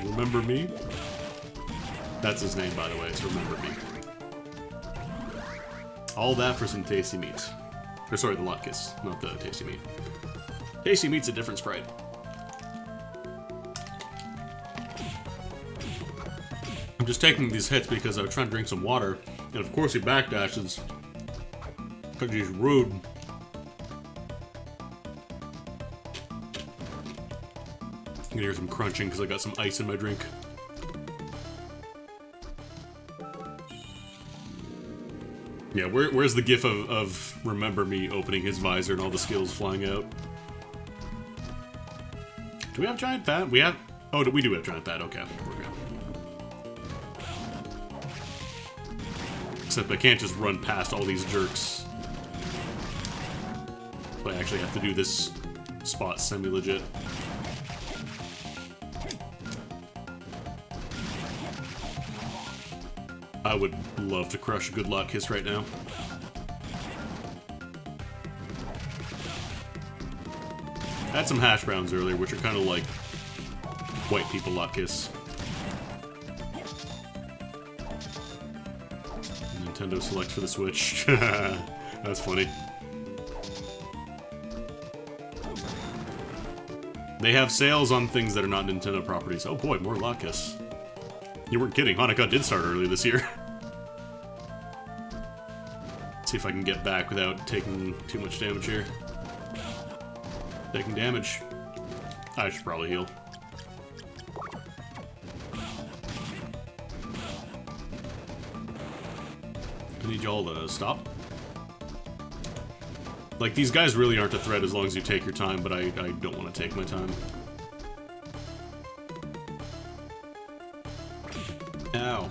Remember me? That's his name, by the way, it's Remember Me. All that for some tasty meat. Or sorry, the Latkes, not the tasty meat. Tasty meat's a different sprite. I'm just taking these hits because I was trying to drink some water, and of course he backdashes. Because he's rude. You can hear some crunching because I got some ice in my drink. Yeah, where's the gif of Remember Me opening his visor and all the Skittles flying out? Do we have giant fat? We have... Oh, we do have giant fat. Okay, we're good. Except I can't just run past all these jerks. So I actually have to do this spot semi-legit. I would love to crush a good lot kiss right now. I had some hash browns earlier, which are kind of like white people lot kiss. Nintendo Select for the Switch. That's funny. They have sales on things that are not Nintendo properties. Oh boy, more lot kiss. You weren't kidding, Hanukkah did start early this year. Let's see if I can get back without taking too much damage here. Taking damage. I should probably heal. I need y'all to stop. Like, these guys really aren't a threat as long as you take your time, but I don't want to take my time. Ow.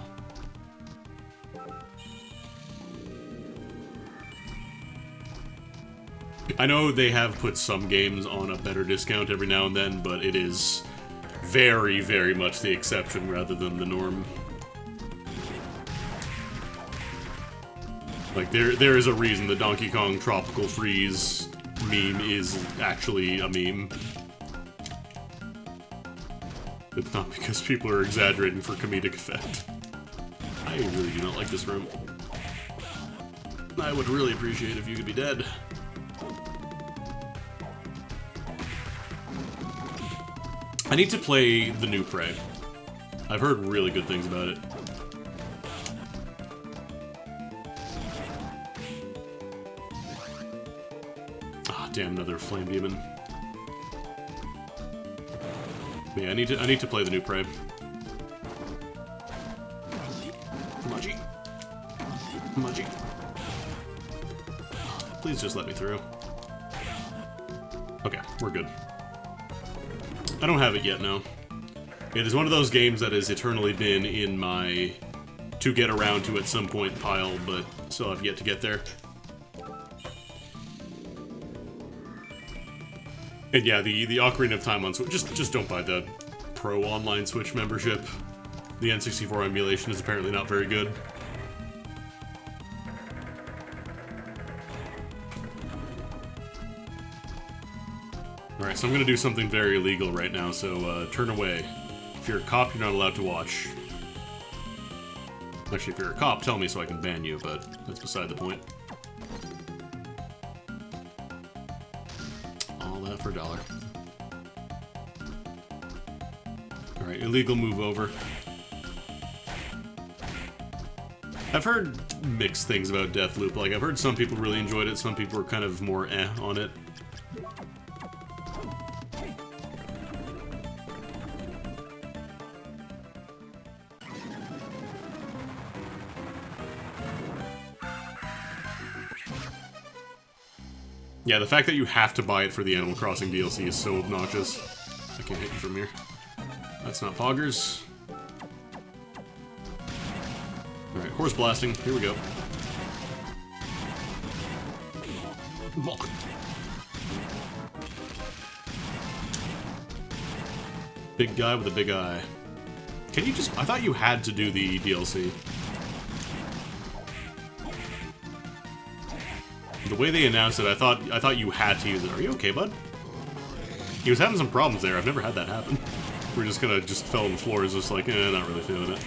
I know they have put some games on a better discount every now and then, but it is very, very much the exception rather than the norm. Like, there is a reason the Donkey Kong Tropical Freeze meme is actually a meme. It's not because people are exaggerating for comedic effect. I really do not like this room. I would really appreciate if you could be dead. I need to play the new Prey. I've heard really good things about it. Ah, damn, another flame demon. Yeah, I need to play the new Prey. Mudgy. Mudgy. Please just let me through. Okay, we're good. I don't have it yet, no. It is one of those games that has eternally been in my to get around to at some point pile, but still have yet to get there. And yeah, the Ocarina of Time on Switch, just don't buy the Pro Online Switch membership. The N64 emulation is apparently not very good. Alright, so I'm gonna do something very illegal right now, so turn away. If you're a cop, you're not allowed to watch. Actually, if you're a cop, tell me so I can ban you, but that's beside the point. All that for $1. Alright, illegal move over. I've heard mixed things about Deathloop. Like, I've heard some people really enjoyed it, some people were kind of more eh on it. Yeah, the fact that you have to buy it for the Animal Crossing DLC is so obnoxious. I can't hit you from here. That's not poggers. Alright, horse blasting. Here we go. Big guy with a big eye. Can you just... I thought you had to do the DLC. The way they announced it, I thought you had to use it. Are you okay, bud? He was having some problems there. I've never had that happen. We're just gonna just fell on the floor is just like, not really feeling it.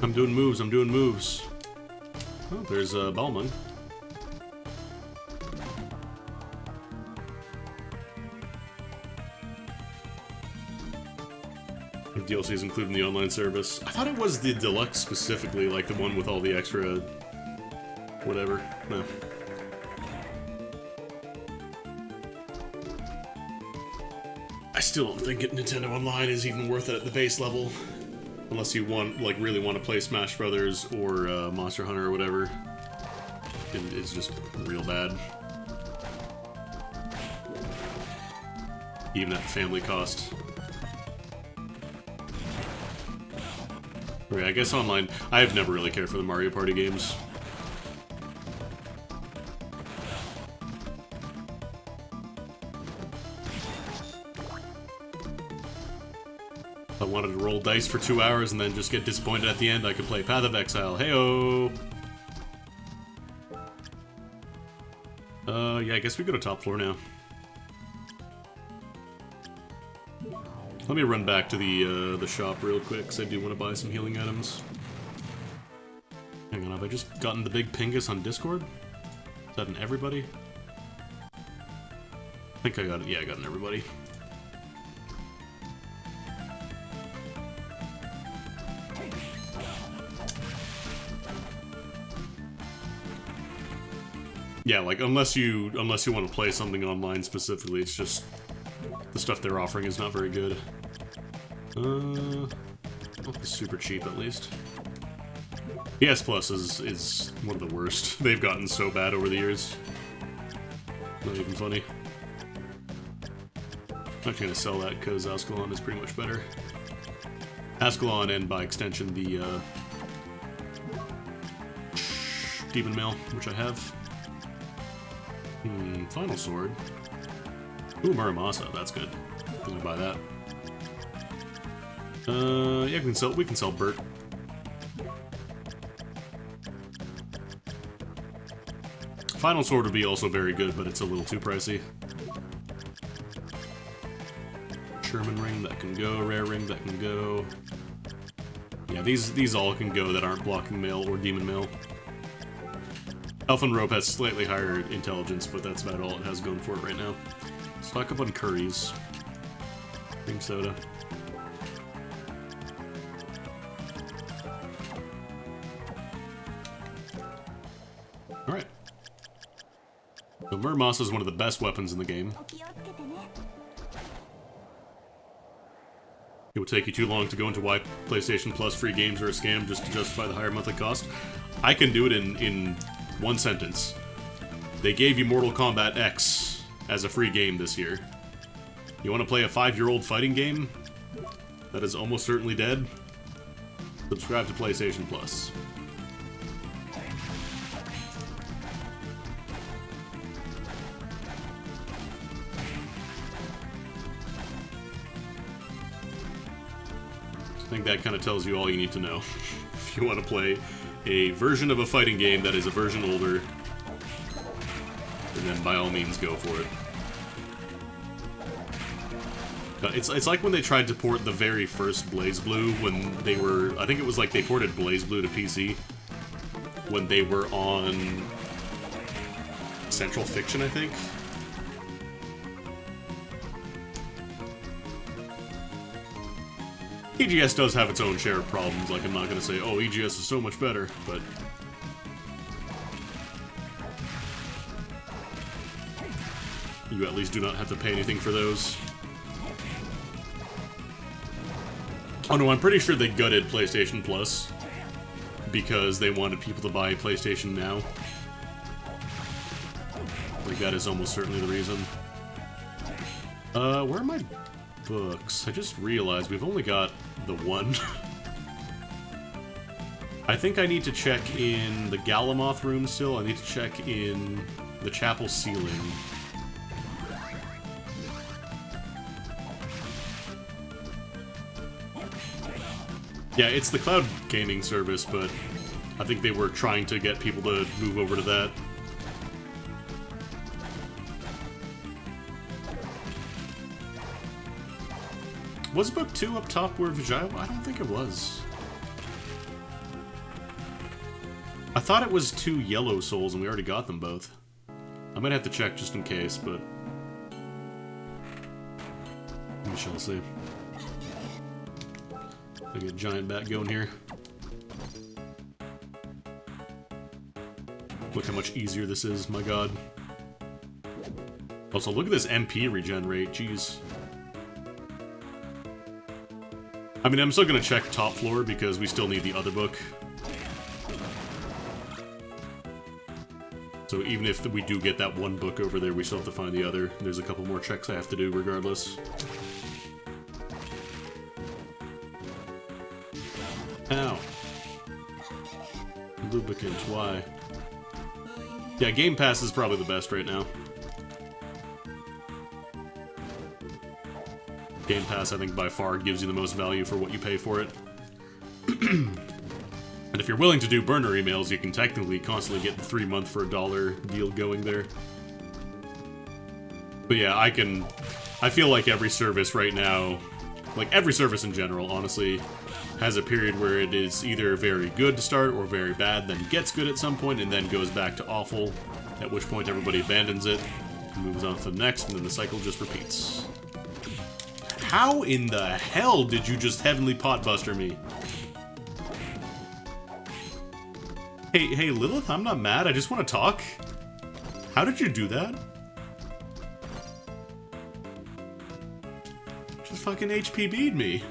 I'm doing moves, I'm doing moves. Oh, there's Balmung. DLC is included in the online service. I thought it was the deluxe specifically, like the one with all the extra... whatever. No. I still don't think Nintendo Online is even worth it at the base level. Unless you want, like, really want to play Smash Brothers or Monster Hunter or whatever. It's just real bad. Even at the family cost. Okay, I guess online, I've never really cared for the Mario Party games. If I wanted to roll dice for 2 hours and then just get disappointed at the end, I could play Path of Exile. Heyo! Yeah, I guess we go to top floor now. Let me run back to the shop real quick, because I do want to buy some healing items. Hang on, have I just gotten the big pingus on Discord? Is that an everybody? I think I got it. Yeah, I got an everybody. Yeah, like, unless you want to play something online specifically, it's just... the stuff they're offering is not very good. Not super cheap, at least. PS Plus is one of the worst. They've gotten so bad over the years. Not even funny. I'm actually gonna sell that because Ascalon is pretty much better. Ascalon and, by extension, the Demon Mail, which I have. Final Sword. Ooh, Muramasa, that's good. I'm gonna buy that. Yeah, we can sell Bert. Final Sword would be also very good, but it's a little too pricey. Sherman Ring, that can go. Rare Ring, that can go. Yeah, these all can go that aren't blocking mail or demon mail. Elfin Rope has slightly higher intelligence, but that's about all it has going for it right now. Stock up on curries. Cream soda. Alright. So Muramasa is one of the best weapons in the game. It would take you too long to go into why PlayStation Plus free games are a scam just to justify the higher monthly cost. I can do it in one sentence. They gave you Mortal Kombat X as a free game this year. You want to play a 5-year-old fighting game that is almost certainly dead? Subscribe to PlayStation Plus. I think that kind of tells you all you need to know. If you want to play a version of a fighting game that is a version older, and then by all means go for it. It's like when they tried to port the very first BlazBlue when they were... I think it was like they ported BlazBlue to PC when they were on Central Fiction, I think. EGS does have its own share of problems, like I'm not gonna say, oh, EGS is so much better, but... you at least do not have to pay anything for those. Oh no, I'm pretty sure they gutted PlayStation Plus because they wanted people to buy PlayStation Now. Like, that is almost certainly the reason. Where are my books? I just realized we've only got the one. I think I need to check in the Galamoth room still. I need to check in the chapel ceiling. Yeah, it's the cloud gaming service, but I think they were trying to get people to move over to that. Was book 2 up top where Vijaya? I don't think it was. I thought it was 2 yellow souls and we already got them both. I might have to check just in case, but we shall see. I get a giant bat going here. Look how much easier this is, my god. Also, look at this MP regen rate, jeez. I mean, I'm still gonna check top floor because we still need the other book. So even if we do get that one book over there, we still have to find the other. There's a couple more checks I have to do regardless. Ow. Lubricants, why? Yeah, Game Pass is probably the best right now. Game Pass, I think, by far gives you the most value for what you pay for it. And if you're willing to do burner emails, you can technically constantly get the 3-month for $1 deal going there. But yeah, I feel like every service right now, like every service in general, honestly, has a period where it is either very good to start or very bad, then gets good at some point, and then goes back to awful, at which point everybody abandons it, moves on to the next, and then the cycle just repeats. How in the hell did you just Heavenly Potbuster me? Hey, Lilith, I'm not mad, I just want to talk. How did you do that? Just fucking HPB'd me.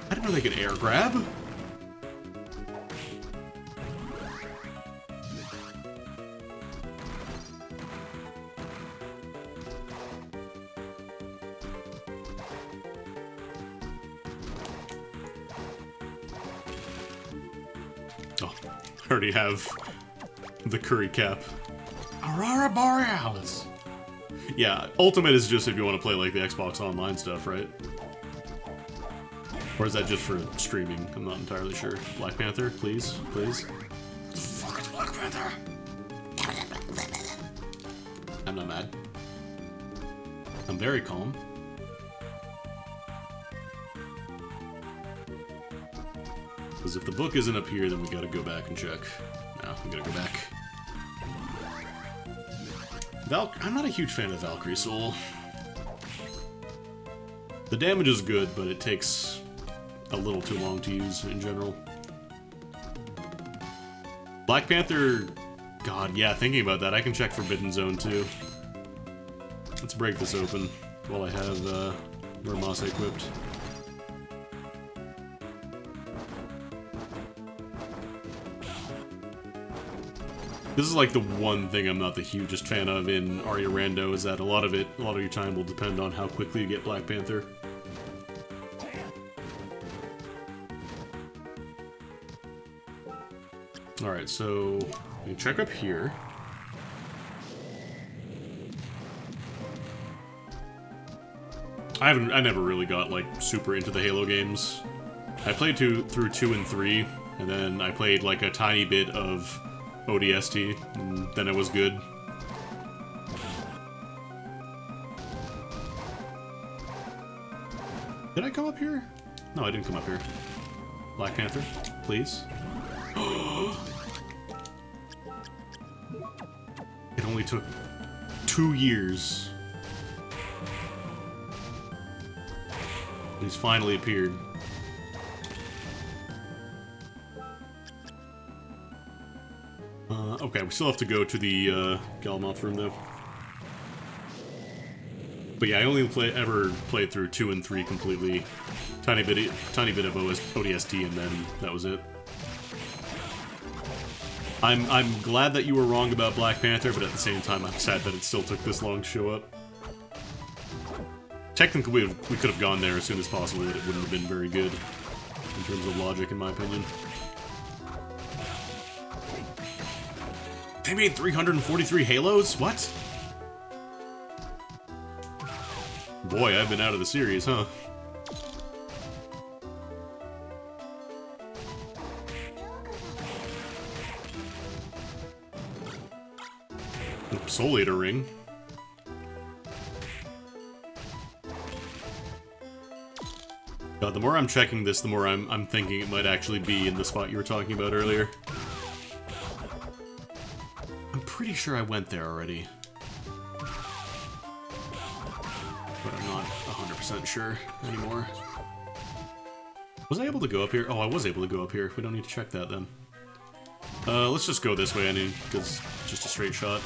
I didn't know they could air grab. Oh, I already have the curry cap. Aurora Borealis. Yeah, Ultimate is just if you want to play like the Xbox Online stuff, right? Or is that just for streaming? I'm not entirely sure. Black Panther, please, please. What the fuck is Black Panther? I'm not mad. I'm very calm. Because if the book isn't up here, then we gotta go back and check. No, we gotta go back. I'm not a huge fan of Valkyrie Soul. The damage is good, but it takes a little too long to use in general. Black Panther... God, yeah, thinking about that, I can check Forbidden Zone too. Let's break this open while I have Ramasa equipped. This is like the one thing I'm not the hugest fan of in Aria Rando, is that a lot of your time will depend on how quickly you get Black Panther. Alright, so we check up here. I never really got like super into the Halo games. I played through 2 and 3, and then I played like a tiny bit of ODST, and then it was good. Did I come up here? No, I didn't come up here. Black Panther, please. It only took 2 years. He's finally appeared. Okay, we still have to go to the Galamoth room though. But yeah, I only ever played through 2 and 3 completely. Tiny bit of ODST, and then that was it. I'm glad that you were wrong about Black Panther, but at the same time, I'm sad that it still took this long to show up. Technically, we could have gone there as soon as possible, but it wouldn't have been very good in terms of logic, in my opinion. They made 343 Halos? What? Boy, I've been out of the series, huh? Soul Eater ring. God, the more I'm checking this, the more I'm thinking it might actually be in the spot you were talking about earlier. I'm pretty sure I went there already. But I'm not 100% sure anymore. Was I able to go up here? Oh, I was able to go up here. We don't need to check that then. Let's just go this way, because it's just a straight shot.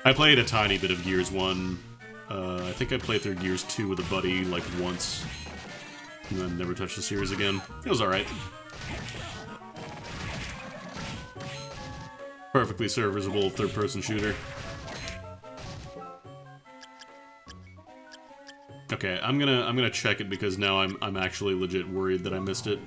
I played a tiny bit of Gears 1. I think I played through Gears 2 with a buddy, like, once. And then never touched the series again. It was alright. Perfectly serviceable third-person shooter. Okay, I'm gonna check it because now I'm actually legit worried that I missed it.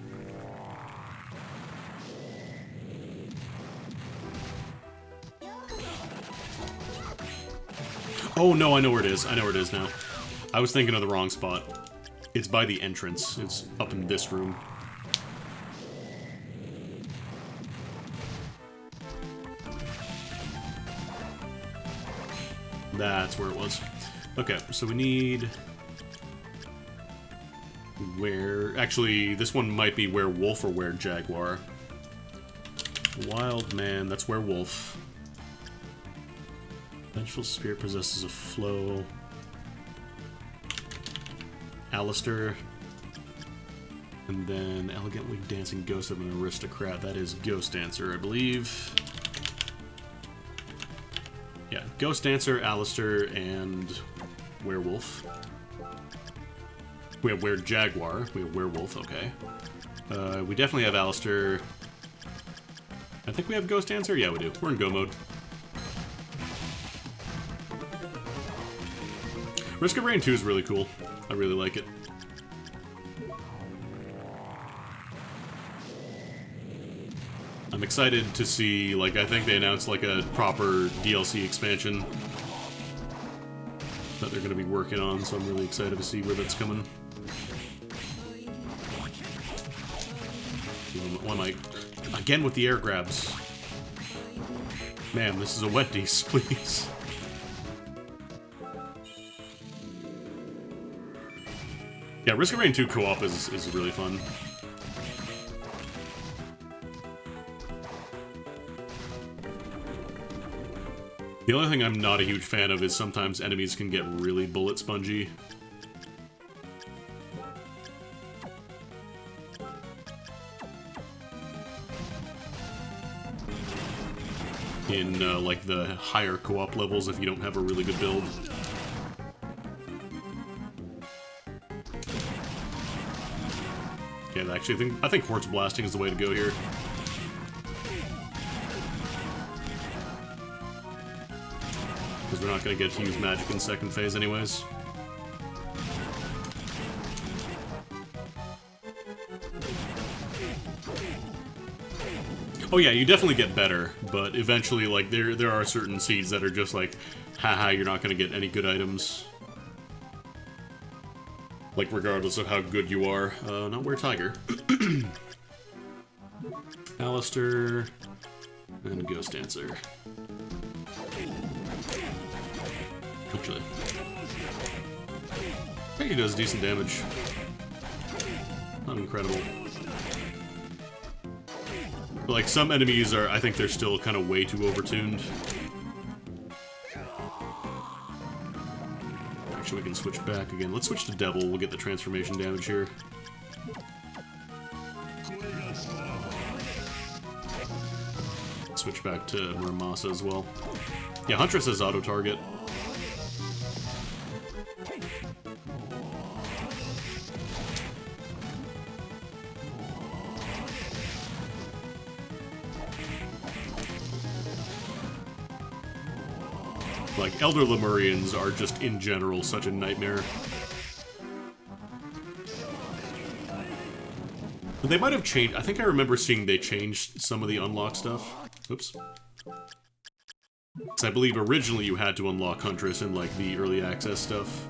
Oh no, I know where it is. I know where it is now. I was thinking of the wrong spot. It's by the entrance. It's up in this room. That's where it was. Okay, so we need... Where... Actually, this one might be werewolf or were-jaguar. Wild man, that's werewolf. Vengeful Spirit possesses a flow. Alistair. And then Elegantly Dancing Ghost of an Aristocrat. That is Ghost Dancer, I believe. Yeah, Ghost Dancer, Alistair, and Werewolf. We have Were-Jaguar. We have Werewolf, okay. We definitely have Alistair. I think we have Ghost Dancer? Yeah, we do. We're in go mode. Risk of Rain 2 is really cool. I really like it. I'm excited to see, like, I think they announced, like, a proper DLC expansion that they're going to be working on, so I'm really excited to see where that's coming. Why am I... Again with the air grabs. Man, this is a Wendy's, please. Yeah, Risk of Rain 2 co-op is really fun. The only thing I'm not a huge fan of is sometimes enemies can get really bullet spongy. In, like, the higher co-op levels if you don't have a really good build. Yeah, actually, I think Horse Blasting is the way to go here. Because we're not going to get to use magic in second phase anyways. Oh yeah, you definitely get better, but eventually, like, there are certain seeds that are just like, haha, you're not going to get any good items. Like, regardless of how good you are. Not Were-Tiger. Alistair. And Ghost Dancer. Actually. I think he does decent damage. Not incredible. But, like, some enemies are, I think they're still kind of way too overtuned. Actually, we can switch back again. Let's switch to Devil. We'll get the transformation damage here. Switch back to Muramasa as well. Yeah, Huntress has auto-target. Like, Elder Lemurians are just, in general, such a nightmare. They might have changed... I think I remember seeing they changed some of the unlock stuff. Oops. So I believe originally you had to unlock Huntress in, like, the early access stuff.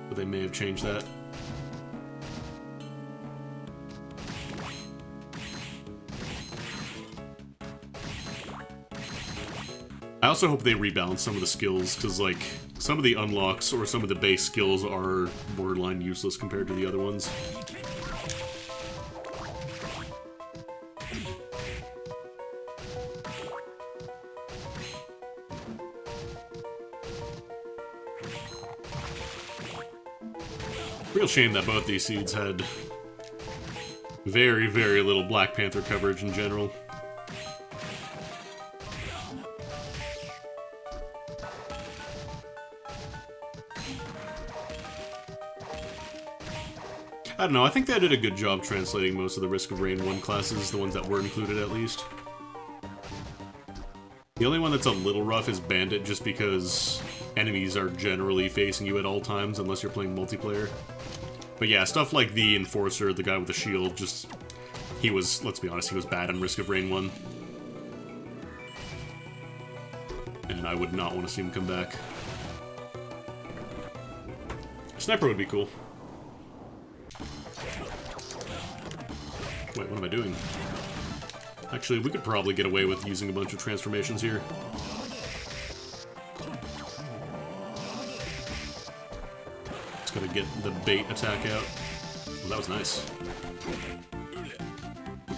But they may have changed that. I also hope they rebalance some of the skills, because, like, some of the unlocks or some of the base skills are borderline useless compared to the other ones. Real shame that both these seeds had very, very little Black Panther coverage in general. I don't know, I think they did a good job translating most of the Risk of Rain 1 classes, the ones that were included at least. The only one that's a little rough is Bandit, just because enemies are generally facing you at all times, unless you're playing multiplayer. But yeah, stuff like the Enforcer, the guy with the shield, just... he was, let's be honest, he was bad in Risk of Rain 1. And I would not want to see him come back. Sniper would be cool. Wait, what am I doing? Actually, we could probably get away with using a bunch of transformations here. Just gotta get the bait attack out. Oh, that was nice.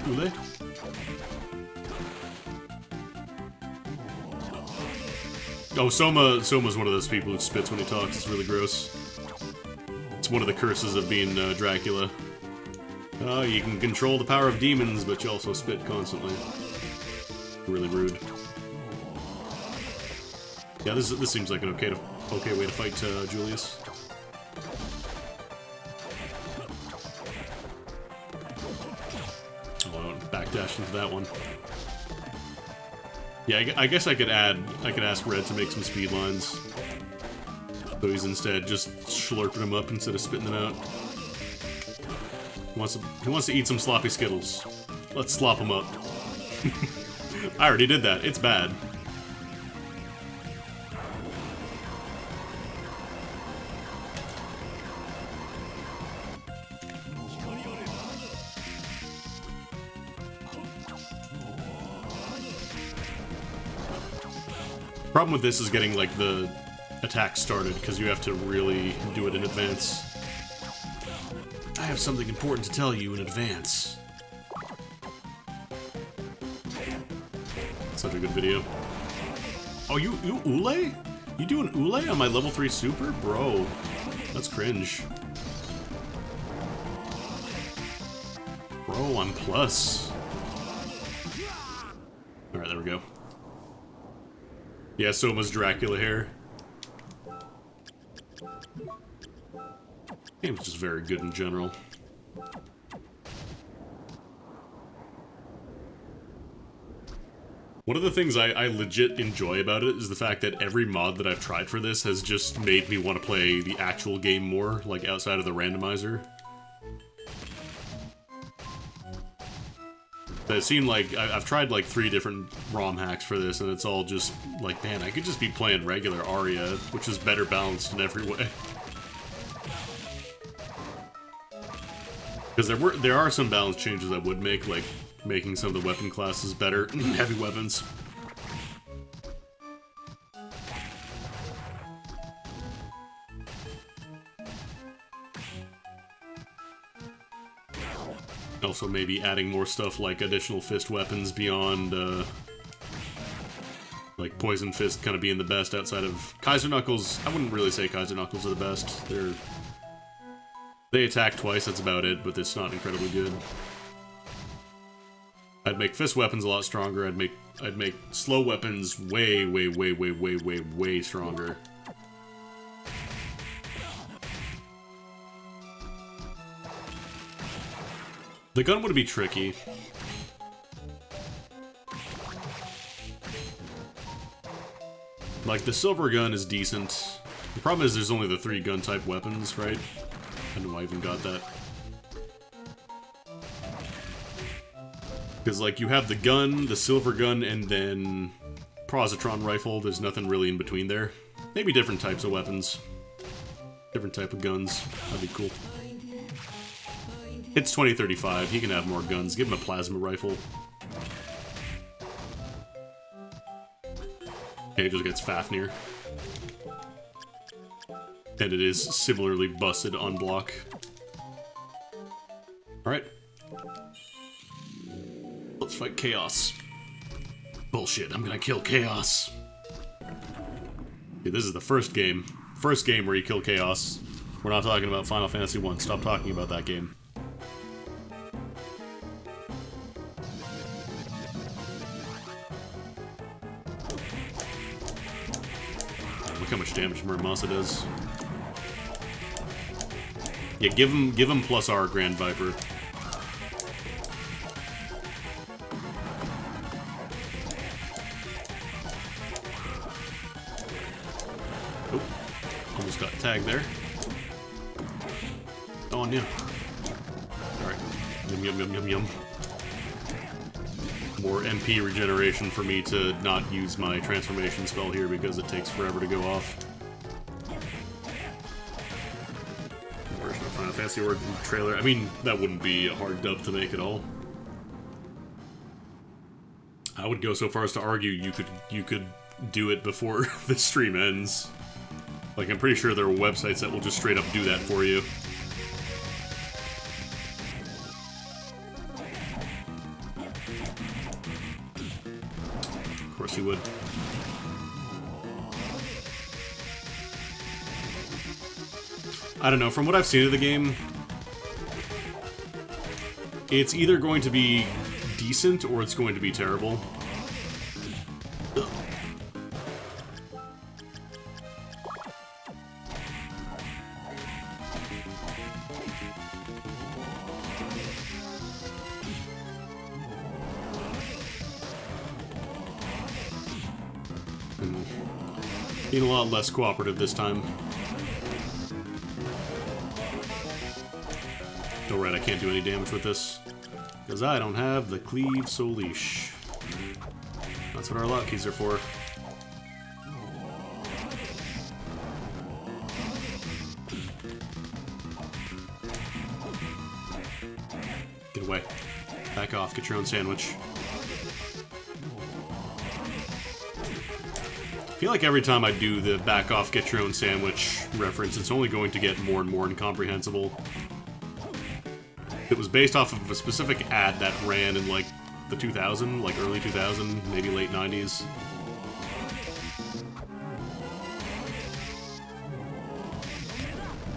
Ule? Oh, Soma's one of those people who spits when he talks. It's really gross. It's one of the curses of being Dracula. Oh, you can control the power of demons, but you also spit constantly. Really rude. Yeah, this seems like an okay way to fight Julius. Oh, I don't backdash into that one. Yeah, I guess I could ask Red to make some speed lines. So he's instead just slurping them up instead of spitting them out. He wants to eat some sloppy Skittles. Let's slop him up. I already did that. It's bad. Problem with this is getting, like, the attack started, because you have to really do it in advance. I have something important to tell you in advance. Such a good video. Oh, you Ule? You doing Ule on my level 3 super? Bro, that's cringe. Bro, I'm plus. Alright, there we go. Yeah, Soma's Dracula here. Game's just very good in general. One of the things I legit enjoy about it is the fact that every mod that I've tried for this has just made me want to play the actual game more, like outside of the randomizer. It seemed like I've tried like 3 different ROM hacks for this, and it's all just like, man, I could just be playing regular Aria, which is better balanced in every way. Because there are some balance changes I would make, like making some of the weapon classes better, heavy weapons. Also maybe adding more stuff like additional fist weapons beyond, like Poison Fist kind of being the best outside of Kaiser Knuckles. I wouldn't really say Kaiser Knuckles are the best. They attack twice, that's about it, but it's not incredibly good. I'd make fist weapons a lot stronger. I'd make slow weapons way stronger. The gun would be tricky. Like, the silver gun is decent. The problem is there's only the 3 gun type weapons, right? I don't know why I even got that. Because, like, you have the gun, the silver gun, and then Positron rifle. There's nothing really in between there. Maybe different types of weapons. Different type of guns. That'd be cool. It's 2035. He can have more guns. Give him a plasma rifle. It just gets Fafnir. And it is similarly busted on block. Alright. Let's fight Chaos. Bullshit, I'm gonna kill Chaos. Okay, this is the first game. First game where you kill Chaos. We're not talking about Final Fantasy 1. Stop talking about that game. Look how much damage Muramasa does. Yeah, give him plus R Grand Viper. Oh, almost got tagged there. Oh, yeah. Alright. Yum, yum, yum, yum, yum. More MP regeneration for me to not use my transformation spell here because it takes forever to go off. Version of Final Fantasy or trailer. I mean, that wouldn't be a hard dub to make at all. I would go so far as to argue you could do it before the stream ends. Like, I'm pretty sure there are websites that will just straight up do that for you. Of course you would. I don't know, from what I've seen of the game, it's either going to be decent or it's going to be terrible. Being a lot less cooperative this time. Alright, I can't do any damage with this. Because I don't have the Cleave Solish. That's what our lock keys are for. Get away. Back off, get your own sandwich. I feel like every time I do the back off, get your own sandwich reference, it's only going to get more and more incomprehensible. It was based off of a specific ad that ran in like the 2000, like early 2000, maybe late 90s.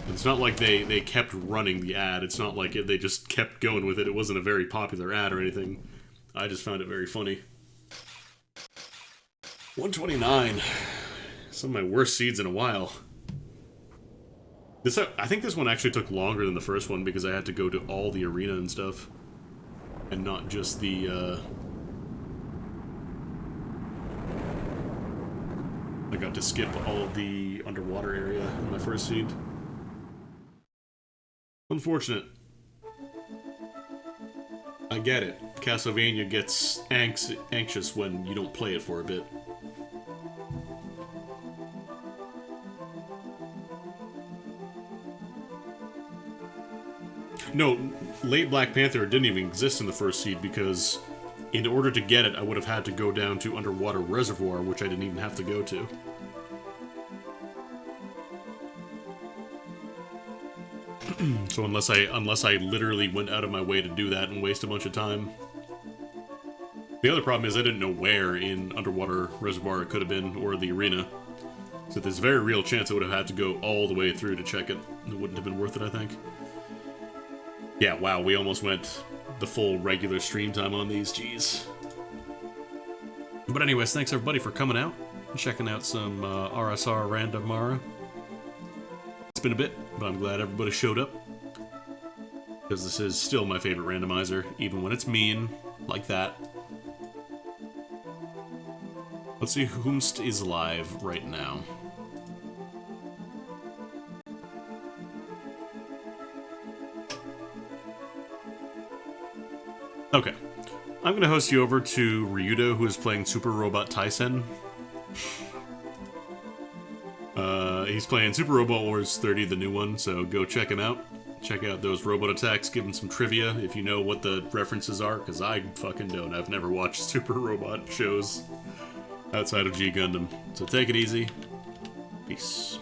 It's not like they kept running the ad. It's not like they just kept going with it. It wasn't a very popular ad or anything. I just found it very funny. 129. Some of my worst seeds in a while. I think this one actually took longer than the first one because I had to go to all the arena and stuff. And not just the, I got to skip all of the underwater area in my first seed. Unfortunate. I get it. Castlevania gets anxious when you don't play it for a bit. No, late Black Panther didn't even exist in the first seed because in order to get it, I would have had to go down to Underwater Reservoir, which I didn't even have to go to. So unless I literally went out of my way to do that and waste a bunch of time. The other problem is I didn't know where in Underwater Reservoir it could have been, or the arena. So there's a very real chance I would have had to go all the way through to check it. It wouldn't have been worth it, I think. Yeah, wow, we almost went the full regular stream time on these, jeez. But anyways, thanks everybody for coming out and checking out some RSR Random Mara. It's been a bit, but I'm glad everybody showed up. Because this is still my favorite randomizer, even when it's mean, like that. Let's see whomst is live right now. Okay. I'm gonna host you over to Ryudo, who is playing Super Robot Tyson. He's playing Super Robot Wars 30, the new one, so go check him out. Check out those robot attacks, give him some trivia if you know what the references are, because I fucking don't. I've never watched Super Robot shows. outside of G Gundam. So take it easy. Peace.